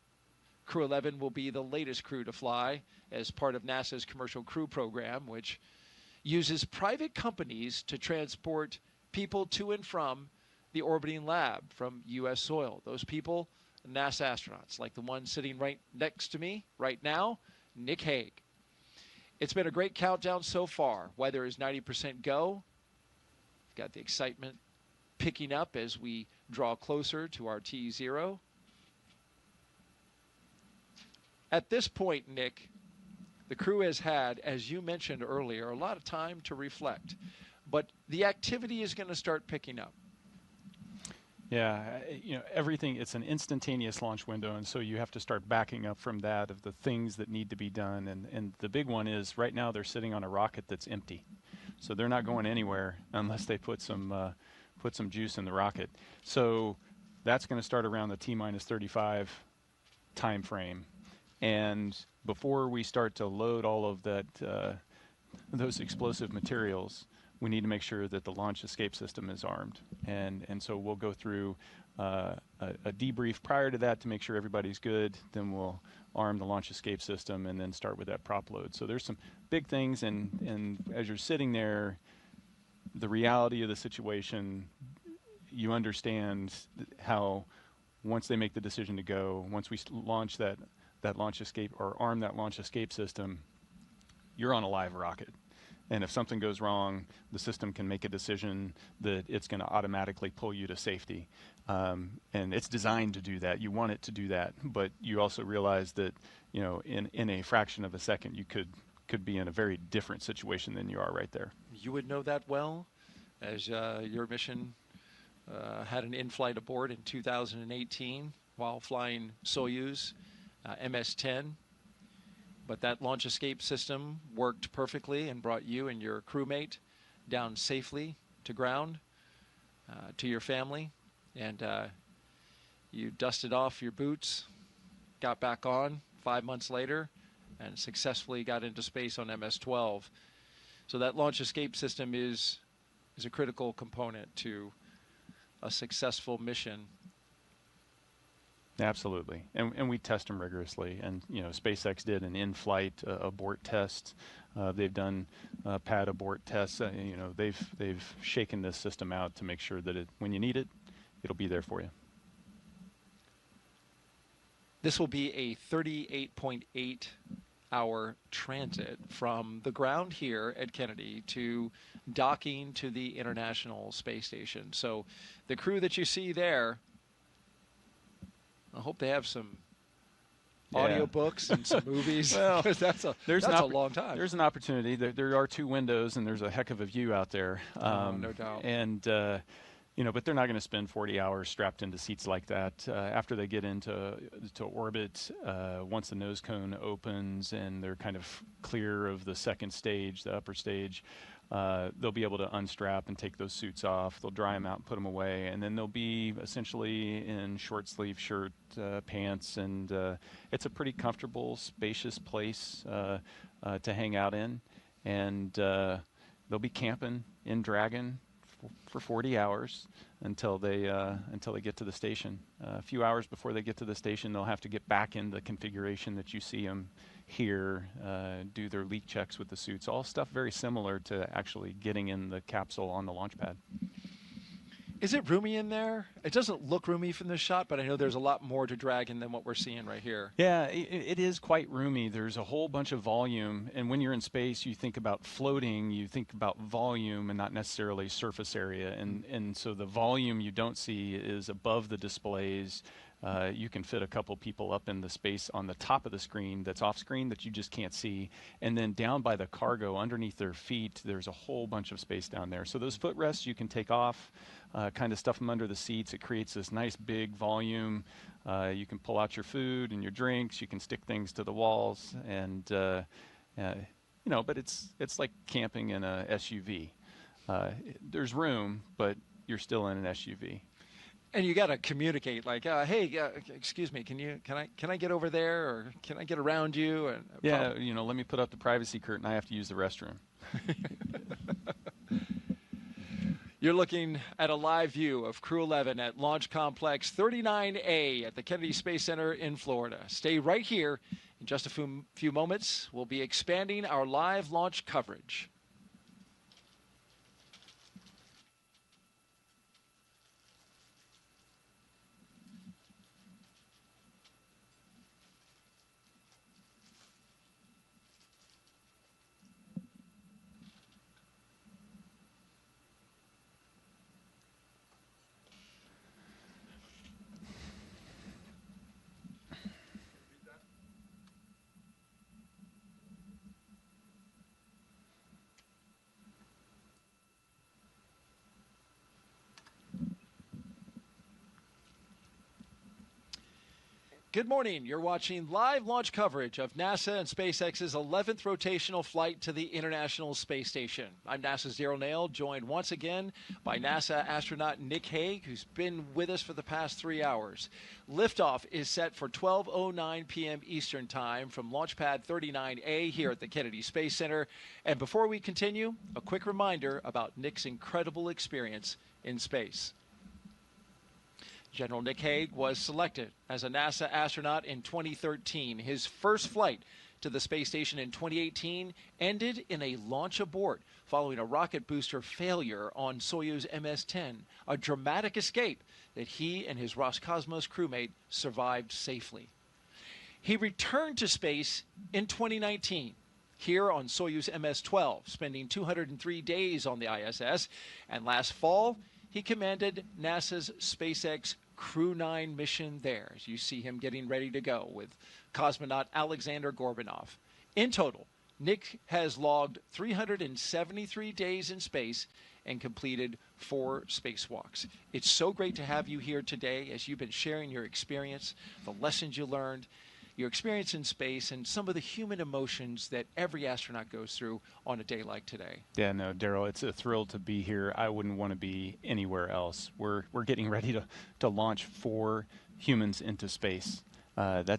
Crew 11 will be the latest crew to fly as part of NASA's Commercial Crew Program, which uses private companies to transport people to and from the orbiting lab from U.S. soil. Those people, NASA astronauts, like the one sitting right next to me right now, Nick Hague. It's been a great countdown so far. Weather is 90% go. We've got the excitement picking up as we draw closer to our T0. At this point, Nick, the crew has had, as you mentioned earlier, a lot of time to reflect. But the activity is going to start picking up. Yeah, you know, everything, it's an instantaneous launch window, and so you have to start backing up from that of the things that need to be done. And the big one is right now they're sitting on a rocket that's empty. So they're not going anywhere unless they put some juice in the rocket. So that's going to start around the T-minus 35 time frame. And before we start to load all of that, those explosive materials, we need to make sure that the launch escape system is armed. And so we'll go through a debrief prior to that to make sure everybody's good. Then we'll arm the launch escape system and then start with that prop load. So there's some big things, and as you're sitting there, the reality of the situation, you understand how once they make the decision to go, once we launch that launch escape or arm that launch escape system, you're on a live rocket. And if something goes wrong, the system can make a decision that it's going to automatically pull you to safety. And it's designed to do that. You want it to do that, but you also realize that, you know, in a fraction of a second, you could be in a very different situation than you are right there. You would know that well, as your mission had an in-flight abort in 2018 while flying Soyuz MS-10. But that launch escape system worked perfectly and brought you and your crewmate down safely to ground, to your family. And you dusted off your boots, got back on 5 months later, and successfully got into space on MS-12. So that launch escape system is a critical component to a successful mission. Absolutely, and we test them rigorously. And you know, SpaceX did an in-flight abort test. They've done pad abort tests. You know, they've shaken this system out to make sure that when you need it, it'll be there for you. This will be a 38.8-hour transit from the ground here at Kennedy to docking to the International Space Station. So the crew that you see there, I hope they have some audiobooks and some movies. Well, that's a long time. There's an opportunity. There are 2 windows, and there's a heck of a view out there. No doubt. And you know, but they're not going to spend 40 hours strapped into seats like that. After they get into orbit, once the nose cone opens and they're kind of clear of the second stage, the upper stage, they'll be able to unstrap and take those suits off. They'll dry them out and put them away, and then they'll be essentially in short sleeve shirt, pants, and it's a pretty comfortable, spacious place to hang out in. And they'll be camping in Dragon for 40 hours until they get to the station. A few hours before they get to the station, they'll have to get back in the configuration that you see them here, do their leak checks with the suits, all stuff very similar to actually getting in the capsule on the launch pad. Is it roomy in there? It doesn't look roomy from this shot, but I know there's a lot more to Dragon than what we're seeing right here. Yeah, it is quite roomy. There's a whole bunch of volume, and when you're in space, you think about floating, you think about volume and not necessarily surface area, and so the volume you don't see is above the displays. You can fit a couple people up in the space on the top of the screen that's off screen that you just can't see. And then down by the cargo, underneath their feet, there's a whole bunch of space down there. So those footrests you can take off, kind of stuff them under the seats. It creates this nice big volume. You can pull out your food and your drinks. You can stick things to the walls. And, you know, but it's like camping in a SUV. There's room, but you're still in an SUV. And you got to communicate, like, hey, excuse me, can I get over there, or can I get around you? And yeah, you know, let me put up the privacy curtain. I have to use the restroom. You're looking at a live view of Crew 11 at Launch Complex 39A at the Kennedy Space Center in Florida. Stay right here. In just a few moments, we'll be expanding our live launch coverage. Good morning. You're watching live launch coverage of NASA and SpaceX's 11th rotational flight to the International Space Station. I'm NASA's Daryl Nail, joined once again by NASA astronaut Nick Hague, who's been with us for the past 3 hours. Liftoff is set for 12:09 p.m. Eastern Time from Launch Pad 39A here at the Kennedy Space Center. And before we continue, a quick reminder about Nick's incredible experience in space. General Nick Hague was selected as a NASA astronaut in 2013. His first flight to the space station in 2018 ended in a launch abort following a rocket booster failure on Soyuz MS-10, a dramatic escape that he and his Roscosmos crewmate survived safely. He returned to space in 2019. Here on Soyuz MS-12, spending 203 days on the ISS, and last fall, he commanded NASA's SpaceX Crew 9 mission there, as you see him getting ready to go with cosmonaut Alexander Gorbanov. In total, Nick has logged 373 days in space and completed 4 spacewalks. It's so great to have you here today as you've been sharing your experience, the lessons you learned, your experience in space, and some of the human emotions that every astronaut goes through on a day like today. Yeah, no, Daryl, it's a thrill to be here. I wouldn't want to be anywhere else. We're getting ready to launch 4 humans into space. It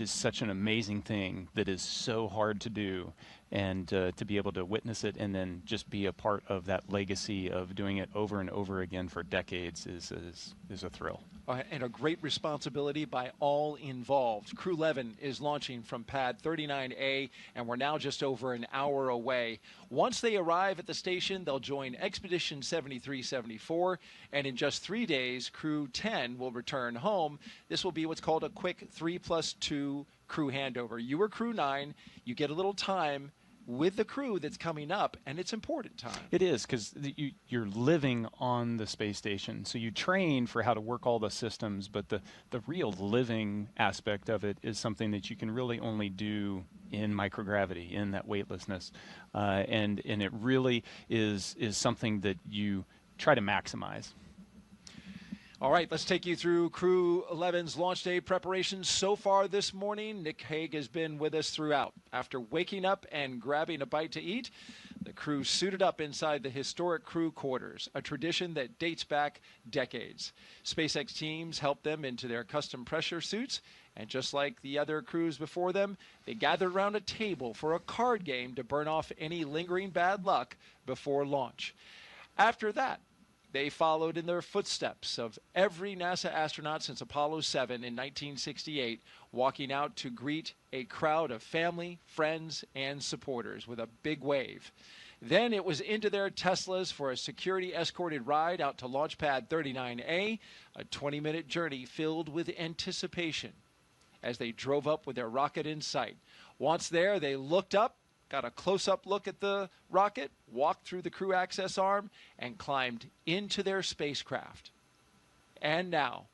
is such an amazing thing that is so hard to do, and to be able to witness it and then just be a part of that legacy of doing it over and over again for decades is a thrill. And a great responsibility by all involved. Crew 11 is launching from Pad 39A, and we're now just over an hour away. Once they arrive at the station, they'll join Expedition 7374, and in just 3 days, Crew 10 will return home. This will be what's called a quick 3+2 crew handover. You were Crew 9. You get a little time with the crew that's coming up, and it's important time. It is, because you're living on the space station, so you train for how to work all the systems, but the real living aspect of it is something that you can really only do in microgravity, in that weightlessness, and it really is something that you try to maximize. All right, let's take you through Crew 11's launch day preparations so far this morning. Nick Hague has been with us throughout. After waking up and grabbing a bite to eat, the crew suited up inside the historic crew quarters, a tradition that dates back decades. SpaceX teams helped them into their custom pressure suits, and just like the other crews before them, they gathered around a table for a card game to burn off any lingering bad luck before launch. After that, they followed in the footsteps of every NASA astronaut since Apollo 7 in 1968, walking out to greet a crowd of family, friends, and supporters with a big wave. Then it was into their Teslas for a security-escorted ride out to Launch Pad 39A, a 20-minute journey filled with anticipation as they drove up with their rocket in sight. Once there, they looked up, got a close-up look at the rocket, walked through the crew access arm, and climbed into their spacecraft. And now,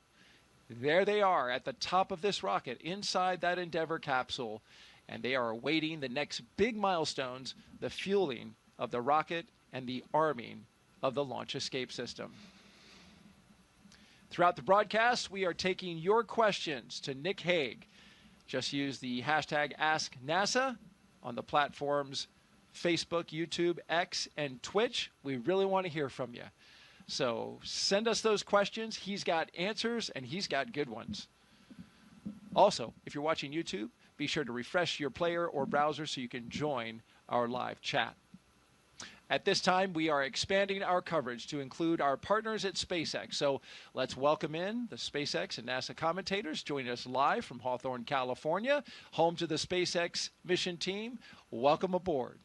there they are at the top of this rocket, inside that Endeavour capsule, and they are awaiting the next big milestones, the fueling of the rocket and the arming of the launch escape system. Throughout the broadcast, we are taking your questions to Nick Hague. Just use the hashtag AskNASA on the platforms Facebook, YouTube, X, and Twitch. We really want to hear from you. So send us those questions. He's got answers, and he's got good ones. Also, if you're watching YouTube, be sure to refresh your player or browser so you can join our live chat. At this time, we are expanding our coverage to include our partners at SpaceX. So let's welcome in the SpaceX and NASA commentators joining us live from Hawthorne, California, home to the SpaceX mission team. Welcome aboard.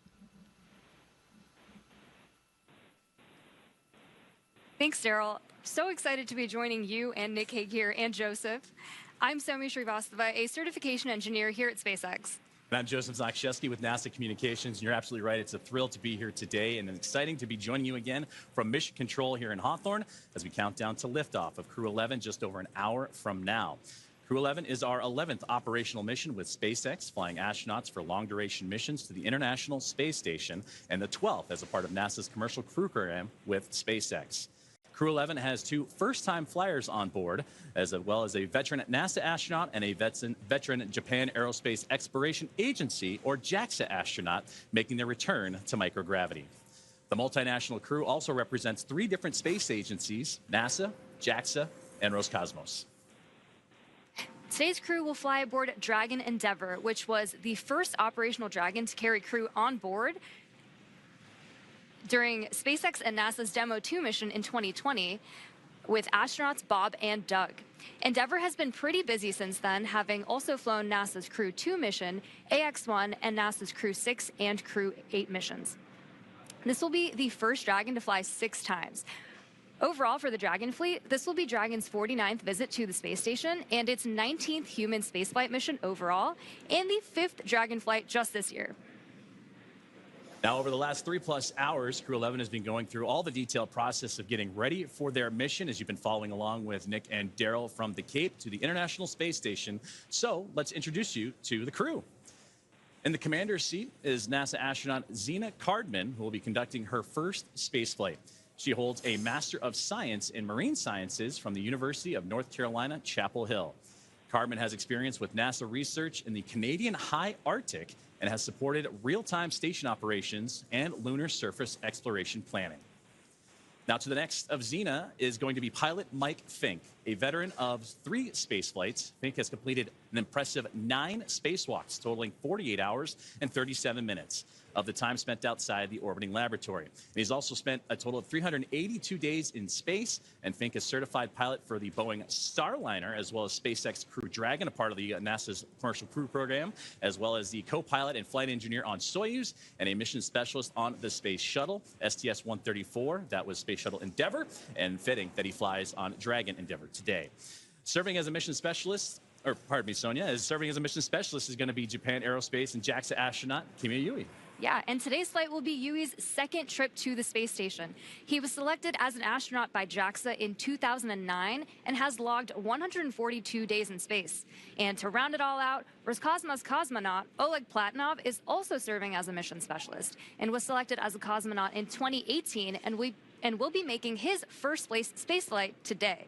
Thanks, Daryl. So excited to be joining you and Nick Hague here and Joseph. I'm Somi Srivastava, a certification engineer here at SpaceX. And I'm Joseph Zakshevsky with NASA Communications. And you're absolutely right. It's a thrill to be here today and exciting to be joining you again from Mission Control here in Hawthorne as we count down to liftoff of Crew 11 just over an hour from now. Crew 11 is our 11th operational mission with SpaceX, flying astronauts for long-duration missions to the International Space Station, and the 12th as a part of NASA's commercial crew program with SpaceX. Crew 11 has 2 first-time flyers on board, as well as a veteran NASA astronaut and a veteran Japan Aerospace Exploration Agency, or JAXA astronaut, making their return to microgravity. The multinational crew also represents 3 different space agencies: NASA, JAXA, and Roscosmos. Today's crew will fly aboard Dragon Endeavour, which was the first operational Dragon to carry crew on board during SpaceX and NASA's Demo 2 mission in 2020 with astronauts Bob and Doug. Endeavour has been pretty busy since then, having also flown NASA's Crew 2 mission, AX-1, and NASA's Crew 6 and Crew 8 missions. This will be the first Dragon to fly 6 times. Overall, for the Dragon fleet, this will be Dragon's 49th visit to the space station and its 19th human spaceflight mission overall, and the 5th Dragon flight just this year. Now, over the last 3+ hours, Crew 11 has been going through all the detailed process of getting ready for their mission, as you've been following along with Nick and Daryl from the Cape to the International Space Station. So let's introduce you to the crew. In the commander's seat is NASA astronaut Zena Cardman, who will be conducting her first spaceflight. She holds a Master of Science in Marine Sciences from the University of North Carolina, Chapel Hill. Cardman has experience with NASA research in the Canadian High Arctic and has supported real-time station operations and lunar surface exploration planning. Now, to the next of Zena is going to be pilot Mike Fincke, a veteran of 3 space flights. Fincke has completed an impressive 9 spacewalks, totaling 48 hours and 37 minutes of the time spent outside the orbiting laboratory. And he's also spent a total of 382 days in space, and Fincke is certified pilot for the Boeing Starliner, as well as SpaceX Crew Dragon, a part of the NASA's commercial crew program, as well as the co-pilot and flight engineer on Soyuz, and a mission specialist on the Space Shuttle, STS-134, that was Space Shuttle Endeavour, and fitting that he flies on Dragon Endeavour today. Serving as a mission specialist, or pardon me, Sonia, serving as a mission specialist is going to be Japan Aerospace and JAXA astronaut Kimiya Yui. Yeah, and today's flight will be Yui's 2nd trip to the space station. He was selected as an astronaut by JAXA in 2009 and has logged 142 days in space. And to round it all out, Roscosmos cosmonaut Oleg Platonov is also serving as a mission specialist and was selected as a cosmonaut in 2018 and will be making his first space flight today.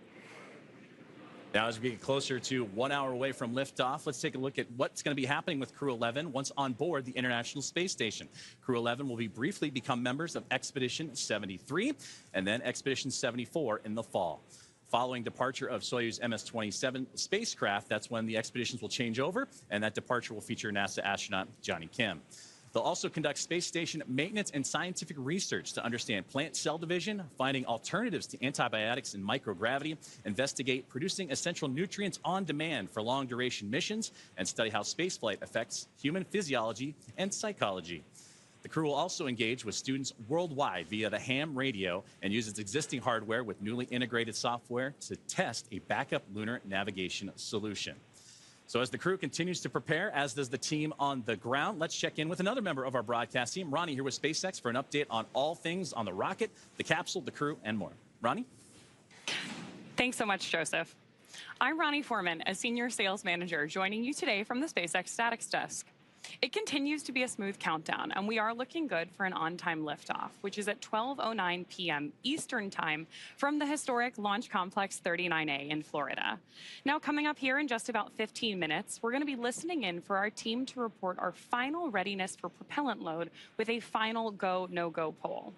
Now, as we get closer to 1 hour away from liftoff, let's take a look at what's going to be happening with Crew 11 once on board the International Space Station. Crew 11 will briefly become members of Expedition 73 and then Expedition 74 in the fall. Following departure of Soyuz MS-27 spacecraft, that's when the expeditions will change over, and that departure will feature NASA astronaut Johnny Kim. They'll also conduct space station maintenance and scientific research to understand plant cell division, finding alternatives to antibiotics and microgravity, investigate producing essential nutrients on demand for long-duration missions, and study how spaceflight affects human physiology and psychology. The crew will also engage with students worldwide via the ham radio and use its existing hardware with newly integrated software to test a backup lunar navigation solution. So as the crew continues to prepare, as does the team on the ground, let's check in with another member of our broadcast team, Ronnie, here with SpaceX for an update on all things on the rocket, the capsule, the crew, and more. Ronnie? Thanks so much, Joseph. I'm Ronnie Foreman, a senior sales manager, joining you today from the SpaceX Statics Desk. It continues to be a smooth countdown, and we are looking good for an on-time liftoff, which is at 12:09 p.m. Eastern Time from the historic Launch Complex 39A in Florida. Now, coming up here in just about 15 minutes, we're going to be listening in for our team to report our final readiness for propellant load with a final go, no-go poll.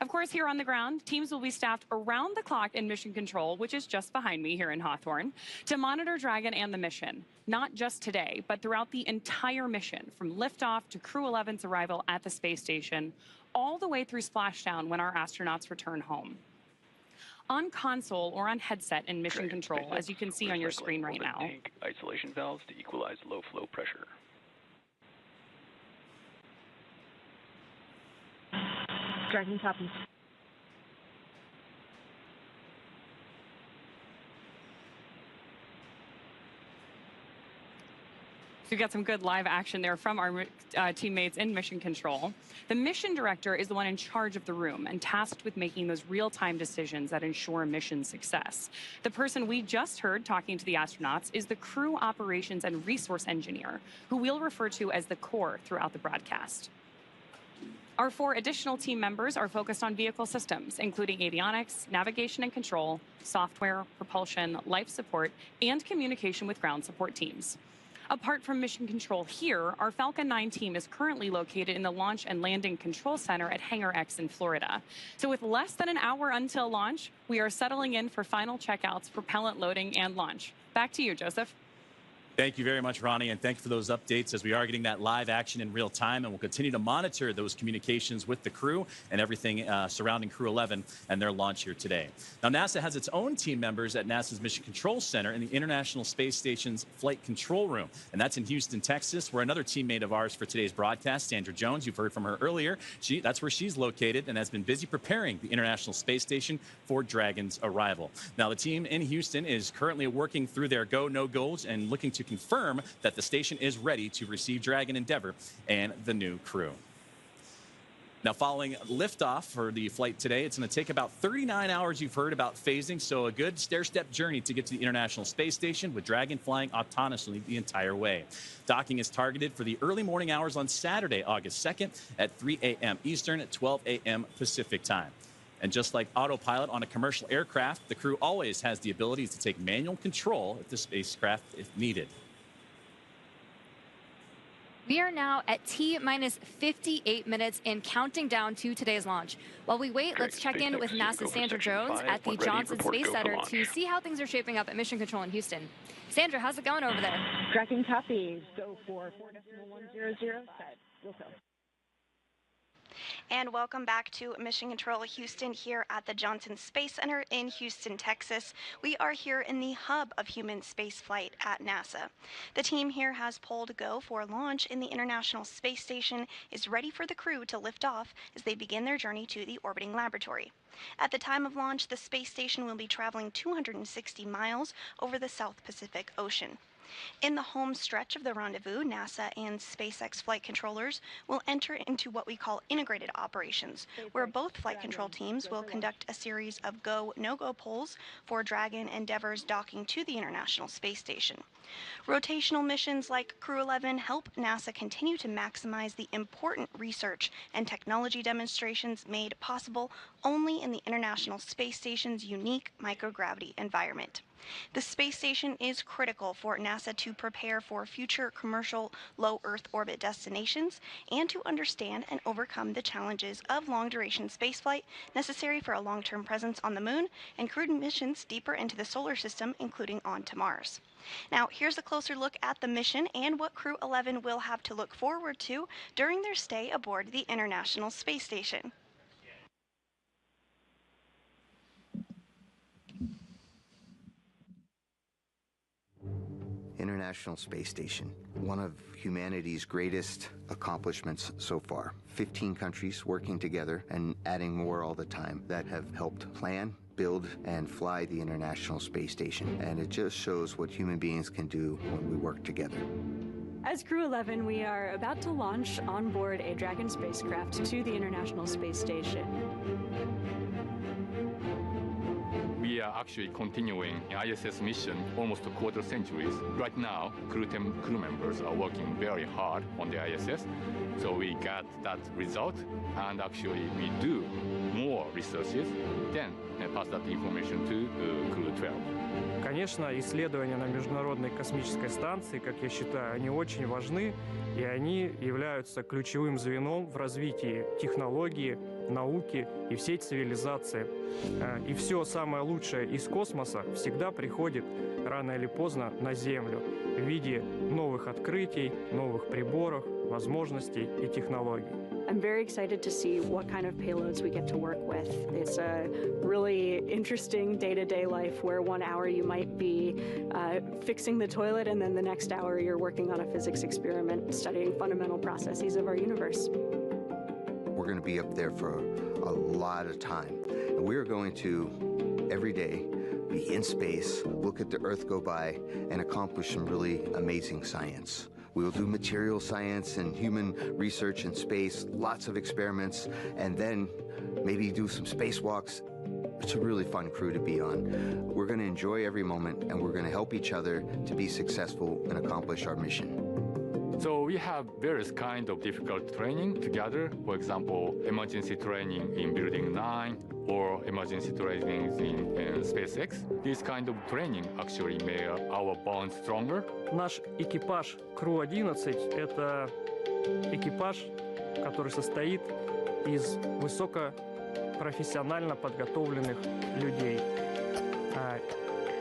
Of course, here on the ground, teams will be staffed around the clock in Mission Control, which is just behind me here in Hawthorne, to monitor Dragon and the mission, not just today, but throughout the entire mission, from liftoff to Crew 11's arrival at the space station, all the way through splashdown when our astronauts return home. On console or on headset in mission control, as you can see on your screen right now. Tank isolation valves to equalize low flow pressure. Dragon copy. So we've got some good live action there from our teammates in mission control. The mission director is the one in charge of the room and tasked with making those real-time decisions that ensure mission success. The person we just heard talking to the astronauts is the crew operations and resource engineer, who we'll refer to as the core throughout the broadcast. Our 4 additional team members are focused on vehicle systems, including avionics, navigation and control, software, propulsion, life support, and communication with ground support teams. Apart from mission control here, our Falcon 9 team is currently located in the Launch and Landing Control Center at Hangar X in Florida. So with less than an hour until launch, we are settling in for final checkouts, propellant loading, and launch. Back to you, Joseph. Thank you very much, Ronnie, and thank you for those updates as we are getting that live action in real time, and we'll continue to monitor those communications with the crew and everything surrounding Crew 11 and their launch here today. Now, NASA has its own team members at NASA's Mission Control Center in the International Space Station's Flight Control Room, and that's in Houston, Texas, where another teammate of ours for today's broadcast, Sandra Jones, you've heard from her earlier. That's where she's located and has been busy preparing the International Space Station for Dragon's arrival. Now, the team in Houston is currently working through their go, no-go's and looking to confirm that the station is ready to receive Dragon Endeavour and the new crew. Now, following liftoff for the flight today, it's going to take about 39 hours, you've heard, about phasing, so a good stair-step journey to get to the International Space Station, with Dragon flying autonomously the entire way. Docking is targeted for the early morning hours on Saturday, August 2nd at 3 a.m. Eastern at 12 a.m. Pacific time. And just like autopilot on a commercial aircraft, the crew always has the ability to take manual control of the spacecraft if needed. We are now at T-minus 58 minutes and counting down to today's launch. While we wait, let's check in with NASA's Sandra Jones at the Johnson Space Center to see how things are shaping up at Mission Control in Houston. Sandra, how's it going over there? Tracking copy. Go for 4.100 set. We'll go. And welcome back to Mission Control Houston here at the Johnson Space Center in Houston, Texas. We are here in the hub of human spaceflight at NASA. The team here has pulled go for launch in the International Space Station, is ready for the crew to lift off as they begin their journey to the orbiting laboratory. At the time of launch, the space station will be traveling 260 miles over the South Pacific Ocean. In the home stretch of the rendezvous, NASA and SpaceX flight controllers will enter into what we call integrated operations, where both flight control teams will conduct a series of go, no-go polls for Dragon Endeavour's docking to the International Space Station. Rotational missions like Crew 11 help NASA continue to maximize the important research and technology demonstrations made possible only in the International Space Station's unique microgravity environment. The space station is critical for NASA to prepare for future commercial low Earth orbit destinations and to understand and overcome the challenges of long-duration spaceflight necessary for a long-term presence on the Moon and crewed missions deeper into the solar system, including on to Mars. Now, here's a closer look at the mission and what Crew 11 will have to look forward to during their stay aboard the International Space Station. International Space Station, one of humanity's greatest accomplishments so far. 15 countries working together and adding more all the time that have helped plan, build, and fly the International Space Station. And it just shows what human beings can do when we work together. As Crew 11, we are about to launch on board a Dragon spacecraft to the International Space Station. We are actually continuing an ISS mission almost a quarter centuries. Right now, crew members are working very hard on the ISS. So we got that result, and actually we do more researches, then pass that information to Crew 12. Конечно, исследования на Международной космической станции, как я считаю, они очень важны, и они являются ключевым звеном в развитии технологии, науки и всей цивилизации. И все самое лучшее из космоса всегда приходит рано или поздно на Землю в виде новых открытий, новых приборов, возможностей и технологий. I'm very excited to see what kind of payloads we get to work with. It's a really interesting day-to-day life where 1 hour you might be fixing the toilet and then the next hour you're working on a physics experiment studying fundamental processes of our universe. We're going to be up there for a lot of time. And we are going to, every day, be in space, look at the Earth go by, and accomplish some really amazing science. We will do material science and human research in space, lots of experiments, and then maybe do some spacewalks. It's a really fun crew to be on. We're going to enjoy every moment, and we're going to help each other to be successful and accomplish our mission. So we have various kinds of difficult training together. For example, emergency training in Building 9 or emergency training in SpaceX. This kind of training actually made our bond stronger. Наш экипаж Crew-11 – это экипаж, который состоит из высокопрофессионально подготовленных людей.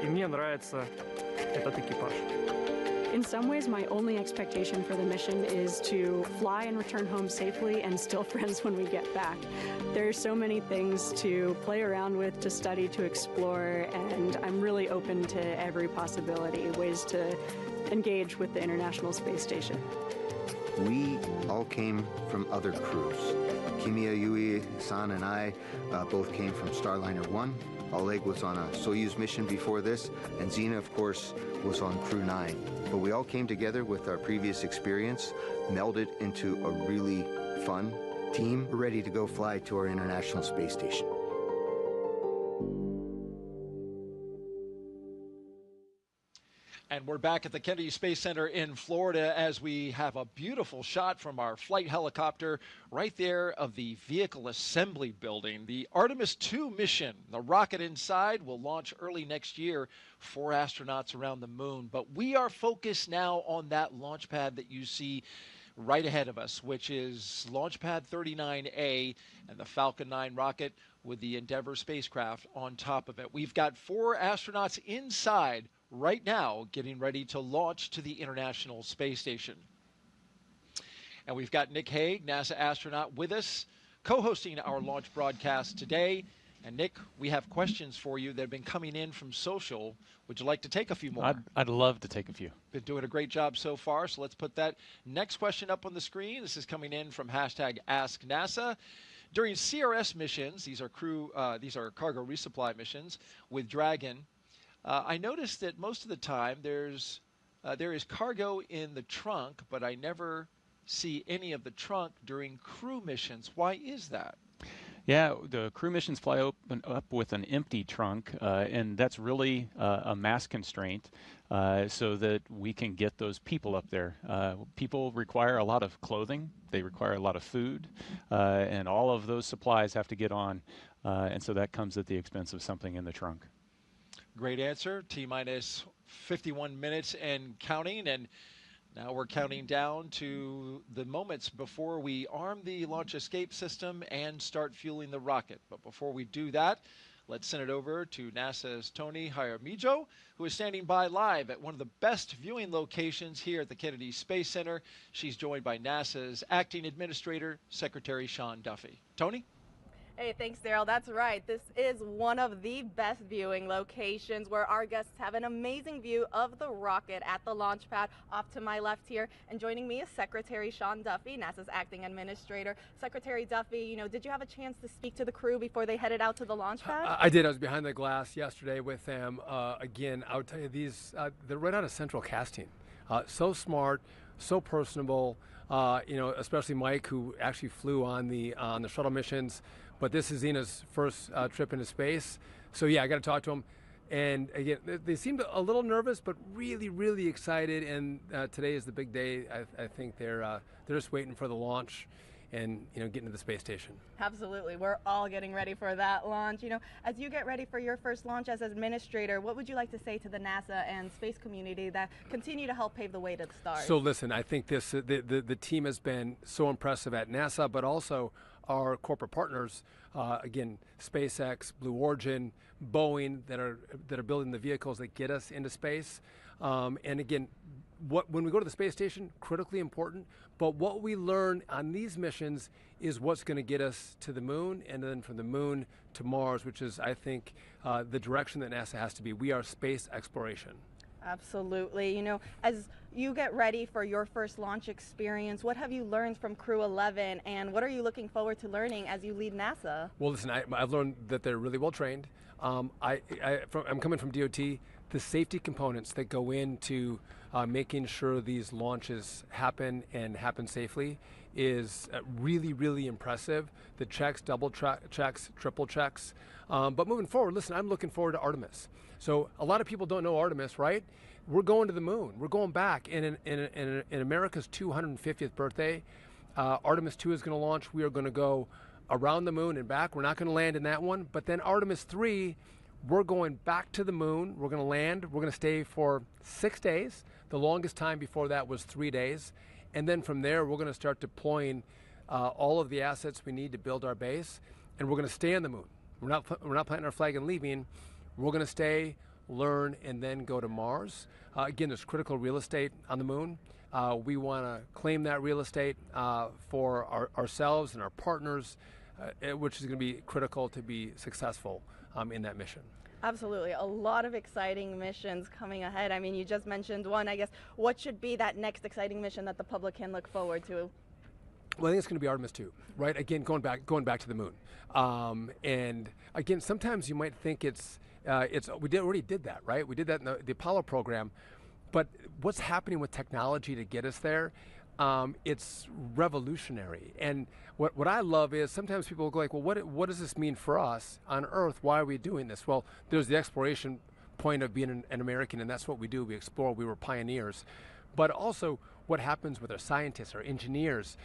И мне нравится этот экипаж. In some ways, my only expectation for the mission is to fly and return home safely and still friends when we get back. There are so many things to play around with, to study, to explore, and I'm really open to every possibility, ways to engage with the International Space Station. We all came from other crews. Kimiya Yui, San, and I both came from Starliner 1. Oleg was on a Soyuz mission before this, and Zena, of course, was on Crew 9. But we all came together with our previous experience, melded into a really fun team, ready to go fly to our International Space Station. And we're back at the Kennedy Space Center in Florida as we have a beautiful shot from our flight helicopter right there of the vehicle assembly building. The Artemis II mission, the rocket inside, will launch early next year. 4 astronauts around the moon. But we are focused now on that launch pad that you see right ahead of us, which is Launch Pad 39A and the Falcon 9 rocket with the Endeavour spacecraft on top of it. We've got 4 astronauts inside right now getting ready to launch to the International Space Station. And we've got Nick Hague, NASA astronaut, with us, co-hosting our launch broadcast today. And Nick, we have questions for you that have been coming in from social. Would you like to take a few more? I'd love to take a few. Been doing a great job so far, so let's put that next question up on the screen. This is coming in from #AskNASA. During CRS missions, these are cargo resupply missions with Dragon, I noticed that most of the time there is cargo in the trunk, but I never see any of the trunk during crew missions. Why is that? Yeah, the crew missions fly up with an empty trunk, and that's really a mass constraint so that we can get those people up there. People require a lot of clothing, they require a lot of food, and all of those supplies have to get on, and so that comes at the expense of something in the trunk. Great answer. T-minus 51 minutes and counting, and now we're counting down to the moments before we arm the launch escape system and start fueling the rocket. But before we do that, let's send it over to NASA's Tony Jaramillo, who is standing by live at one of the best viewing locations here at the Kennedy Space Center. She's joined by NASA's Acting Administrator, Secretary Sean Duffy. Tony? Hey, thanks, Daryl. That's right. This is one of the best viewing locations where our guests have an amazing view of the rocket at the launch pad off to my left here. And joining me is Secretary Sean Duffy, NASA's Acting Administrator. Secretary Duffy, did you have a chance to speak to the crew before they headed out to the launch pad? I did. I was behind the glass yesterday with them. Again, I would tell you they're right out of central casting. So smart, so personable. Especially Mike, who actually flew on the shuttle missions. But this is Zena's first trip into space. So yeah, I got to talk to them. And again, they seemed a little nervous, but really, really excited. And today is the big day. I think they're just waiting for the launch and getting to the space station. Absolutely. We're all getting ready for that launch. As you get ready for your first launch as administrator, what would you like to say to the NASA and space community that continue to help pave the way to the stars? So listen, I think the team has been so impressive at NASA, but also our corporate partners, again, SpaceX, Blue Origin, Boeing, that are building the vehicles that get us into space. And again, when we go to the space station, critically important, but what we learn on these missions is what's going to get us to the moon, and then from the moon to Mars, which is, I think, the direction that NASA has to be. We are space exploration. Absolutely. You know, as you get ready for your first launch experience, what have you learned from Crew 11, and what are you looking forward to learning as you lead NASA? Well, listen, I've learned that they're really well trained. I'm coming from DOT. The safety components that go into making sure these launches happen and happen safely is really, really impressive. The checks, double checks, triple checks. But moving forward, listen, I'm looking forward to Artemis. So a lot of people don't know Artemis, right? We're going to the moon. We're going back. And in America's 250th birthday, Artemis 2 is going to launch. We are going to go around the moon and back. We're not going to land in that one. But then Artemis 3, we're going back to the moon. We're going to land. We're going to stay for 6 days. The longest time before that was 3 days. And then from there, we're going to start deploying all of the assets we need to build our base. And we're going to stay on the moon. We're not planting our flag and leaving. We're going to stay, learn, and then go to Mars. Again, there's critical real estate on the moon. We want to claim that real estate for ourselves and our partners, which is going to be critical to be successful in that mission. Absolutely. A lot of exciting missions coming ahead. I mean, you just mentioned one. I guess what should be that next exciting mission that the public can look forward to? Well, I think it's going to be Artemis 2, right? Again, going back to the moon. And again, sometimes you might think we already did that, right? We did that in the Apollo program. But what's happening with technology to get us there? It's revolutionary. And what I love is sometimes people go like, well, what does this mean for us on Earth? Why are we doing this? Well, there's the exploration point of being an American, and that's what we do. We explore. We were pioneers. But also what happens with our scientists, our engineers,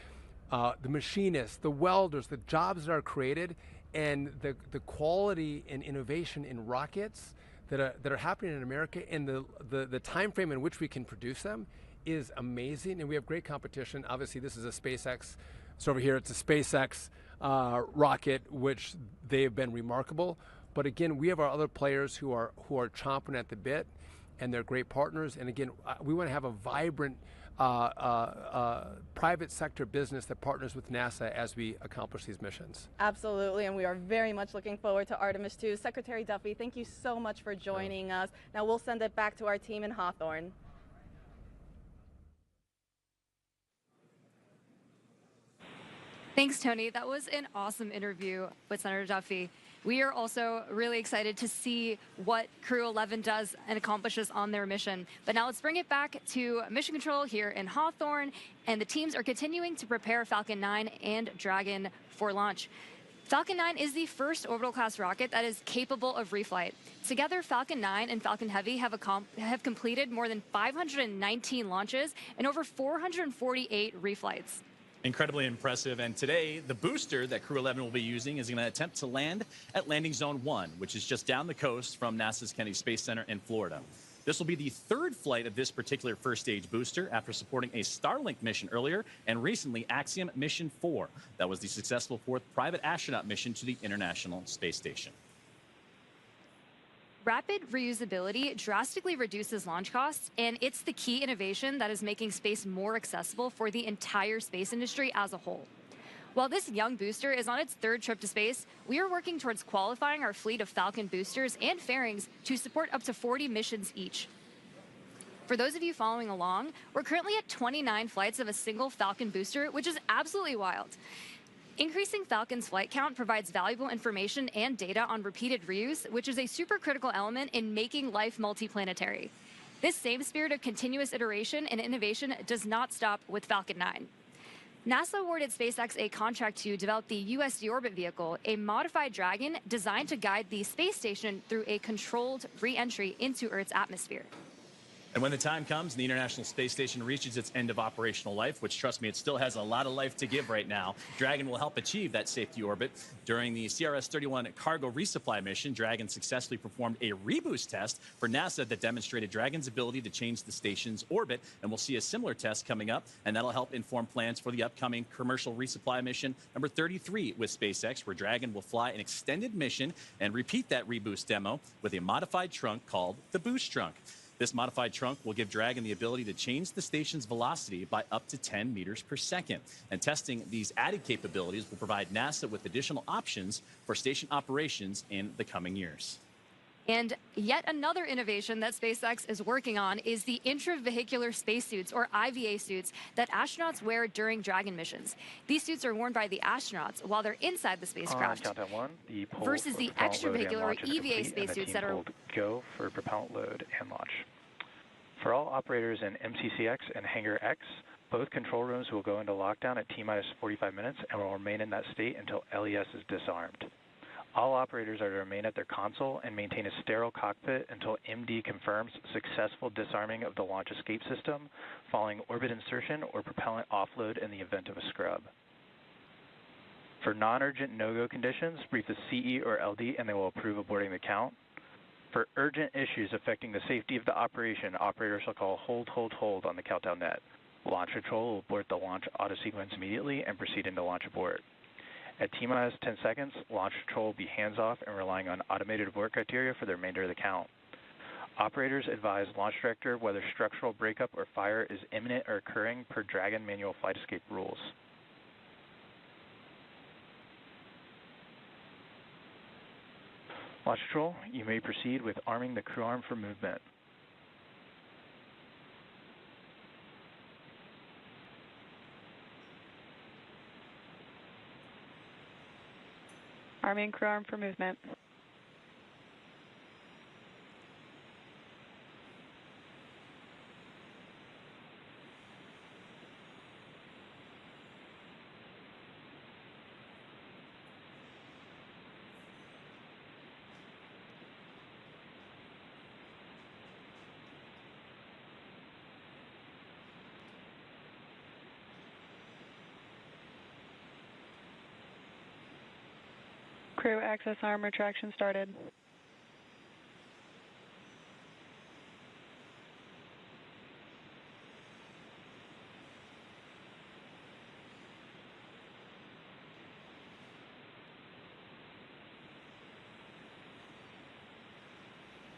the machinists, the welders, the jobs that are created, and the quality and innovation in rockets that are happening in America, and the time frame in which we can produce them is amazing. And we have great competition. Obviously, this is a SpaceX. So over here, it's a SpaceX rocket, which they have been remarkable. But again, we have our other players who are chomping at the bit, and they're great partners. And again, we want to have a vibrant private sector business that partners with NASA as we accomplish these missions. Absolutely, and we are very much looking forward to Artemis 2. Secretary Duffy, thank you so much for joining us. Now we'll send it back to our team in Hawthorne. Thanks, Tony. That was an awesome interview with Senator Duffy. We are also really excited to see what Crew 11 does and accomplishes on their mission. But now let's bring it back to Mission Control here in Hawthorne, and the teams are continuing to prepare Falcon 9 and Dragon for launch. Falcon 9 is the first orbital-class rocket that is capable of reflight. Together, Falcon 9 and Falcon Heavy have completed more than 519 launches and over 448 reflights. Incredibly impressive. And today, the booster that Crew 11 will be using is going to attempt to land at Landing Zone 1, which is just down the coast from NASA's Kennedy Space Center in Florida. This will be the third flight of this particular first-stage booster after supporting a Starlink mission earlier and recently Axiom Mission 4. That was the successful fourth private astronaut mission to the International Space Station. Rapid reusability drastically reduces launch costs, and it's the key innovation that is making space more accessible for the entire space industry as a whole. While this young booster is on its third trip to space, we are working towards qualifying our fleet of Falcon boosters and fairings to support up to 40 missions each. For those of you following along, we're currently at 29 flights of a single Falcon booster, which is absolutely wild. Increasing Falcon's flight count provides valuable information and data on repeated reuse, which is a super critical element in making life multiplanetary. This same spirit of continuous iteration and innovation does not stop with Falcon 9. NASA awarded SpaceX a contract to develop the US deorbit vehicle, a modified Dragon designed to guide the space station through a controlled re-entry into Earth's atmosphere. And when the time comes and the International Space Station reaches its end of operational life, which, trust me, it still has a lot of life to give right now, Dragon will help achieve that safety orbit. During the CRS-31 cargo resupply mission, Dragon successfully performed a reboost test for NASA that demonstrated Dragon's ability to change the station's orbit, and we'll see a similar test coming up, and that'll help inform plans for the upcoming commercial resupply mission number 33 with SpaceX, where Dragon will fly an extended mission and repeat that reboost demo with a modified trunk called the Boost Trunk. This modified trunk will give Dragon the ability to change the station's velocity by up to 10 meters per second. And testing these added capabilities will provide NASA with additional options for station operations in the coming years. And yet another innovation that SpaceX is working on is the intravehicular spacesuits, or IVA suits, that astronauts wear during Dragon missions. These suits are worn by the astronauts while they're inside the spacecraft, countdown one, the poll versus for the propellant load and extravehicular, or launch is EVA complete, and the spacesuits team that are... pulled go for propellant load and launch. For all operators in MCCX and Hangar X, both control rooms will go into lockdown at T-minus 45 minutes and will remain in that state until LES is disarmed. All operators are to remain at their console and maintain a sterile cockpit until MD confirms successful disarming of the launch escape system following orbit insertion or propellant offload in the event of a scrub. For non-urgent no-go conditions, brief the CE or LD and they will approve aborting the count. For urgent issues affecting the safety of the operation, operators shall call hold on the countdown net. Launch control will abort the launch auto sequence immediately and proceed into launch abort. At T-minus 10 seconds, launch control will be hands-off and relying on automated abort criteria for the remainder of the count. Operators advise launch director whether structural breakup or fire is imminent or occurring per Dragon manual flight escape rules. Launch control, you may proceed with arming the crew arm for movement. Arming crew arm for movement. Crew access arm retraction started.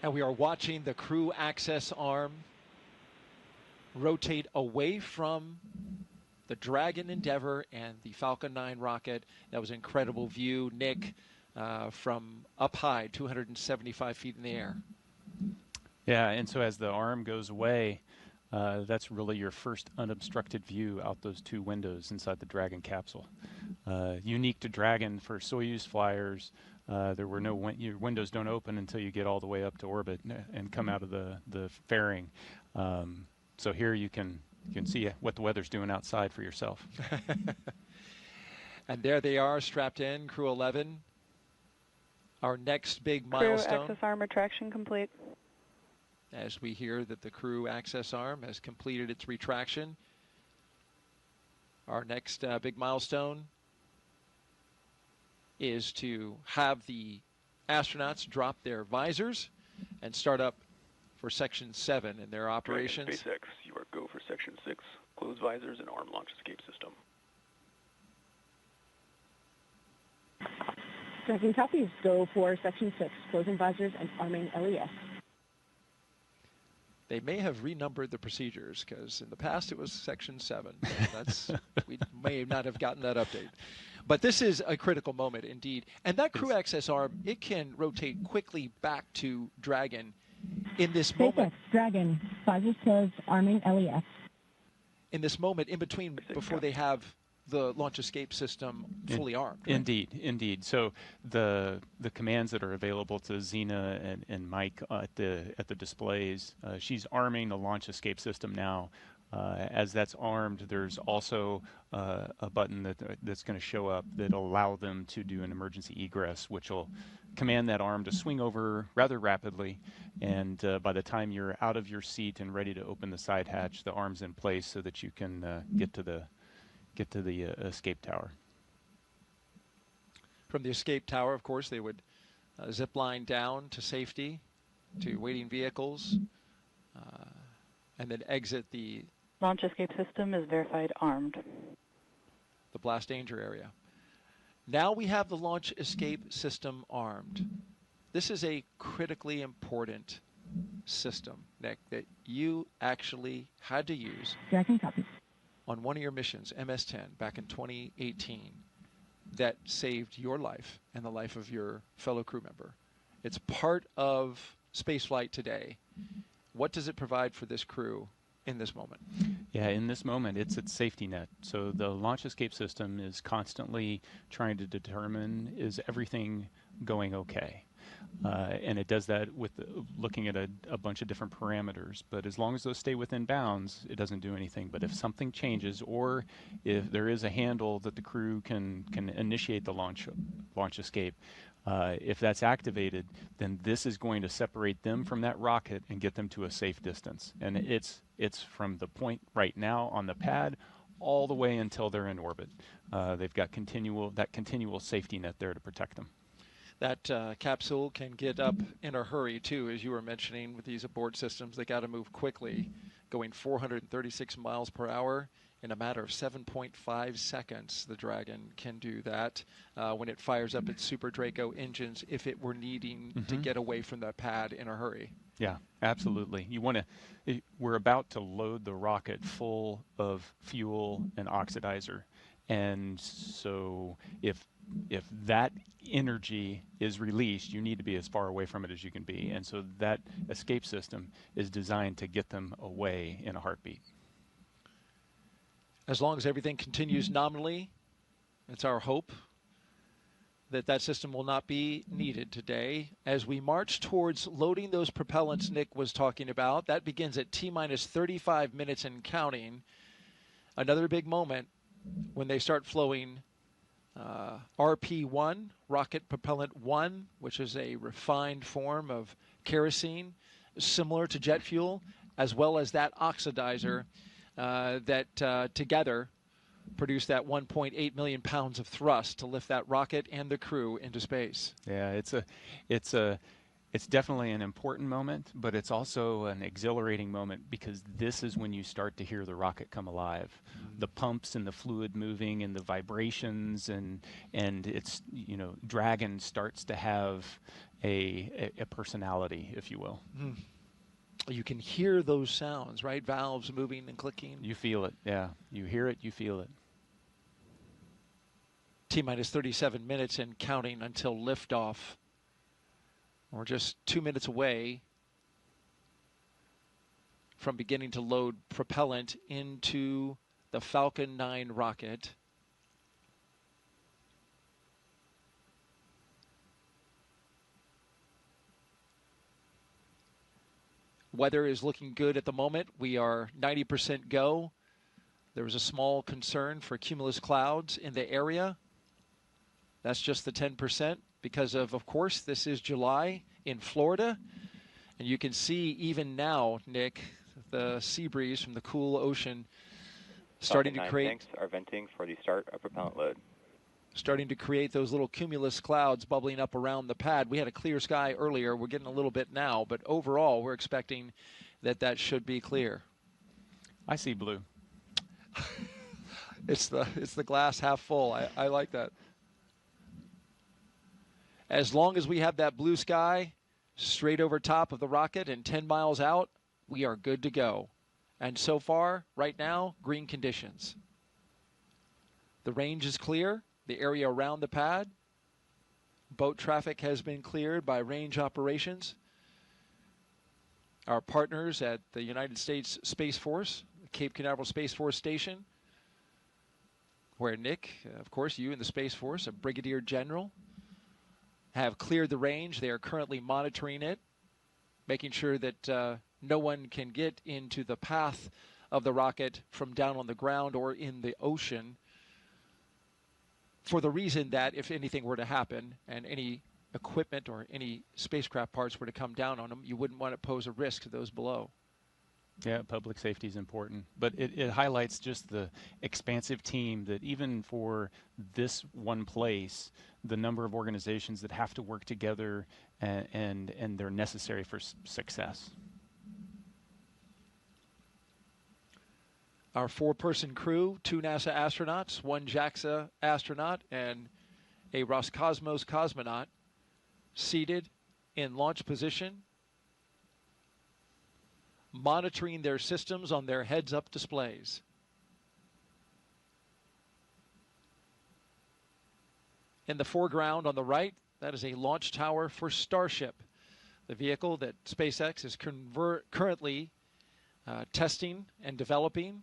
And we are watching the crew access arm rotate away from the Dragon Endeavour and the Falcon 9 rocket. That was an incredible view, Nick, from up high, 275 feet in the air. Yeah, and so as the arm goes away, that's really your first unobstructed view out those two windows inside the Dragon capsule. Unique to Dragon for Soyuz flyers, there were no your windows don't open until you get all the way up to orbit and come out of the fairing. So here you can see what the weather's doing outside for yourself. And there they are, strapped in, Crew 11. Our next big milestone. Crew access arm retraction complete. As we hear that the crew access arm has completed its retraction. Our next big milestone is to have the astronauts drop their visors and start up for Section 7 in their operations. Dragon SpaceX, you are go for Section 6. Close visors and arm launch escape system. Dragon copies. Go for Section 6. Closing visors and arming LES. They may have renumbered the procedures because in the past it was Section 7. That's we may not have gotten that update. But this is a critical moment indeed. And that crew access arm, it can rotate quickly back to Dragon in this moment. SpaceX Dragon. Visors closed. Arming LES. In this moment, in between, before they have the launch escape system fully armed. Right? Indeed. So the commands that are available to Zena and Mike at the displays, she's arming the launch escape system now. As that's armed, there's also a button that's going to show up that'll allow them to do an emergency egress, which will command that arm to swing over rather rapidly. And by the time you're out of your seat and ready to open the side hatch, the arm's in place so that you can get to the escape tower. From the escape tower, of course, they would zip line down to safety, to waiting vehicles, and then exit the launch escape system is verified armed. The blast danger area. Now we have the launch escape system armed. This is a critically important system, Nick, that you actually had to use Dragon copy. on one of your missions, MS-10, back in 2018, that saved your life and the life of your fellow crew member? It's part of spaceflight today. What does it provide for this crew in this moment? Yeah, in this moment, it's its safety net. So the launch escape system is constantly trying to determine, is everything going okay? And it does that with looking at a bunch of different parameters. But as long as those stay within bounds, it doesn't do anything. But if something changes, or if there is a handle that the crew can initiate the launch escape, if that's activated, then this is going to separate them from that rocket and get them to a safe distance. And it's from the point right now on the pad all the way until they're in orbit. They've got continual safety net there to protect them. That capsule can get up in a hurry, too, as you were mentioning with these abort systems. They got to move quickly, going 436 miles per hour. In a matter of 7.5 seconds, the Dragon can do that when it fires up its Super Draco engines if it were needing to get away from the pad in a hurry. Yeah, absolutely. We're about to load the rocket full of fuel and oxidizer. And so if that energy is released, you need to be as far away from it as you can be. And so that escape system is designed to get them away in a heartbeat. As long as everything continues nominally, it's our hope that that system will not be needed today. As we march towards loading those propellants Nick was talking about, that begins at T-minus 35 minutes and counting. Another big moment when they start flowing RP-1, Rocket Propellant 1, which is a refined form of kerosene, similar to jet fuel, as well as that oxidizer that together produce that 1.8 million pounds of thrust to lift that rocket and the crew into space. Yeah, it's definitely an important moment, but it's also an exhilarating moment, because this is when you start to hear the rocket come alive. The pumps and the fluid moving and the vibrations, and it's, Dragon starts to have a personality, if you will. You can hear those sounds, right? Valves moving and clicking. You feel it, yeah. You hear it, you feel it. T-minus 37 minutes and counting until liftoff. We're just 2 minutes away from beginning to load propellant into the Falcon 9 rocket. Weather is looking good at the moment. We are 90% go. There was a small concern for cumulus clouds in the area. That's just the 10% because of course, this is July in Florida. And you can see even now, Nick, the sea breeze from the cool ocean starting to create... Tanks are venting for the start of propellant load. Starting to create those little cumulus clouds bubbling up around the pad. We had a clear sky earlier. We're getting a little bit now, but overall, we're expecting that should be clear. I see blue. It's the glass half full. I like that. As long as we have that blue sky straight over top of the rocket and 10 miles out, we are good to go. And so far, right now, green conditions. The range is clear. The area around the pad. Boat traffic has been cleared by range operations. Our partners at the United States Space Force, Cape Canaveral Space Force Station, where Nick, of course, you in the Space Force, a brigadier general, have cleared the range. They are currently monitoring it, making sure that no one can get into the path of the rocket from down on the ground or in the ocean, for the reason that if anything were to happen and any equipment or any spacecraft parts were to come down on them, you wouldn't want to pose a risk to those below. Yeah, public safety is important, but it highlights just the expansive team that even for this one place, the number of organizations that have to work together and they're necessary for success. Our 4-person crew, 2 NASA astronauts, 1 JAXA astronaut, and a Roscosmos cosmonaut seated in launch position. monitoring their systems on their heads-up displays. In the foreground on the right, that is a launch tower for Starship, the vehicle that SpaceX is currently testing and developing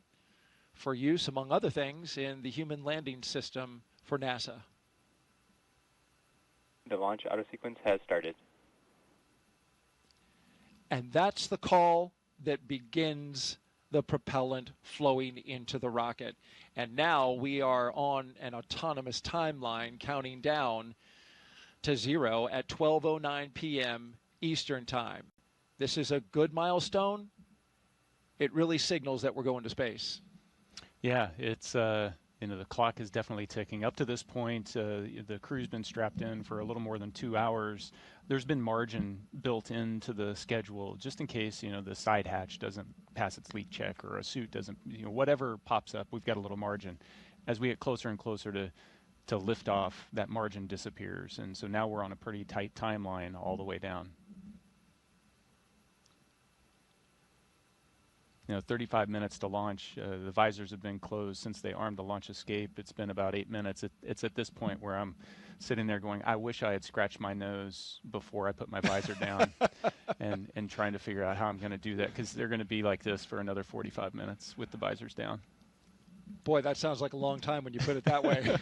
for use, among other things, in the human landing system for NASA. The launch auto sequence has started. And that's the call that begins the propellant flowing into the rocket. And now we are on an autonomous timeline counting down to 0 at 12:09 p.m. Eastern Time. This is a good milestone. It really signals that we're going to space. Yeah, it's you know, the clock is definitely ticking. Up to this point, the crew's been strapped in for a little more than 2 hours. There's been margin built into the schedule just in case, you know, the side hatch doesn't pass its leak check or a suit doesn't, you know, whatever pops up, we've got a little margin. As we get closer and closer to liftoff, that margin disappears. And so now we're on a pretty tight timeline all the way down. You know, 35 minutes to launch. The visors have been closed since they armed the launch escape. It's been about 8 minutes. It's at this point where I'm sitting there going, I wish I had scratched my nose before I put my visor down and trying to figure out how I'm going to do that, because they're going to be like this for another 45 minutes with the visors down. Boy, that sounds like a long time when you put it that way.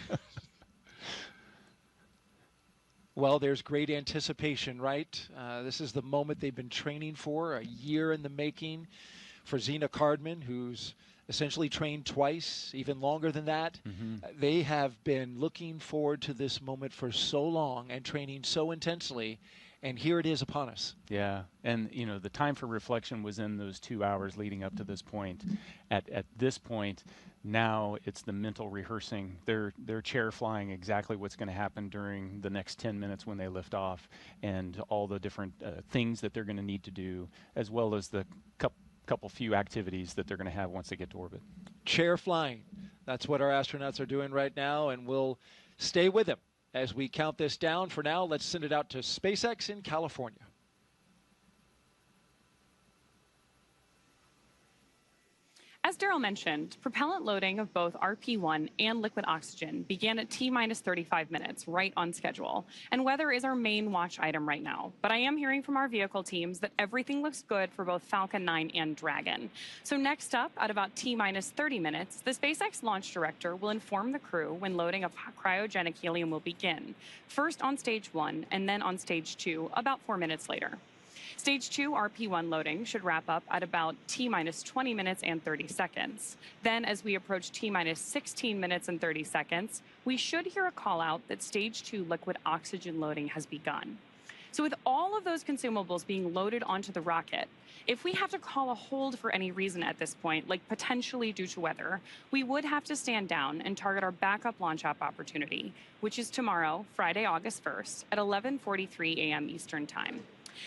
Well, there's great anticipation, right? This is the moment they've been training for, a year in the making. For Zena Cardman, who's essentially trained twice, even longer than that. They have been looking forward to this moment for so long and training so intensely, and here it is upon us. Yeah, and you know, the time for reflection was in those 2 hours leading up to this point. At this point, now it's the mental rehearsing. They're chair flying exactly what's going to happen during the next 10 minutes when they lift off, and all the different things that they're going to need to do, as well as the couple few activities that they're going to have once they get to orbit. Chair flying. That's what our astronauts are doing right now, and we'll stay with them as we count this down. For now, let's send it out to SpaceX in California. As Daryl mentioned, propellant loading of both RP-1 and liquid oxygen began at T-minus 35 minutes, right on schedule. And weather is our main watch item right now. But I am hearing from our vehicle teams that everything looks good for both Falcon 9 and Dragon. So next up, at about T-minus 30 minutes, the SpaceX launch director will inform the crew when loading of cryogenic helium will begin. First on stage 1 and then on stage 2 about 4 minutes later. Stage 2 RP-1 loading should wrap up at about T-minus 20 minutes and 30 seconds. Then, as we approach T-minus 16 minutes and 30 seconds, we should hear a call out that Stage 2 liquid oxygen loading has begun. So with all of those consumables being loaded onto the rocket, if we have to call a hold for any reason at this point, like potentially due to weather, we would have to stand down and target our backup launch opportunity, which is tomorrow, Friday, August 1st, at 11:43 a.m. Eastern Time.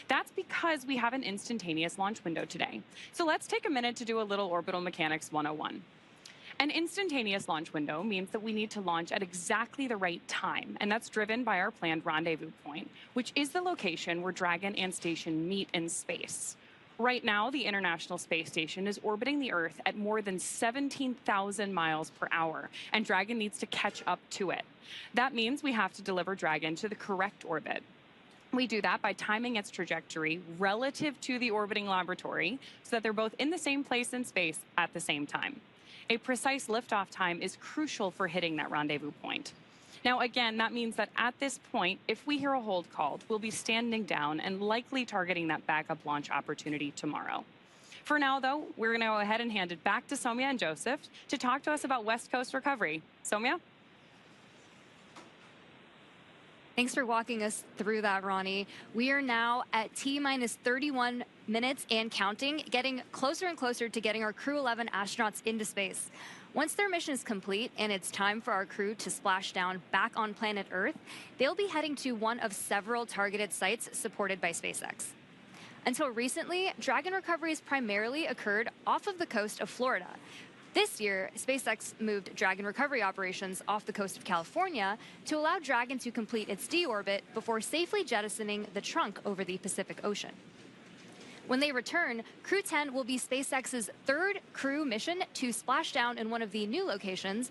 That's because we have an instantaneous launch window today. So let's take a minute to do a little orbital mechanics 101. An instantaneous launch window means that we need to launch at exactly the right time, and that's driven by our planned rendezvous point, which is the location where Dragon and Station meet in space. Right now, the International Space Station is orbiting the Earth at more than 17,000 miles per hour, and Dragon needs to catch up to it. That means we have to deliver Dragon to the correct orbit. We do that by timing its trajectory relative to the orbiting laboratory so that they're both in the same place in space at the same time. A precise liftoff time is crucial for hitting that rendezvous point. Now, again, that means that at this point, if we hear a hold called, we'll be standing down and likely targeting that backup launch opportunity tomorrow. For now, though, we're going to go ahead and hand it back to Soumya and Joseph to talk to us about West Coast recovery. Soumya? Thanks for walking us through that, Ronnie. We are now at T-minus 31 minutes and counting, getting closer and closer to getting our Crew 11 astronauts into space. Once their mission is complete and it's time for our crew to splash down back on planet Earth, they'll be heading to one of several targeted sites supported by SpaceX. Until recently, Dragon recoveries primarily occurred off of the coast of Florida. This year, SpaceX moved Dragon recovery operations off the coast of California to allow Dragon to complete its deorbit before safely jettisoning the trunk over the Pacific Ocean. When they return, Crew 10 will be SpaceX's third crew mission to splash down in one of the new locations.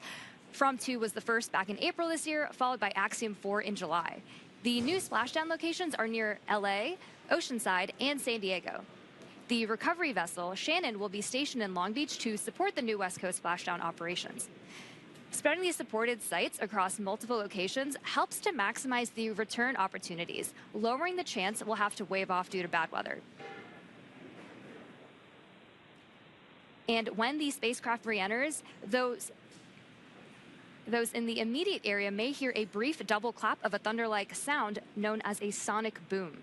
From 2 was the first back in April this year, followed by Axiom 4 in July. The new splashdown locations are near LA, Oceanside, and San Diego. The recovery vessel, Shannon, will be stationed in Long Beach to support the new West Coast splashdown operations. Spreading these supported sites across multiple locations helps to maximize the return opportunities, lowering the chance we'll have to wave off due to bad weather. And when the spacecraft re-enters, those in the immediate area may hear a brief double clap of a thunder-like sound known as a sonic boom.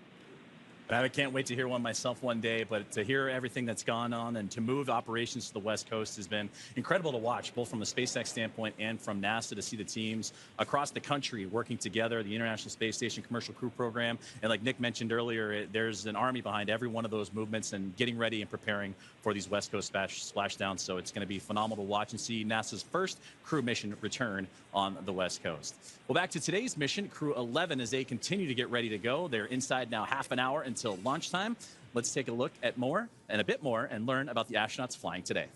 I can't wait to hear one myself one day, but to hear everything that's gone on and to move operations to the West Coast has been incredible to watch, both from a SpaceX standpoint and from NASA, to see the teams across the country working together, the International Space Station Commercial Crew Program. And like Nick mentioned earlier, there's an army behind every one of those movements and getting ready and preparing for these West Coast splashdowns. So it's going to be phenomenal to watch and see NASA's first crew mission return on the West Coast. Well, back to today's mission, Crew 11, as they continue to get ready to go. They're inside now half an hour until launch time. Let's take a look at more and a bit more and learn about the astronauts flying today.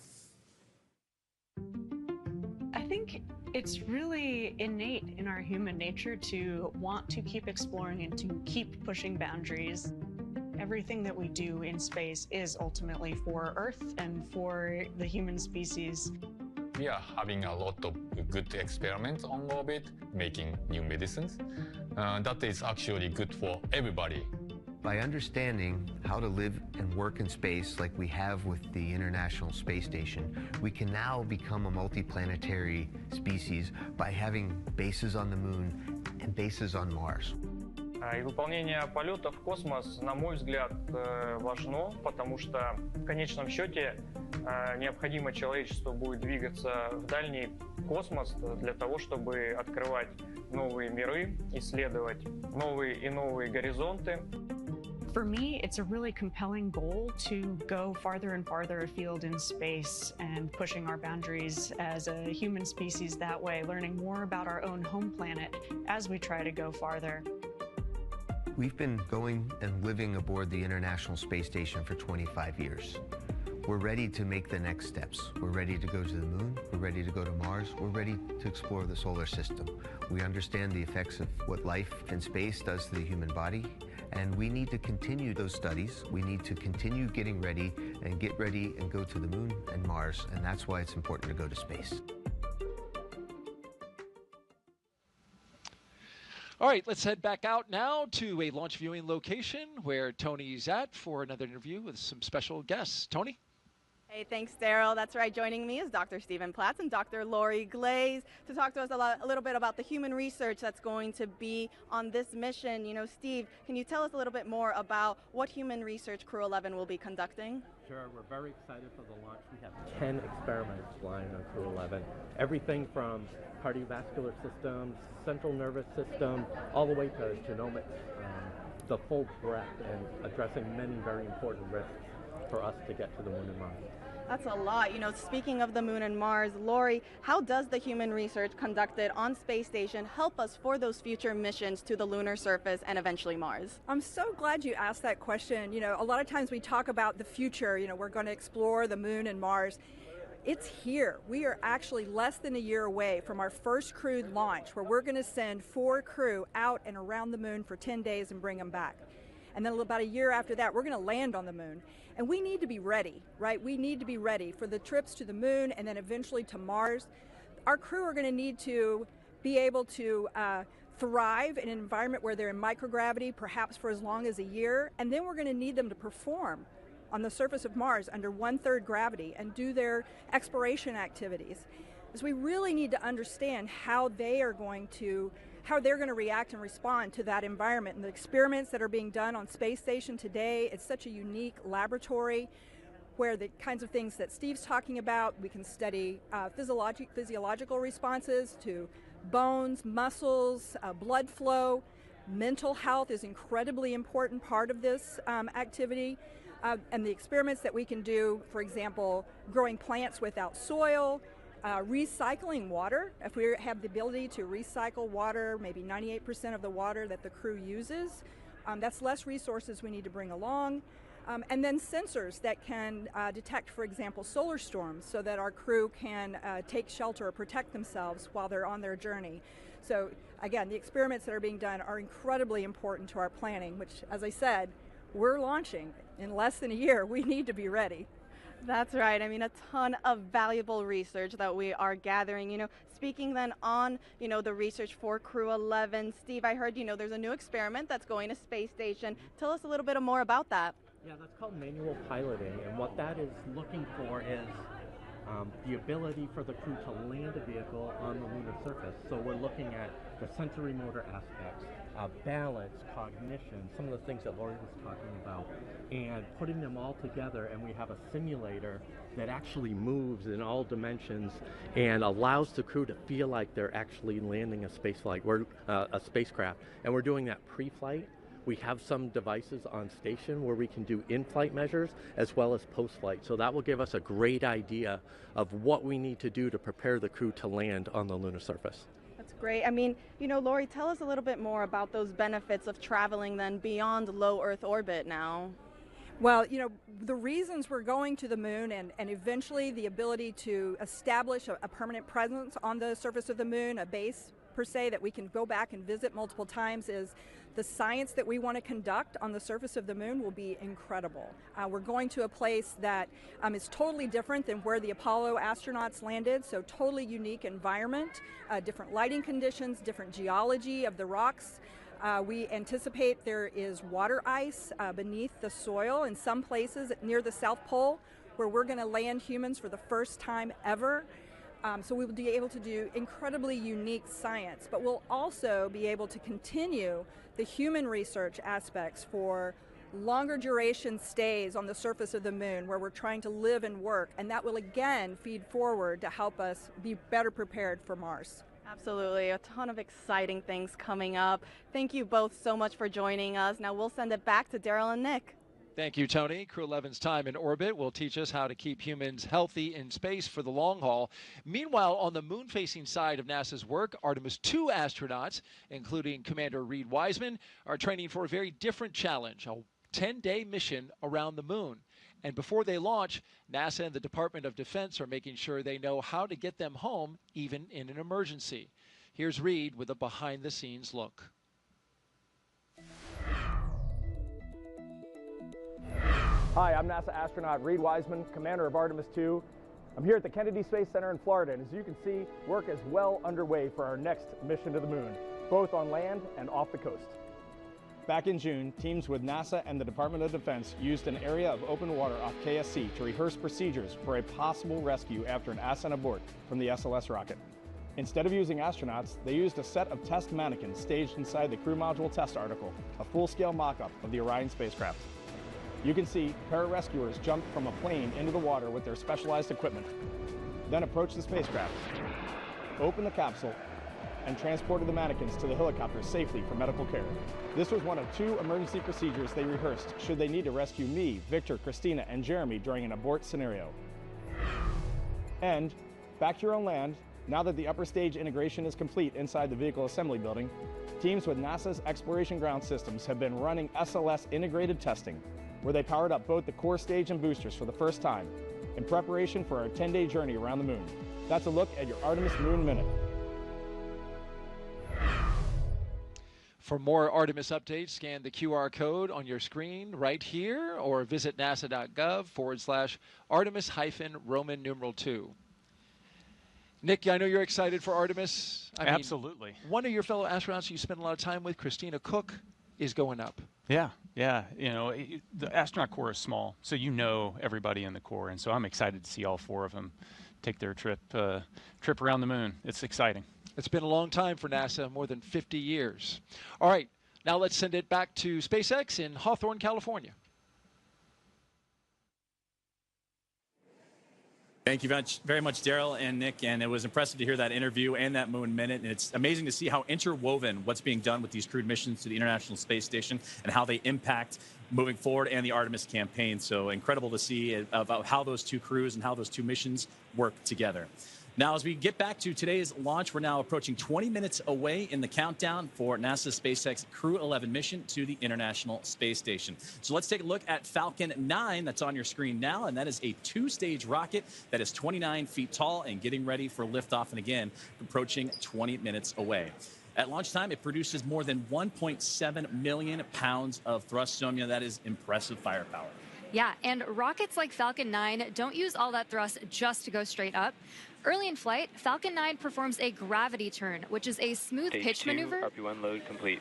I think it's really innate in our human nature to want to keep exploring and to keep pushing boundaries. Everything that we do in space is ultimately for Earth and for the human species. We are having a lot of good experiments on orbit, making new medicines. That is actually good for everybody. By understanding how to live and work in space like we have with the International Space Station, we can now become a multiplanetary species by having bases on the Moon and bases on Mars. И выполнение полета в космос, на мой взгляд, важно, потому что в конечном счете необходимо человечеству будет двигаться в дальний космос для того, чтобы открывать новые миры, исследовать новые и новые горизонты. For me, it's a really compelling goal to go farther and farther afield in space and pushing our boundaries as a human species that way, learning more about our own home planet as we try to go farther. We've been going and living aboard the International Space Station for 25 years. We're ready to make the next steps. We're ready to go to the Moon. We're ready to go to Mars. We're ready to explore the solar system. We understand the effects of what life in space does to the human body, and we need to continue those studies. We need to continue getting ready and get ready and go to the Moon and Mars, and that's why it's important to go to space. All right, let's head back out now to a launch viewing location where Tony's at for another interview with some special guests. Tony? Hey, thanks, Daryl. That's right. Joining me is Dr. Stephen Platts and Dr. Lori Glaze to talk to us a little bit about the human research that's going to be on this mission. You know, Steve, can you tell us a little bit more about what human research Crew 11 will be conducting? Sure. We're very excited for the launch. We have 10 experiments flying on Crew 11. Everything from cardiovascular systems, central nervous system, all the way to genomics, the full breadth, and addressing many very important risks for us to get to the Moon and Mars. That's a lot. You know, speaking of the Moon and Mars, Lori, how does the human research conducted on Space Station help us for those future missions to the lunar surface and eventually Mars? I'm so glad you asked that question. You know, a lot of times we talk about the future, you know, we're going to explore the Moon and Mars. It's here. We are actually less than a year away from our first crewed launch, where we're going to send 4 crew out and around the Moon for 10 days and bring them back. And then about a year after that, we're going to land on the Moon. And we need to be ready, right? We need to be ready for the trips to the Moon and then eventually to Mars. Our crew are going to need to be able to thrive in an environment where they're in microgravity, perhaps for as long as a year. And then we're going to need them to perform on the surface of Mars under 1/3 gravity and do their exploration activities. So we really need to understand how they're going to react and respond to that environment. And the experiments that are being done on Space Station today, it's such a unique laboratory where the kinds of things that Steve's talking about, we can study physiological responses to bones, muscles, blood flow. Mental health is an incredibly important part of this activity. And the experiments that we can do, for example, growing plants without soil, recycling water. If we have the ability to recycle water, maybe 98% of the water that the crew uses, that's less resources we need to bring along. And then sensors that can detect, for example, solar storms so that our crew can take shelter or protect themselves while they're on their journey. So again, the experiments that are being done are incredibly important to our planning, which, as I said, we're launching in less than a year. We need to be ready. That's right. I mean, a ton of valuable research that we are gathering. Speaking then on, the research for Crew 11, Steve, I heard, there's a new experiment that's going to space station. Tell us a little bit more about that. Yeah, that's called manual piloting, and what that is looking for is the ability for the crew to land a vehicle on the lunar surface. So we're looking at the sensory motor aspects, balance, cognition, some of the things that Lori was talking about, and putting them all together, and we have a simulator that actually moves in all dimensions and allows the crew to feel like they're actually landing a spacecraft. And we're doing that pre-flight. We have some devices on station where we can do in-flight measures as well as post-flight. So that will give us a great idea of what we need to do to prepare the crew to land on the lunar surface. That's great. I mean, Lori, tell us a little bit more about those benefits of traveling then beyond low Earth orbit now. Well, the reasons we're going to the moon and eventually the ability to establish a permanent presence on the surface of the moon, a base per se that we can go back and visit multiple times, is the science that we want to conduct on the surface of the moon will be incredible. We're going to a place that is totally different than where the Apollo astronauts landed, so totally unique environment, different lighting conditions, different geology of the rocks. We anticipate there is water ice beneath the soil in some places near the South Pole where we're going to land humans for the first time ever. So we will be able to do incredibly unique science, but we'll also be able to continue the human research aspects for longer duration stays on the surface of the moon where we're trying to live and work, and that will again feed forward to help us be better prepared for Mars. Absolutely, a ton of exciting things coming up. Thank you both so much for joining us. Now we'll send it back to Daryl and Nick. Thank you, Tony. Crew 11's time in orbit will teach us how to keep humans healthy in space for the long haul. Meanwhile, on the moon-facing side of NASA's work, Artemis II astronauts, including Commander Reed Wiseman, are training for a very different challenge, a 10-day mission around the moon. And before they launch, NASA and the Department of Defense are making sure they know how to get them home, even in an emergency. Here's Reed with a behind-the-scenes look. Hi, I'm NASA astronaut Reed Wiseman, commander of Artemis II. I'm here at the Kennedy Space Center in Florida, and as you can see, work is well underway for our next mission to the moon, both on land and off the coast. Back in June, teams with NASA and the Department of Defense used an area of open water off KSC to rehearse procedures for a possible rescue after an ascent abort from the SLS rocket. Instead of using astronauts, they used a set of test mannequins staged inside the crew module test article, a full-scale mock-up of the Orion spacecraft. You can see pararescuers jumped from a plane into the water with their specialized equipment, then approached the spacecraft, opened the capsule, and transported the mannequins to the helicopter safely for medical care. This was one of 2 emergency procedures they rehearsed should they need to rescue me, Victor, Christina, and Jeremy during an abort scenario. And back here on land, now that the upper stage integration is complete inside the vehicle assembly building, teams with NASA's Exploration Ground Systems have been running SLS integrated testing, where they powered up both the core stage and boosters for the first time in preparation for our 10-day journey around the moon. That's a look at your Artemis Moon Minute. For more Artemis updates, scan the QR code on your screen right here or visit nasa.gov/Artemis-Roman numeral 2. Nick, I know you're excited for Artemis. Absolutely. One of your fellow astronauts you spend a lot of time with, Christina Cook, is going up. Yeah. The astronaut corps is small, so you know everybody in the corps, and so I'm excited to see all 4 of them take their trip around the moon. It's exciting. It's been a long time for NASA, more than 50 years. All right, now let's send it back to SpaceX in Hawthorne, California. Thank you very much, Daryl and Nick, and it was impressive to hear that interview and that Moon Minute, and it's amazing to see how interwoven what's being done with these crewed missions to the International Space Station and how they impact moving forward and the Artemis campaign. So incredible to see about how those 2 crews and how those 2 missions work together. Now, as we get back to today's launch, we're now approaching 20 minutes away in the countdown for NASA's SpaceX Crew 11 mission to the International Space Station. So let's take a look at Falcon 9 that's on your screen now, and that is a two-stage rocket that is 29 feet tall and getting ready for liftoff, and again, approaching 20 minutes away. At launch time, it produces more than 1.7 million pounds of thrust. Sonia, that is impressive firepower. Yeah, and rockets like Falcon 9 don't use all that thrust just to go straight up. Early in flight, Falcon 9 performs a gravity turn, which is a smooth Stage pitch 2, maneuver. RP1 load complete.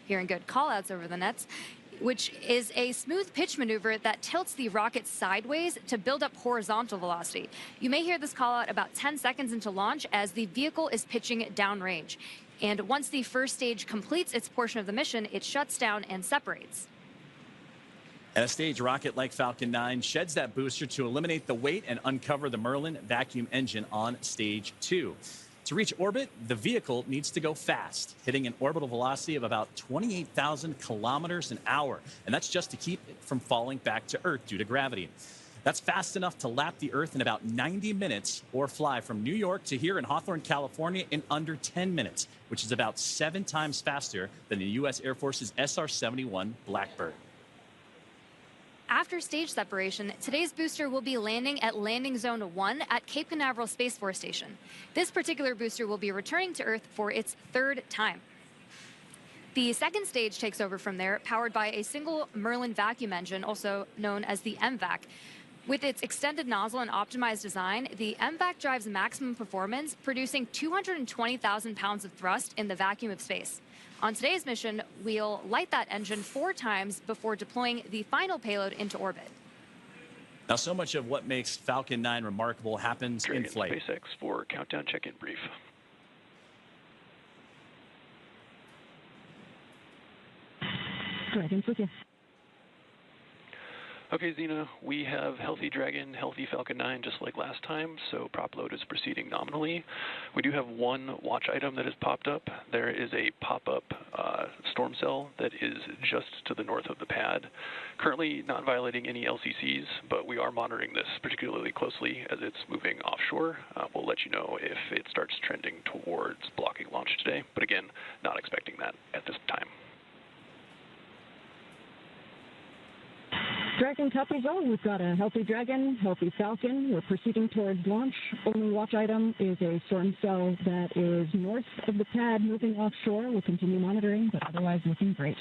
Hearing good call-outs over the nets, which is a smooth pitch maneuver that tilts the rocket sideways to build up horizontal velocity. You may hear this call-out about 10 seconds into launch as the vehicle is pitching downrange. And once the first stage completes its portion of the mission, it shuts down and separates. And a stage rocket like Falcon 9 sheds that booster to eliminate the weight and uncover the Merlin vacuum engine on stage 2. To reach orbit, the vehicle needs to go fast, hitting an orbital velocity of about 28,000 kilometers an hour. And that's just to keep it from falling back to Earth due to gravity. That's fast enough to lap the Earth in about 90 minutes or fly from New York to here in Hawthorne, California in under 10 minutes, which is about 7 times faster than the U.S. Air Force's SR-71 Blackbird. After stage separation, today's booster will be landing at Landing Zone 1 at Cape Canaveral Space Force Station. This particular booster will be returning to Earth for its 3rd time. The second stage takes over from there, powered by a single Merlin vacuum engine, also known as the MVAC. With its extended nozzle and optimized design, the MVAC drives maximum performance, producing 220,000 pounds of thrust in the vacuum of space. On today's mission, we'll light that engine 4 times before deploying the final payload into orbit. Now, so much of what makes Falcon 9 remarkable happens in flight. SpaceX for countdown check-in brief. Dragon's with you. Okay, Zena, we have healthy Dragon, healthy Falcon 9, just like last time, so prop load is proceeding nominally. We do have one watch item that has popped up. There is a pop-up storm cell that is just to the north of the pad. Currently not violating any LCCs, but we are monitoring this particularly closely as it's moving offshore. We'll let you know if it starts trending towards blocking launch today, but again, not expecting that at this time. Dragon copies all. We've got a healthy Dragon, healthy Falcon. We're proceeding towards launch. Only watch item is a storm cell that is north of the pad moving offshore. We'll continue monitoring, but otherwise looking great.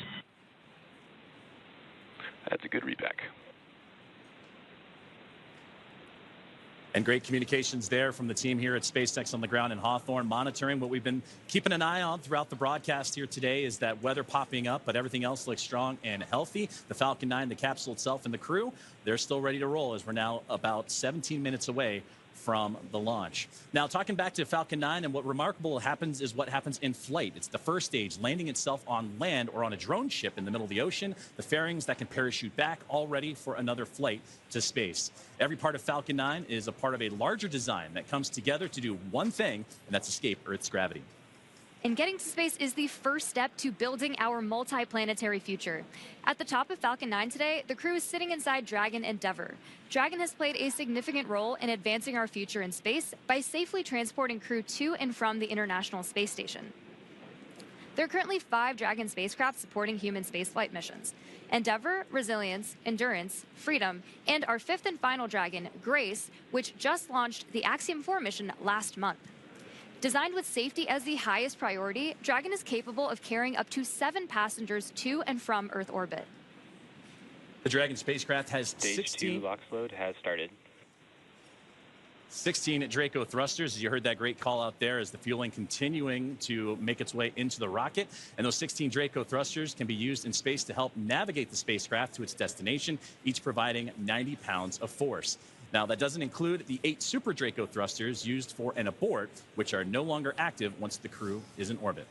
That's a good readback. And great communications there from the team here at SpaceX on the ground in Hawthorne, monitoring. What we've been keeping an eye on throughout the broadcast here today is that weather popping up, but everything else looks strong and healthy. The Falcon 9, the capsule itself, and the crew, they're still ready to roll as we're now about 17 minutes away from the launch. Now, talking back to Falcon 9, and what remarkable happens is what happens in flight. It's the first stage, landing itself on land or on a drone ship in the middle of the ocean, the fairings that can parachute back, all ready for another flight to space. Every part of Falcon 9 is a part of a larger design that comes together to do one thing, and that's escape Earth's gravity. And getting to space is the first step to building our multi-planetary future. At the top of Falcon 9 today, the crew is sitting inside Dragon Endeavour. Dragon has played a significant role in advancing our future in space by safely transporting crew to and from the International Space Station. There are currently 5 Dragon spacecraft supporting human spaceflight missions: Endeavour, Resilience, Endurance, Freedom, and our 5th and final Dragon, Grace, which just launched the Axiom 4 mission last month. Designed with safety as the highest priority, Dragon is capable of carrying up to 7 passengers to and from Earth orbit. The Dragon spacecraft has Stage 2 LOX load has started. 16 Draco thrusters. As you heard that great call out there, as the fueling continuing to make its way into the rocket. And those 16 Draco thrusters can be used in space to help navigate the spacecraft to its destination, each providing 90 pounds of force. Now, that doesn't include the 8 Super Draco thrusters used for an abort, which are no longer active once the crew is in orbit.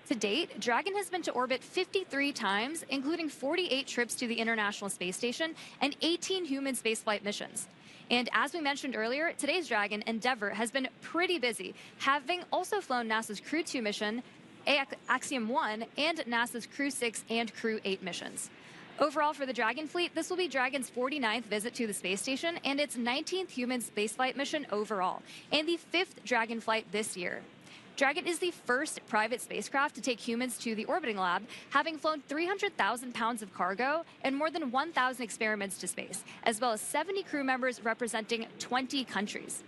To date, Dragon has been to orbit 53 times, including 48 trips to the International Space Station and 18 human spaceflight missions. And as we mentioned earlier, today's Dragon, Endeavour, has been pretty busy, having also flown NASA's Crew 2 mission, Axiom 1, and NASA's Crew 6 and Crew 8 missions. Overall, for the Dragon fleet, this will be Dragon's 49th visit to the space station and its 19th human spaceflight mission overall, and the 5th Dragon flight this year. Dragon is the first private spacecraft to take humans to the orbiting lab, having flown 300,000 pounds of cargo and more than 1,000 experiments to space, as well as 70 crew members representing 20 countries.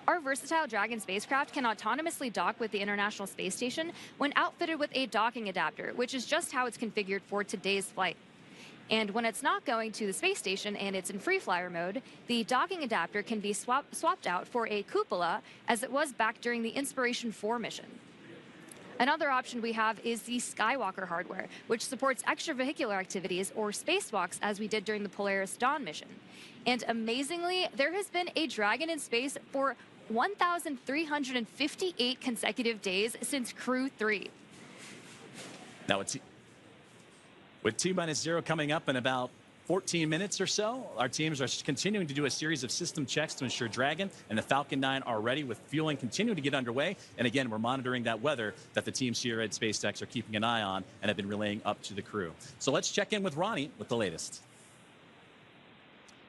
Our versatile Dragon spacecraft can autonomously dock with the International Space Station when outfitted with a docking adapter, which is just how it's configured for today's flight. And when it's not going to the space station and it's in free flyer mode, the docking adapter can be swapped out for a cupola, as it was back during the Inspiration 4 mission. Another option we have is the Skywalker hardware, which supports extravehicular activities or spacewalks, as we did during the Polaris Dawn mission. And amazingly, there has been a Dragon in space for 1,358 consecutive days since Crew 3. Now, with T-0 coming up in about 14 minutes or so, our teams are continuing to do a series of system checks to ensure Dragon and the Falcon 9 are ready, with fueling continuing to get underway. And again, we're monitoring that weather that the teams here at SpaceX are keeping an eye on and have been relaying up to the crew. So let's check in with Ronnie with the latest.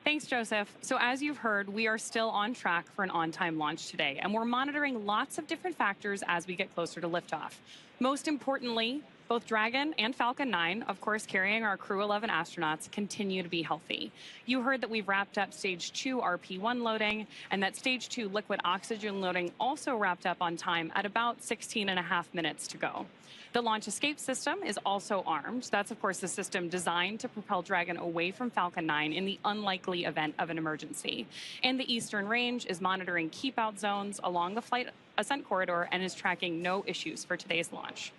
Thanks, Joseph. So as you've heard, we are still on track for an on-time launch today, and we're monitoring lots of different factors as we get closer to liftoff. Most importantly, both Dragon and Falcon 9, of course carrying our Crew 11 astronauts, continue to be healthy. You heard that we've wrapped up Stage 2 RP-1 loading, and that Stage 2 liquid oxygen loading also wrapped up on time at about 16.5 minutes to go. The launch escape system is also armed. That's, of course, the system designed to propel Dragon away from Falcon 9 in the unlikely event of an emergency. And the Eastern Range is monitoring keep-out zones along the flight ascent corridor and is tracking no issues for today's launch.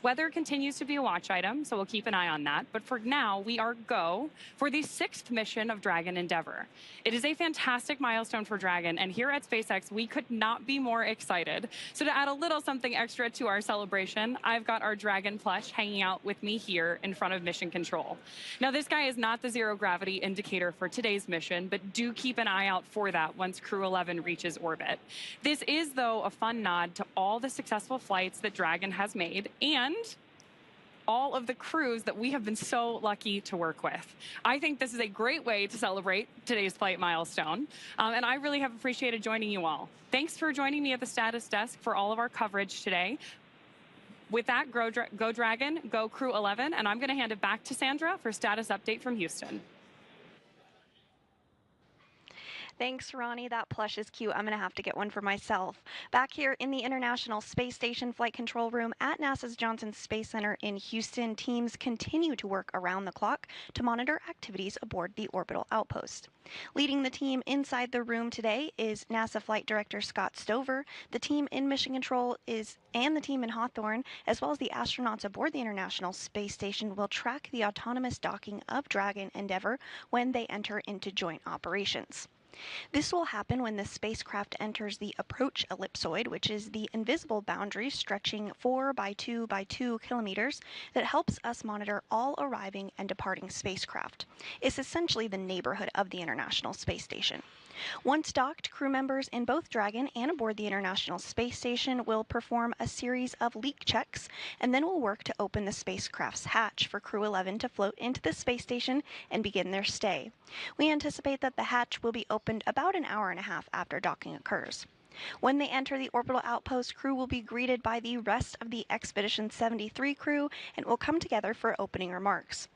Weather continues to be a watch item, so we'll keep an eye on that. But for now, we are go for the 6th mission of Dragon Endeavour. It is a fantastic milestone for Dragon, and here at SpaceX, we could not be more excited. So to add a little something extra to our celebration, I've got our Dragon plush hanging out with me here in front of Mission Control. Now, this guy is not the zero gravity indicator for today's mission, but do keep an eye out for that once Crew 11 reaches orbit. This is, though, a fun nod to all the successful flights that Dragon has made, and all of the crews that we have been so lucky to work with. I think this is a great way to celebrate today's flight milestone, and I really have appreciated joining you all. Thanks for joining me at the status desk for all of our coverage today. With that, go Dragon, go Crew 11, and I'm going to hand it back to Sandra for status update from Houston. Thanks, Ronnie. That plush is cute. I'm going to have to get one for myself. Back here in the International Space Station Flight Control Room at NASA's Johnson Space Center in Houston, teams continue to work around the clock to monitor activities aboard the orbital outpost. Leading the team inside the room today is NASA Flight Director Scott Stover. The team in Mission Control and the team in Hawthorne, as well as the astronauts aboard the International Space Station, will track the autonomous docking of Dragon Endeavour when they enter into joint operations. This will happen when the spacecraft enters the approach ellipsoid, which is the invisible boundary stretching 4 by 2 by 2 kilometers that helps us monitor all arriving and departing spacecraft. It's essentially the neighborhood of the International Space Station. Once docked, crew members in both Dragon and aboard the International Space Station will perform a series of leak checks, and then will work to open the spacecraft's hatch for Crew 11 to float into the space station and begin their stay. We anticipate that the hatch will be opened about an hour and a half after docking occurs. When they enter the orbital outpost, crew will be greeted by the rest of the Expedition 73 crew and will come together for opening remarks.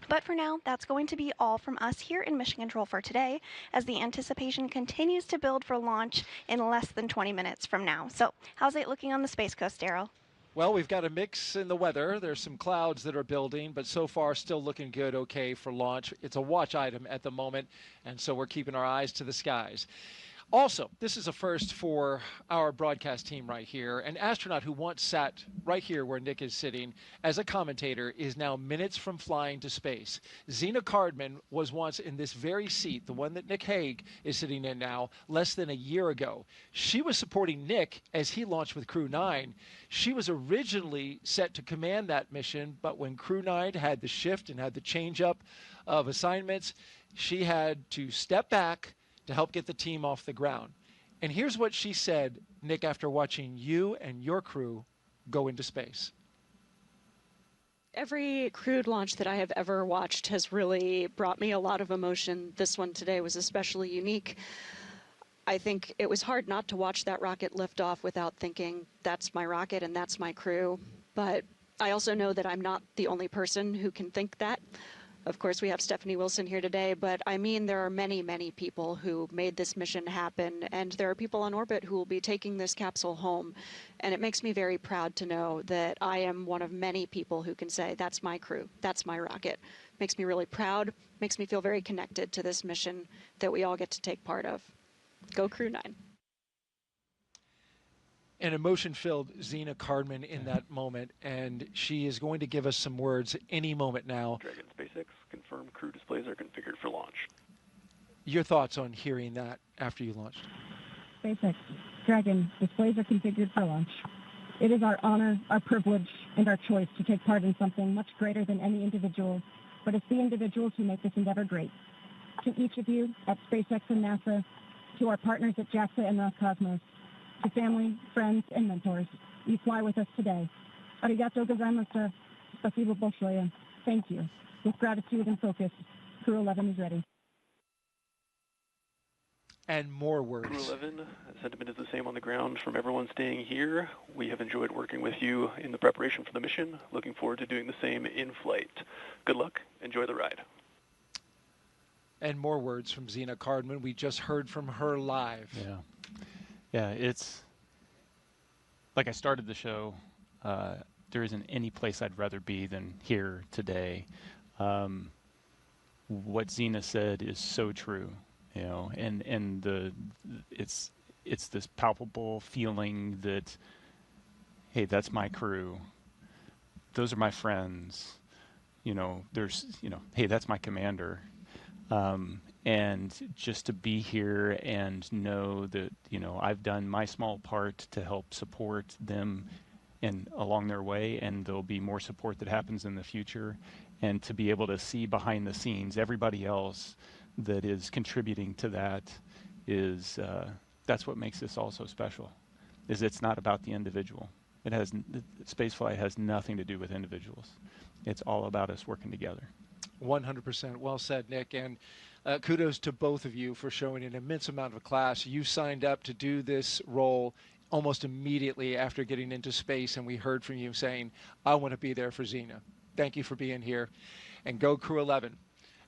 But for now, that's going to be all from us here in Mission Control for today, as the anticipation continues to build for launch in less than 20 minutes from now. So how's it looking on the Space Coast, Daryl? Well, we've got a mix in the weather. There's some clouds that are building, but so far still looking good, okay, for launch. It's a watch item at the moment, and so we're keeping our eyes to the skies. Also, this is a first for our broadcast team right here. An astronaut who once sat right here where Nick is sitting as a commentator is now minutes from flying to space. Zena Cardman was once in this very seat, the one that Nick Hague is sitting in now, less than a year ago. She was supporting Nick as he launched with Crew 9. She was originally set to command that mission, but when Crew 9 had the shift and had the change up of assignments, she had to step back to help get the team off the ground. And here's what she said, Nick, after watching you and your crew go into space. Every crewed launch that I have ever watched has really brought me a lot of emotion. This one today was especially unique. I think it was hard not to watch that rocket lift off without thinking, that's my rocket and that's my crew. But I also know that I'm not the only person who can think that. Of course, we have Stephanie Wilson here today, but I mean, there are many, many people who made this mission happen, and there are people on orbit who will be taking this capsule home. And it makes me very proud to know that I am one of many people who can say, that's my crew, that's my rocket. Makes me really proud, makes me feel very connected to this mission that we all get to take part of. Go Crew 9. An emotion-filled Zena Cardman in that moment, and she is going to give us some words any moment now. Dragon SpaceX, confirm crew displays are configured for launch. Your thoughts on hearing that after you launched? SpaceX Dragon displays are configured for launch. It is our honor, our privilege, and our choice to take part in something much greater than any individual, but it's the individuals who make this endeavor great. To each of you at SpaceX and NASA, to our partners at JAXA and Roscosmos, to family, friends, and mentors, you fly with us today. Arigato gozaimashita. Spasibo большое. Thank you. With gratitude and focus, Crew 11 is ready. And more words. Crew 11, sentiment is the same on the ground from everyone staying here. We have enjoyed working with you in the preparation for the mission. Looking forward to doing the same in flight. Good luck. Enjoy the ride. And more words from Zena Cardman. We just heard from her live. Yeah. Yeah, it's like I started the show. There isn't any place I'd rather be than here today. What Zena said is so true, you know, and it's this palpable feeling that, hey, that's my crew. Those are my friends. You know, hey, that's my commander. And just to be here and know that, you know, I've done my small part to help support them and along their way, and there'll be more support that happens in the future, and to be able to see behind the scenes everybody else that is contributing to that is that's what makes this all so special. Is it's not about the individual. Spaceflight has nothing to do with individuals. It's all about us working together. 100%. Well said, Nick. And kudos to both of you for showing an immense amount of class. You signed up to do this role almost immediately after getting into space, and we heard from you saying, I want to be there for Zena. Thank you for being here. And go Crew 11.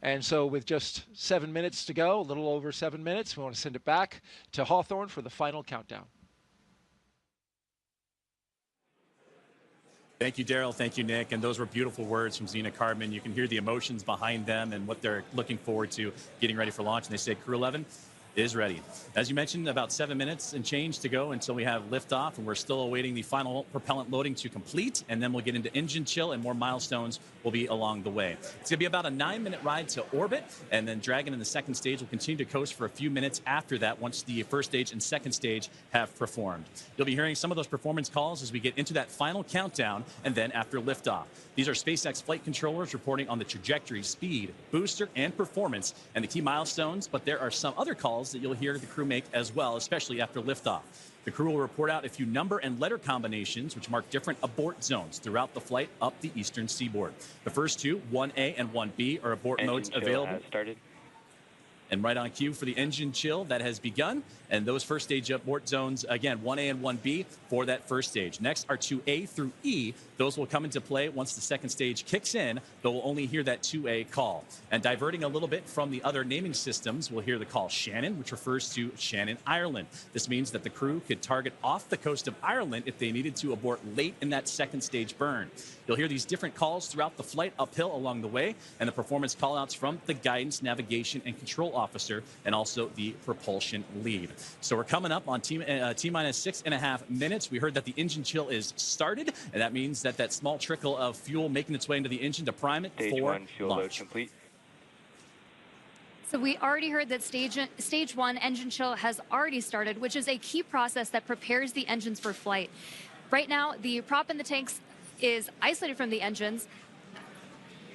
And so with just 7 minutes to go, a little over 7 minutes, we want to send it back to Hawthorne for the final countdown. Thank you, Daryl. Thank you, Nick. And those were beautiful words from Zena Cardman. You can hear the emotions behind them and what they're looking forward to getting ready for launch. And they say Crew 11 is ready. As you mentioned, about 7 minutes and change to go until we have liftoff, and we're still awaiting the final propellant loading to complete, and then we'll get into engine chill, and more milestones will be along the way. It's going to be about a 9-minute ride to orbit, and then Dragon in the second stage will continue to coast for a few minutes after that once the first stage and second stage have performed. You'll be hearing some of those performance calls as we get into that final countdown, and then after liftoff. These are SpaceX flight controllers reporting on the trajectory, speed, booster, and performance, and the key milestones, but there are some other calls that you'll hear the crew make as well, especially after liftoff. The crew will report out a few number and letter combinations which mark different abort zones throughout the flight up the eastern seaboard. The first two, 1A and 1B, are abort modes available. Has started. And right on cue for the engine chill that has begun. And those first stage abort zones, again, 1A and 1B for that first stage. Next are 2A through E. Those will come into play once the second stage kicks in. They'll only hear that 2A call. And diverting a little bit from the other naming systems, we'll hear the call Shannon, which refers to Shannon, Ireland. This means that the crew could target off the coast of Ireland if they needed to abort late in that second stage burn. You'll hear these different calls throughout the flight uphill along the way, and the performance callouts from the guidance, navigation, and control officer, and also the propulsion lead. So we're coming up on T-minus 6.5 minutes. We heard that the engine chill is started, and that means that that small trickle of fuel making its way into the engine to prime it Stage for 1 fuel load launch. complete. So we already heard that stage 1 engine chill has already started, which is a key process that prepares the engines for flight. Right now, the prop in the tanks is isolated from the engines.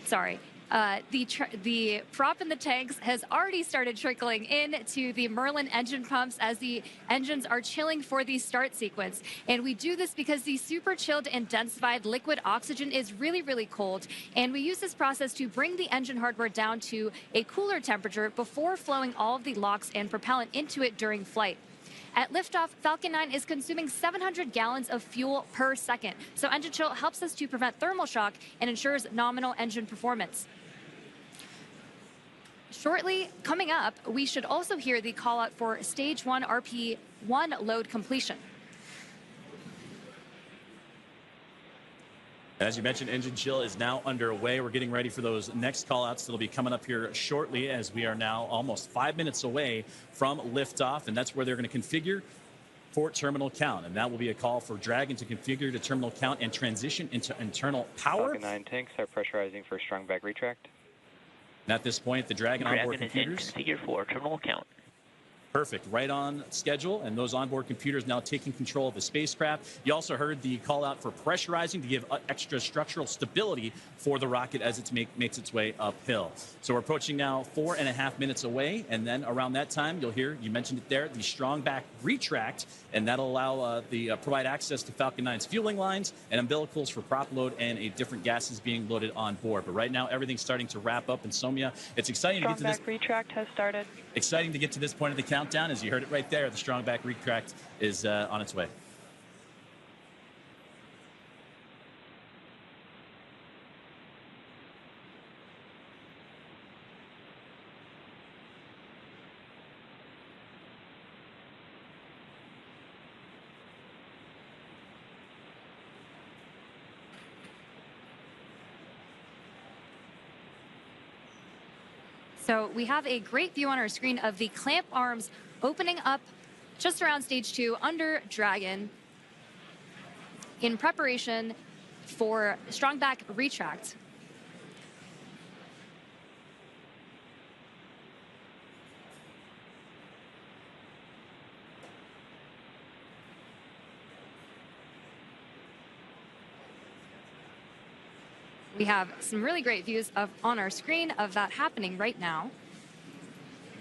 Sorry. The prop in the tanks has already started trickling into the Merlin engine pumps as the engines are chilling for the start sequence. And we do this because the super chilled and densified liquid oxygen is really, really cold. And we use this process to bring the engine hardware down to a cooler temperature before flowing all of the LOX and propellant into it during flight. At liftoff, Falcon 9 is consuming 700 gallons of fuel per second. So engine chill helps us to prevent thermal shock and ensures nominal engine performance. Shortly, coming up, we should also hear the call out for stage 1 RP1 load completion. As you mentioned, engine chill is now underway. We're getting ready for those next call-outs that'll be coming up here shortly, as we are now almost 5 minutes away from liftoff, and that's where they're going to configure for terminal count. And that will be a call for Dragon to configure to terminal count and transition into internal power. Falcon 9 tanks are pressurizing for strong back retract. And at this point, the Dragon onboard Dragon computers is in configured for terminal count. Perfect, right on schedule, and those onboard computers now taking control of the spacecraft. You also heard the call out for pressurizing to give extra structural stability for the rocket as it makes its way uphill. So we're approaching now 4.5 minutes away, and then around that time, you'll hear, you mentioned it there, the strong back retract, and that'll allow provide access to Falcon 9's fueling lines and umbilicals for prop load and different gases being loaded on board. But right now, everything's starting to wrap up, and Somya, it's exciting to get to this. Strong back retract has started. Exciting to get to this point of the countdown. As you heard it right there, the strong back retract is on its way. So we have a great view on our screen of the clamp arms opening up just around stage 2 under Dragon in preparation for strong back retract. We have some really great views on our screen of that happening right now.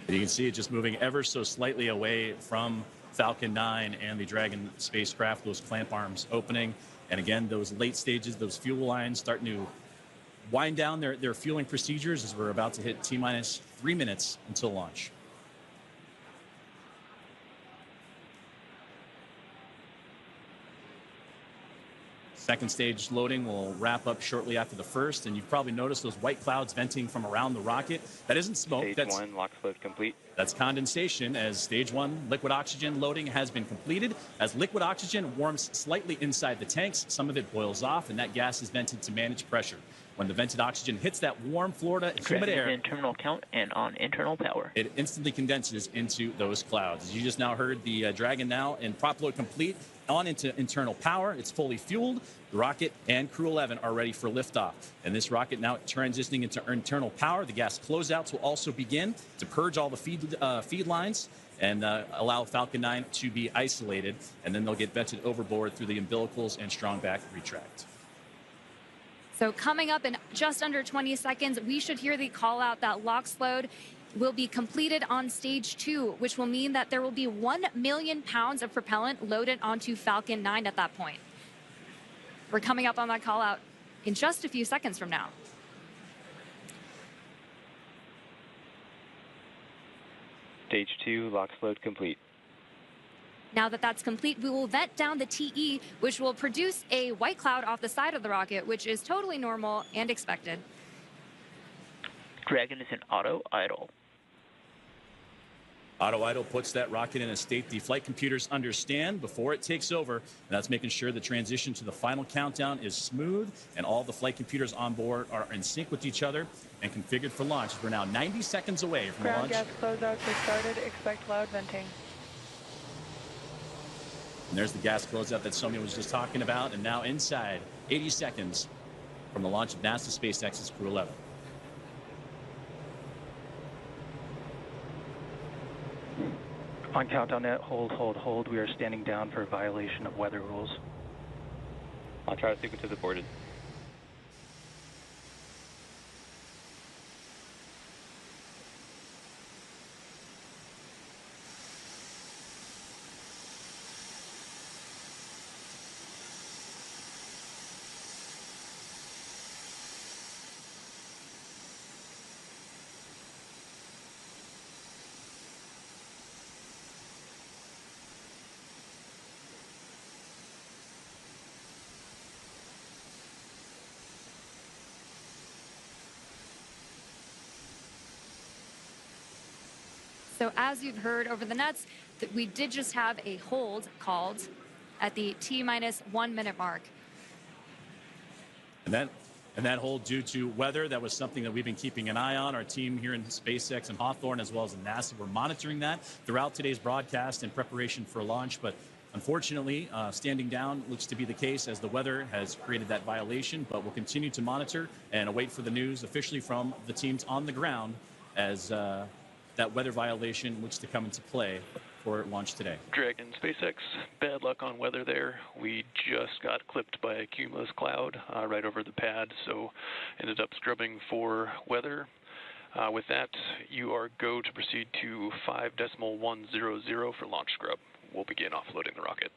And you can see it just moving ever so slightly away from Falcon 9 and the Dragon spacecraft, those clamp arms opening. And again, those late stages, those fuel lines starting to wind down their fueling procedures as we're about to hit T-minus 3 minutes until launch. Second stage loading will wrap up shortly after the first, and you've probably noticed those white clouds venting from around the rocket. That isn't smoke. Stage 1 LOX load complete. That's condensation, as stage 1 liquid oxygen loading has been completed. As liquid oxygen warms slightly inside the tanks, some of it boils off, and that gas is vented to manage pressure. When the vented oxygen hits that warm Florida humid air, in terminal count and on internal power, it instantly condenses into those clouds. As you just now heard, the Dragon now in prop load complete, on into internal power. It's fully fueled. The rocket and Crew 11 are ready for liftoff. And this rocket now transitioning into internal power. The gas closeouts will also begin to purge all the feed lines and allow Falcon 9 to be isolated. And then they'll get vented overboard through the umbilicals and strong back retract. So coming up in just under 20 seconds, we should hear the call out that LOX load will be completed on stage 2, which will mean that there will be 1 million pounds of propellant loaded onto Falcon 9 at that point. We're coming up on that call out in just a few seconds from now. Stage 2 LOX load complete. Now that that's complete, we will vent down the TE, which will produce a white cloud off the side of the rocket, which is totally normal and expected. Dragon is in auto idle. Auto idle puts that rocket in a state the flight computers understand before it takes over, and that's making sure the transition to the final countdown is smooth and all the flight computers on board are in sync with each other and configured for launch. We're now 90 seconds away from Ground launch. gas closeouts have started. Expect loud venting. And there's the gas closeout that Somya was just talking about, and now inside 80 seconds from the launch of NASA SpaceX's Crew 11. On countdown net, hold. We are standing down for a violation of weather rules. I'll try to sequence is aborted. So as you've heard over the nets, we did just have a hold called at the T-minus 1 minute mark. And that hold due to weather, that was something that we've been keeping an eye on. Our team here in SpaceX and Hawthorne, as well as in NASA, we're monitoring that throughout today's broadcast in preparation for launch. But unfortunately, standing down looks to be the case as the weather has created that violation. But we'll continue to monitor and await for the news officially from the teams on the ground as that weather violation looks to come into play for launch today. Dragon SpaceX, bad luck on weather there. We just got clipped by a cumulus cloud right over the pad, so ended up scrubbing for weather. With that, you are go to proceed to 5.100 for launch scrub. We'll begin offloading the rocket.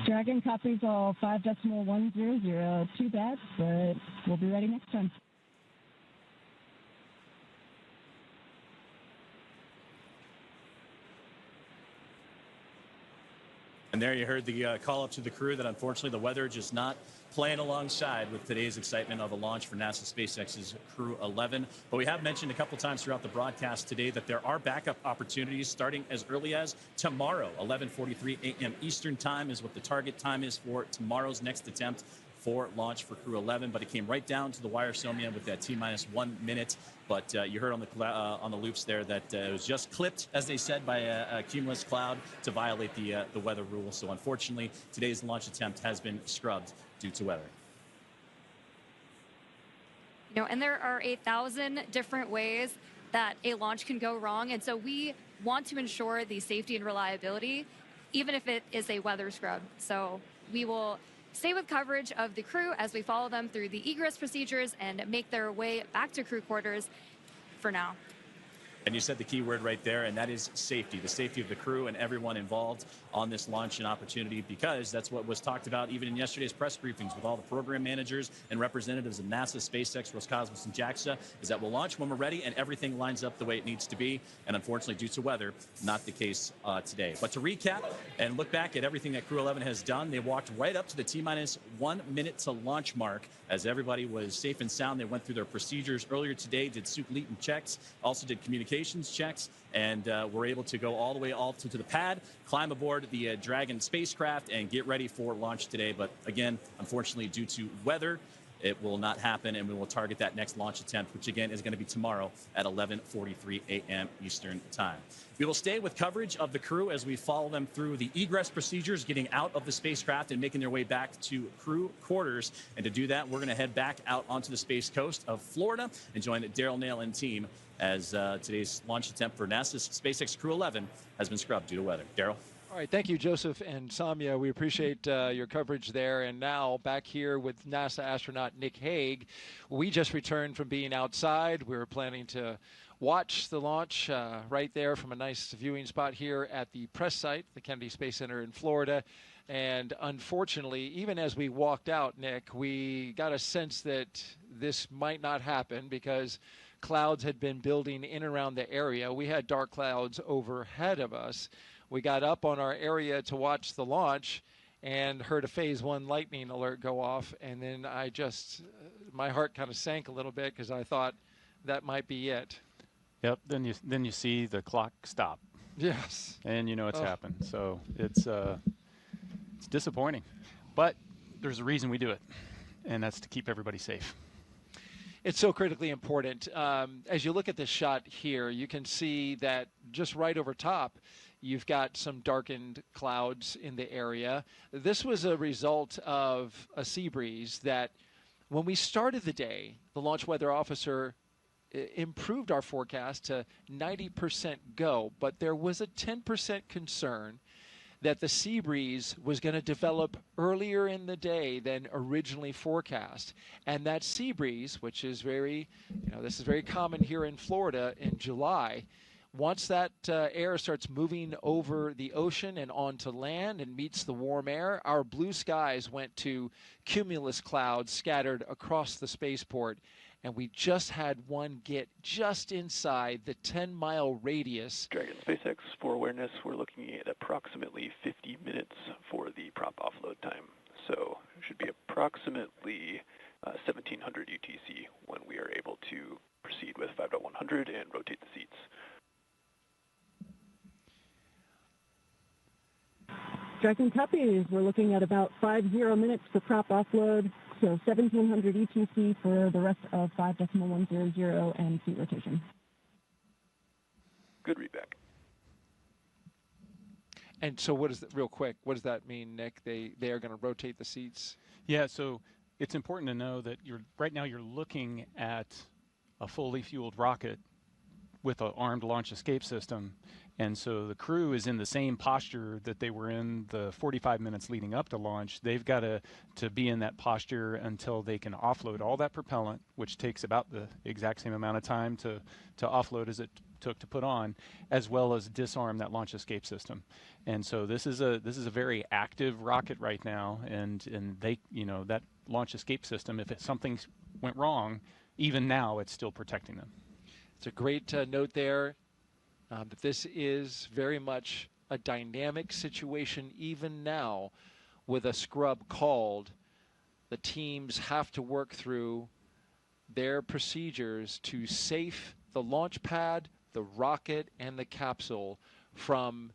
Dragon copies all 5.100. Too bad, but we'll be ready next time. And there you heard the call up to the crew that unfortunately the weather just not playing alongside with today's excitement of a launch for NASA SpaceX's Crew 11. But we have mentioned a couple times throughout the broadcast today that there are backup opportunities starting as early as tomorrow. 11:43 a.m. Eastern time is what the target time is for tomorrow's next attempt for launch for Crew 11, but it came right down to the wire, Somia, with that T-minus 1 minute. But you heard on the loops there that it was just clipped, as they said, by a cumulus cloud to violate the weather rule. So unfortunately, today's launch attempt has been scrubbed due to weather. You know, and there are 1,000 different ways that a launch can go wrong, and so we want to ensure the safety and reliability, even if it is a weather scrub. So we will stay with coverage of the crew as we follow them through the egress procedures and make their way back to crew quarters for now. And you said the key word right there, and that is safety, the safety of the crew and everyone involved on this launch and opportunity, because that's what was talked about even in yesterday's press briefings with all the program managers and representatives of NASA, SpaceX, Roscosmos, and JAXA, is that we'll launch when we're ready and everything lines up the way it needs to be. And unfortunately, due to weather, not the case today. But to recap and look back at everything that Crew 11 has done, they walked right up to the T-minus 1 minute to launch mark as everybody was safe and sound. They went through their procedures earlier today, did Superleton checks, also did communications checks, and were able to go all the way to the pad, climb aboard the Dragon spacecraft, and get ready for launch today. But again, unfortunately, due to weather, it will not happen, and we will target that next launch attempt, which again is going to be tomorrow at 11:43 a.m. Eastern time. We will stay with coverage of the crew as we follow them through the egress procedures, getting out of the spacecraft and making their way back to crew quarters. And to do that, we're going to head back out onto the space coast of Florida and join Daryl Nail and team as today's launch attempt for NASA's SpaceX Crew 11 has been scrubbed due to weather. Daryl? All right, thank you, Joseph and Samia. We appreciate your coverage there. And now back here with NASA astronaut Nick Hague. We just returned from being outside. We were planning to watch the launch right there from a nice viewing spot here at the press site, the Kennedy Space Center in Florida. And unfortunately, even as we walked out, Nick, we got a sense that this might not happen because clouds had been building in and around the area. We had dark clouds overhead of us. We got up on our area to watch the launch and heard a phase 1 lightning alert go off. And then I just, my heart kind of sank a little bit because I thought that might be it. Yep. Then you see the clock stop. Yes. And you know it's happened. So it's disappointing, but there's a reason we do it, and that's to keep everybody safe. It's so critically important. As you look at this shot here, you can see that just right over top, you've got some darkened clouds in the area. This was a result of a sea breeze that when we started the day, the launch weather officer improved our forecast to 90% go, but there was a 10% concern that the sea breeze was going to develop earlier in the day than originally forecast. And that sea breeze, which is very, this is very common here in Florida in July, once that air starts moving over the ocean and onto land and meets the warm air, our blue skies went to cumulus clouds scattered across the spaceport. And we just had one get just inside the 10-mile radius. Dragon SpaceX, for awareness, we're looking at approximately 50 minutes for the prop offload time. So it should be approximately 1700 UTC when we are able to proceed with 5.100 and rotate the seats. Dragon copies. We're looking at about 50 minutes for prop offload, so 1700 ETC for the rest of 5.100 and seat rotation. Good readback. And so what does real quick, what does that mean, Nick? They are going to rotate the seats? Yeah, so it's important to know that right now you're looking at a fully fueled rocket with an armed launch escape system. And so the crew is in the same posture that they were in the 45 minutes leading up to launch. They've got to be in that posture until they can offload all that propellant, which takes about the exact same amount of time to offload as it took to put on, as well as disarm that launch escape system. And so this is a very active rocket right now, and they, that launch escape system, if something went wrong, even now it's still protecting them. It's a great note there. That this is very much a dynamic situation even now with a scrub called. The teams have to work through their procedures to safe the launch pad, the rocket, and the capsule from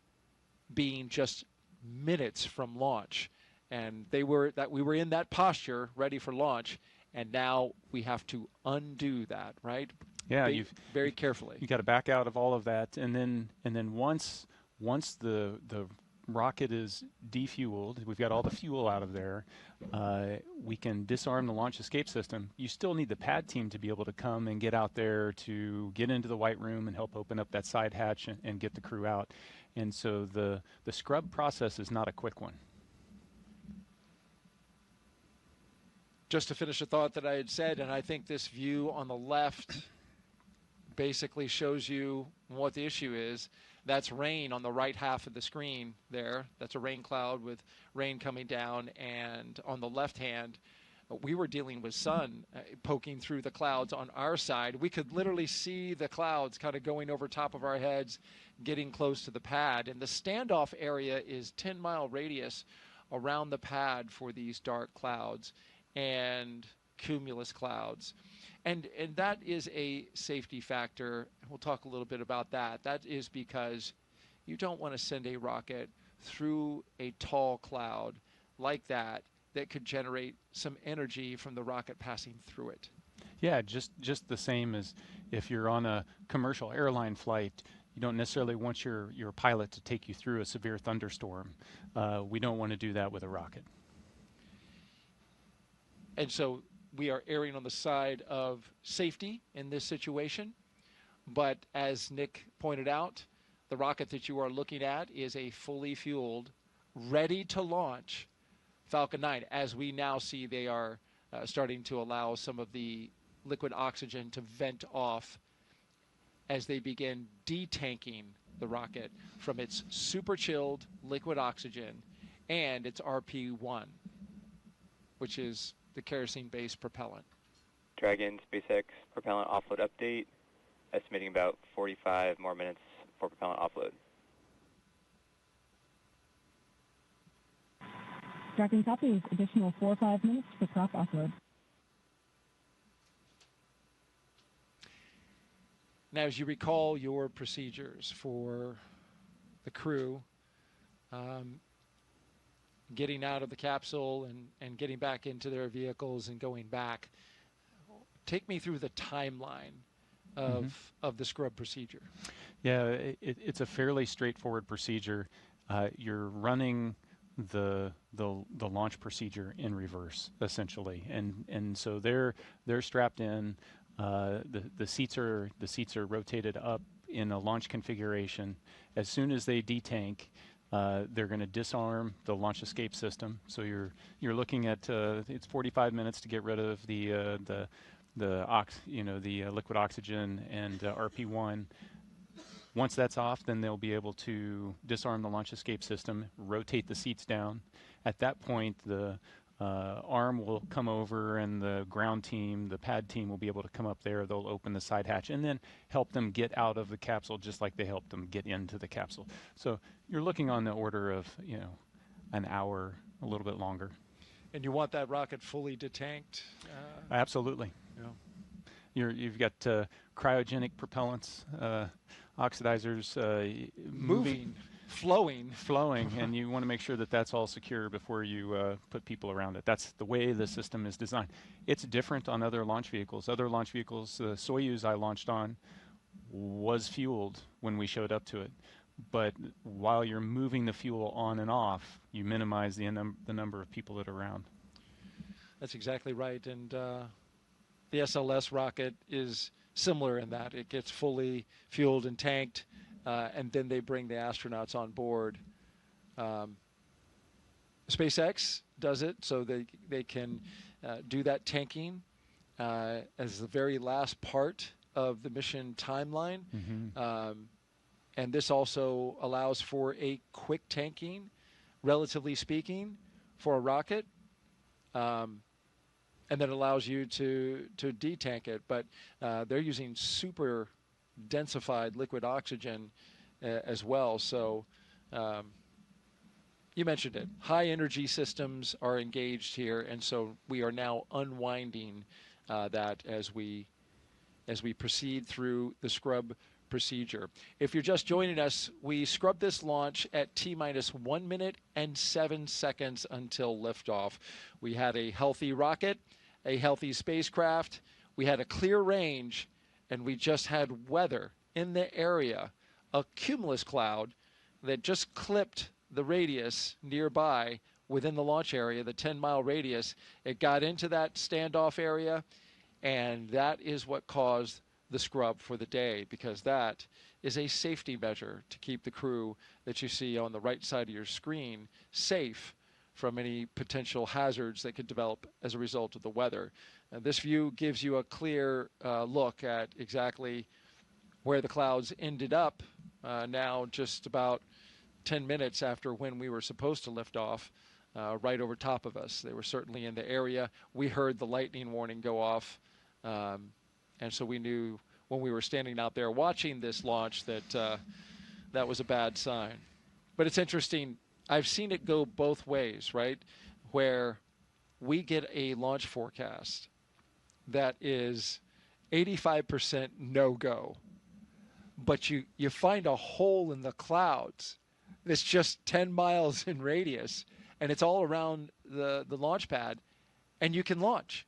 being just minutes from launch. And we were in that posture ready for launch, and now we have to undo that, right? Yeah, very carefully. You got to back out of all of that, and then once the rocket is defueled, we've got all the fuel out of there. We can disarm the launch escape system. You still need the pad team to be able to come and get out there to get into the white room and help open up that side hatch and get the crew out. And so the scrub process is not a quick one. Just to finish a thought that I had said, and I think this view on the left basically shows you what the issue is. That's rain on the right half of the screen there. That's a rain cloud with rain coming down. And on the left hand, we were dealing with sun poking through the clouds on our side. We could literally see the clouds kind of going over top of our heads, getting close to the pad. And the standoff area is 10-mile radius around the pad for these dark clouds and cumulus clouds. And that is a safety factor. We'll talk a little bit about that. That is because you don't want to send a rocket through a tall cloud like that could generate some energy from the rocket passing through it. Yeah, just the same as if you're on a commercial airline flight, you don't necessarily want your pilot to take you through a severe thunderstorm. We don't want to do that with a rocket. And so we are erring on the side of safety in this situation. But as Nick pointed out, the rocket that you are looking at is a fully fueled, ready to launch Falcon 9. As we now see, they are starting to allow some of the liquid oxygen to vent off as they begin detanking the rocket from its super chilled liquid oxygen and its RP1, which is the kerosene-based propellant. Dragon, SpaceX, propellant offload update, estimating about 45 more minutes for propellant offload. Dragon copies, additional 4 or 5 minutes for prop offload. Now, as you recall your procedures for the crew, getting out of the capsule and getting back into their vehicles and going back, take me through the timeline of the scrub procedure. Yeah, it's a fairly straightforward procedure. You're running the launch procedure in reverse, essentially, and so they're strapped in. The seats are rotated up in a launch configuration. As soon as they detank, they're going to disarm the launch escape system. So you're looking at it's 45 minutes to get rid of the liquid oxygen and RP1. Once that's off, then they'll be able to disarm the launch escape system, rotate the seats down. At that point, the arm will come over and the ground team, the pad team will be able to come up there. They'll open the side hatch and then help them get out of the capsule just like they helped them get into the capsule. So you're looking on the order of, an hour, a little bit longer. And you want that rocket fully detanked? Absolutely. You've got cryogenic propellants, oxidizers, moving, flowing, and you want to make sure that that's all secure before you put people around it. That's the way the system is designed. It's different on other launch vehicles. Other launch vehicles, the Soyuz I launched on was fueled when we showed up to it. But while you're moving the fuel on and off, you minimize the number of people that are around. That's exactly right. And the SLS rocket is similar in that it gets fully fueled and tanked, and then they bring the astronauts on board. SpaceX does it so they can do that tanking as the very last part of the mission timeline. And this also allows for a quick tanking, relatively speaking, for a rocket. And then allows you to detank it. But they're using super densified liquid oxygen as well. So you mentioned it. High energy systems are engaged here, and so we are now unwinding that as we proceed through the scrub procedure. If you're just joining us, we scrubbed this launch at T-minus 1 minute and 7 seconds until liftoff. We had a healthy rocket, a healthy spacecraft, we had a clear range, and we just had weather in the area, a cumulus cloud that just clipped the radius nearby within the launch area, the 10-mile radius. It got into that standoff area, and that is what caused the scrub for the day, because that is a safety measure to keep the crew that you see on the right side of your screen safe from any potential hazards that could develop as a result of the weather. And this view gives you a clear look at exactly where the clouds ended up now just about 10 minutes after when we were supposed to lift off, right over top of us. They were certainly in the area. We heard the lightning warning go off. And so we knew when we were standing out there watching this launch that that was a bad sign. But it's interesting. I've seen it go both ways, right? Where we get a launch forecast that is 85% no-go. But you find a hole in the clouds that's just 10 miles in radius, and it's all around the launch pad, and you can launch.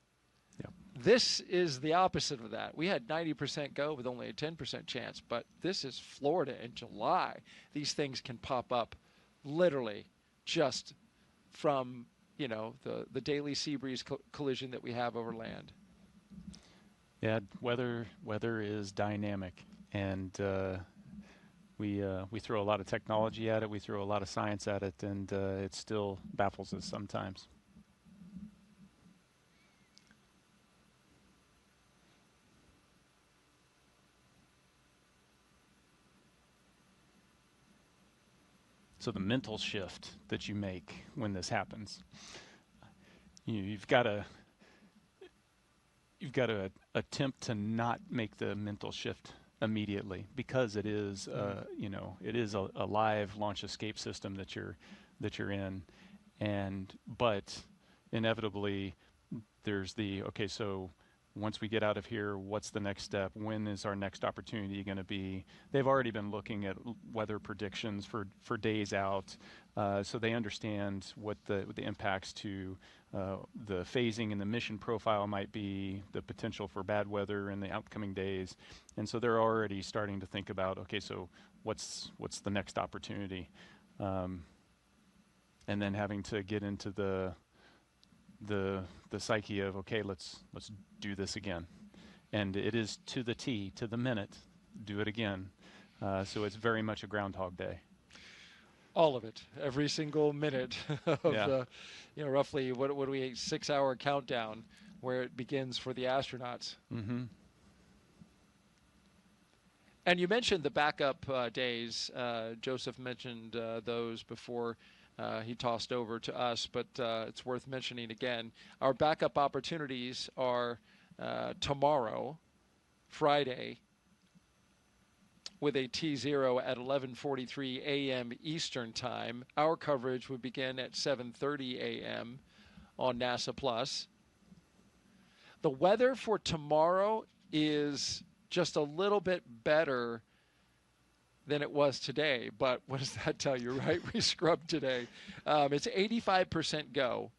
This is the opposite of that. We had 90% go with only a 10% chance, but this is Florida in July. These things can pop up literally just from, the daily sea breeze collision that we have over land. Yeah, weather is dynamic, and we throw a lot of technology at it, we throw a lot of science at it, and it still baffles us sometimes. So the mental shift that you make when this happens, you've got to attempt to not make the mental shift immediately, because it is it is a live launch escape system that you're in, but inevitably there's so once we get out of here, what's the next step? When is our next opportunity going to be? They've already been looking at weather predictions for days out, so they understand what the impacts to the phasing and the mission profile might be, the potential for bad weather in the upcoming days. And so they're already starting to think about, so what's the next opportunity? And then having to get into the psyche of, let's do this again. And it is to the T, to the minute, do it again. So it's very much a Groundhog Day. All of it, every single minute of the, roughly, what do we, 6-hour countdown where it begins for the astronauts. Mm-hmm. And you mentioned the backup days. Joseph mentioned those before he tossed over to us, but it's worth mentioning again. Our backup opportunities are tomorrow, Friday, with a T0 at 11:43 a.m. Eastern Time. Our coverage would begin at 7:30 a.m. on NASA Plus. The weather for tomorrow is just a little bit better than it was today, but what does that tell you, right? We scrubbed today. It's 85% go.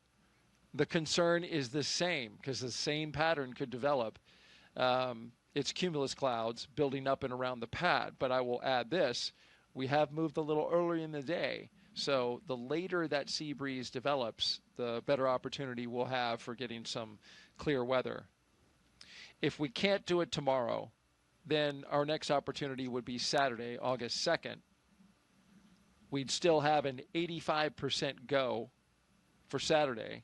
The concern is the same, because the same pattern could develop. It's cumulus clouds building up and around the pad, but I will add this. We have moved a little earlier in the day, so the later that sea breeze develops, the better opportunity we'll have for getting some clear weather. If we can't do it tomorrow, then our next opportunity would be Saturday, August 2nd. We'd still have an 85% go for Saturday.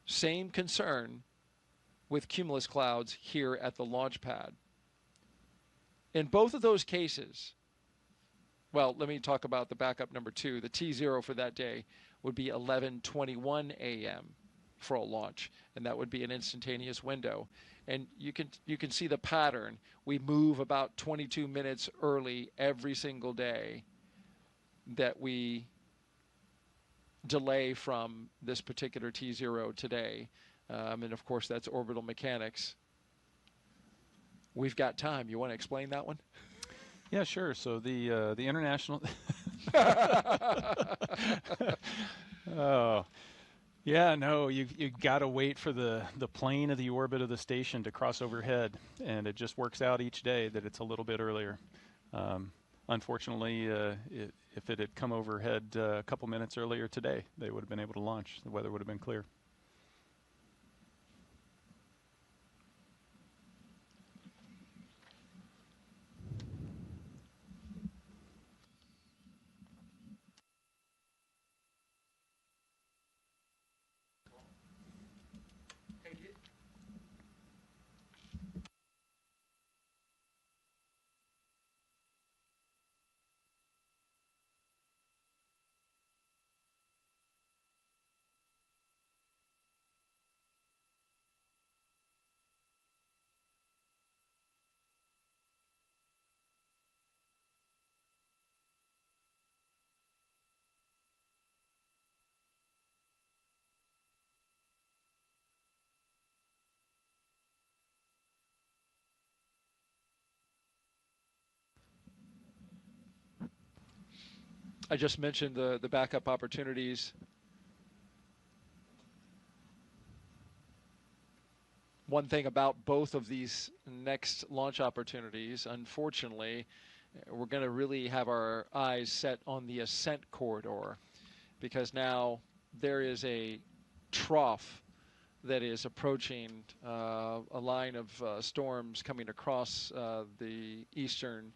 Same concern with cumulus clouds here at the launch pad. In both of those cases, well, let me talk about the backup number 2. The T0 for that day would be 11:21 a.m. for a launch, and that would be an instantaneous window. And you can see the pattern. We move about 22 minutes early every single day that we delay from this particular T0 today. And of course, that's orbital mechanics. We've got time. You want to explain that one? Yeah, sure. So the international. Oh. Yeah, no, you got to wait for the plane of the orbit of the station to cross overhead, and it just works out each day that it's a little bit earlier. Unfortunately, if it had come overhead a couple minutes earlier today, they would have been able to launch. The weather would have been clear. I just mentioned the backup opportunities. One thing about both of these next launch opportunities, unfortunately, we're going to really have our eyes set on the ascent corridor, because now there is a trough that is approaching a line of storms coming across the eastern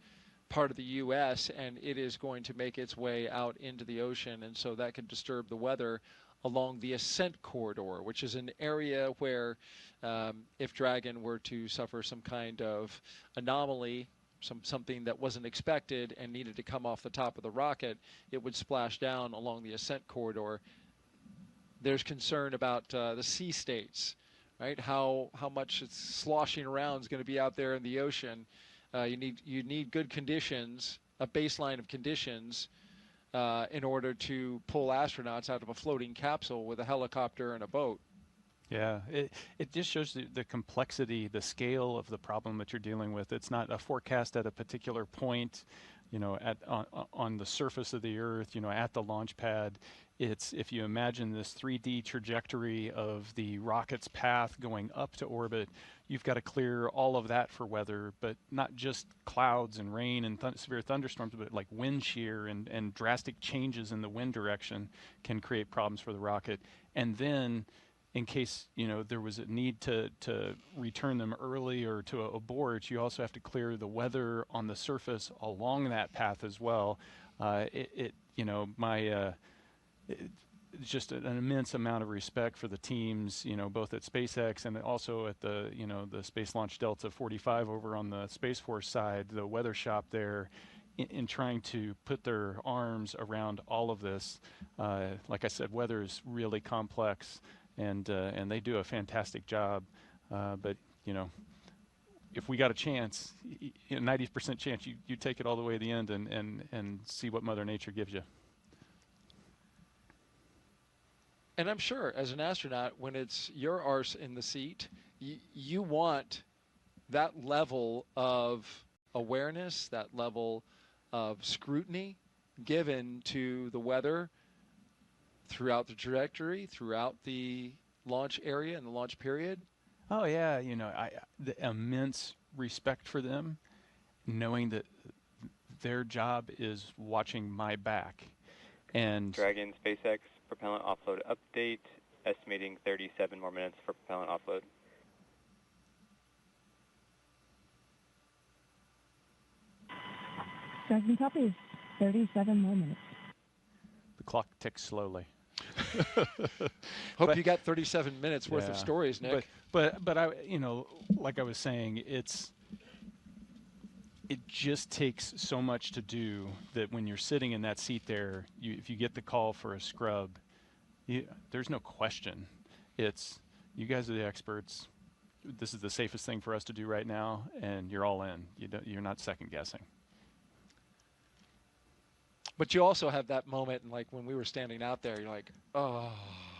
part of the U.S., and it is going to make its way out into the ocean, and so that could disturb the weather along the ascent corridor, which is an area where if Dragon were to suffer some kind of anomaly, something that wasn't expected and needed to come off the top of the rocket, it would splash down along the ascent corridor. There's concern about the sea states, right? How much it's sloshing around is going to be out there in the ocean. You need good conditions, a baseline of conditions, in order to pull astronauts out of a floating capsule with a helicopter and a boat. Yeah, it just shows the complexity, the scale of the problem that you're dealing with. It's not a forecast at a particular point, on the surface of the Earth, at the launch pad. It's, if you imagine this 3D trajectory of the rocket's path going up to orbit, you've got to clear all of that for weather, but not just clouds and rain and severe thunderstorms, but like wind shear and drastic changes in the wind direction can create problems for the rocket. And then, in case there was a need to return them early or to abort, you also have to clear the weather on the surface along that path as well. It's just an immense amount of respect for the teams, both at SpaceX and also at the Space Launch Delta 45 over on the Space Force side, the weather shop there, in trying to put their arms around all of this. Like I said, weather is really complex, and they do a fantastic job. But if we got a chance, 90% chance, you take it all the way to the end and see what Mother Nature gives you. And I'm sure as an astronaut, when it's your arse in the seat, you want that level of awareness, that level of scrutiny given to the weather throughout the trajectory, throughout the launch area and the launch period. Oh yeah, you know, the immense respect for them, knowing that their job is watching my back. And Dragon SpaceX propellant offload update, estimating 37 more minutes for propellant offload. Dragon copies. 37 more minutes. the clock ticks slowly. Hope you got 37 minutes worth of stories, Nick. But I, you know, like I was saying, it just takes so much to do that when you're sitting in that seat there, if you get the call for a scrub, there's no question. It's, you guys are the experts. This is the safest thing for us to do right now, and you're all in. You're not second guessing. But you also have that moment, and like when we were standing out there, you're like, oh.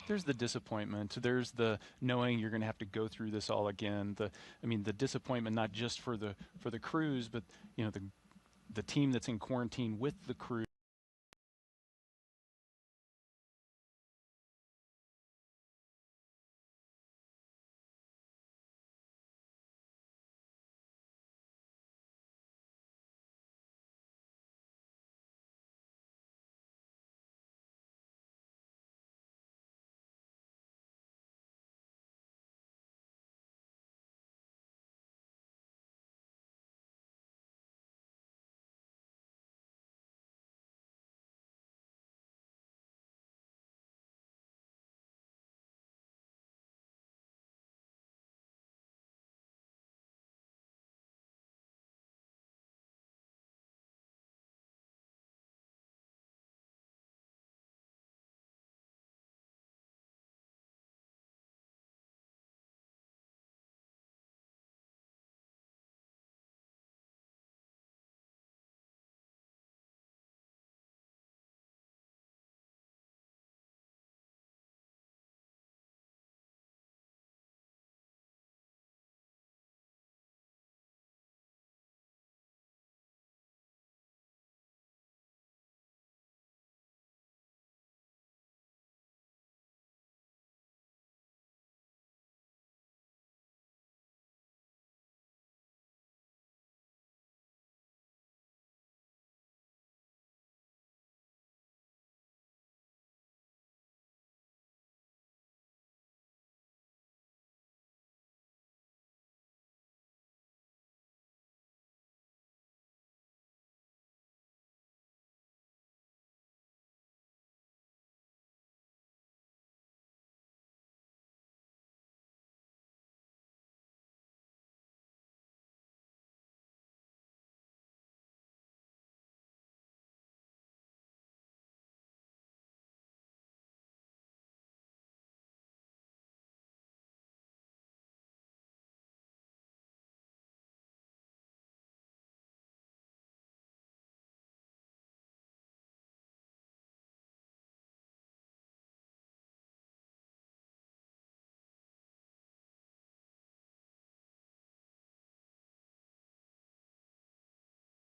There's the disappointment. There's the knowing you're going to have to go through this all again. The disappointment not just for the crews, but you know the team that's in quarantine with the crew.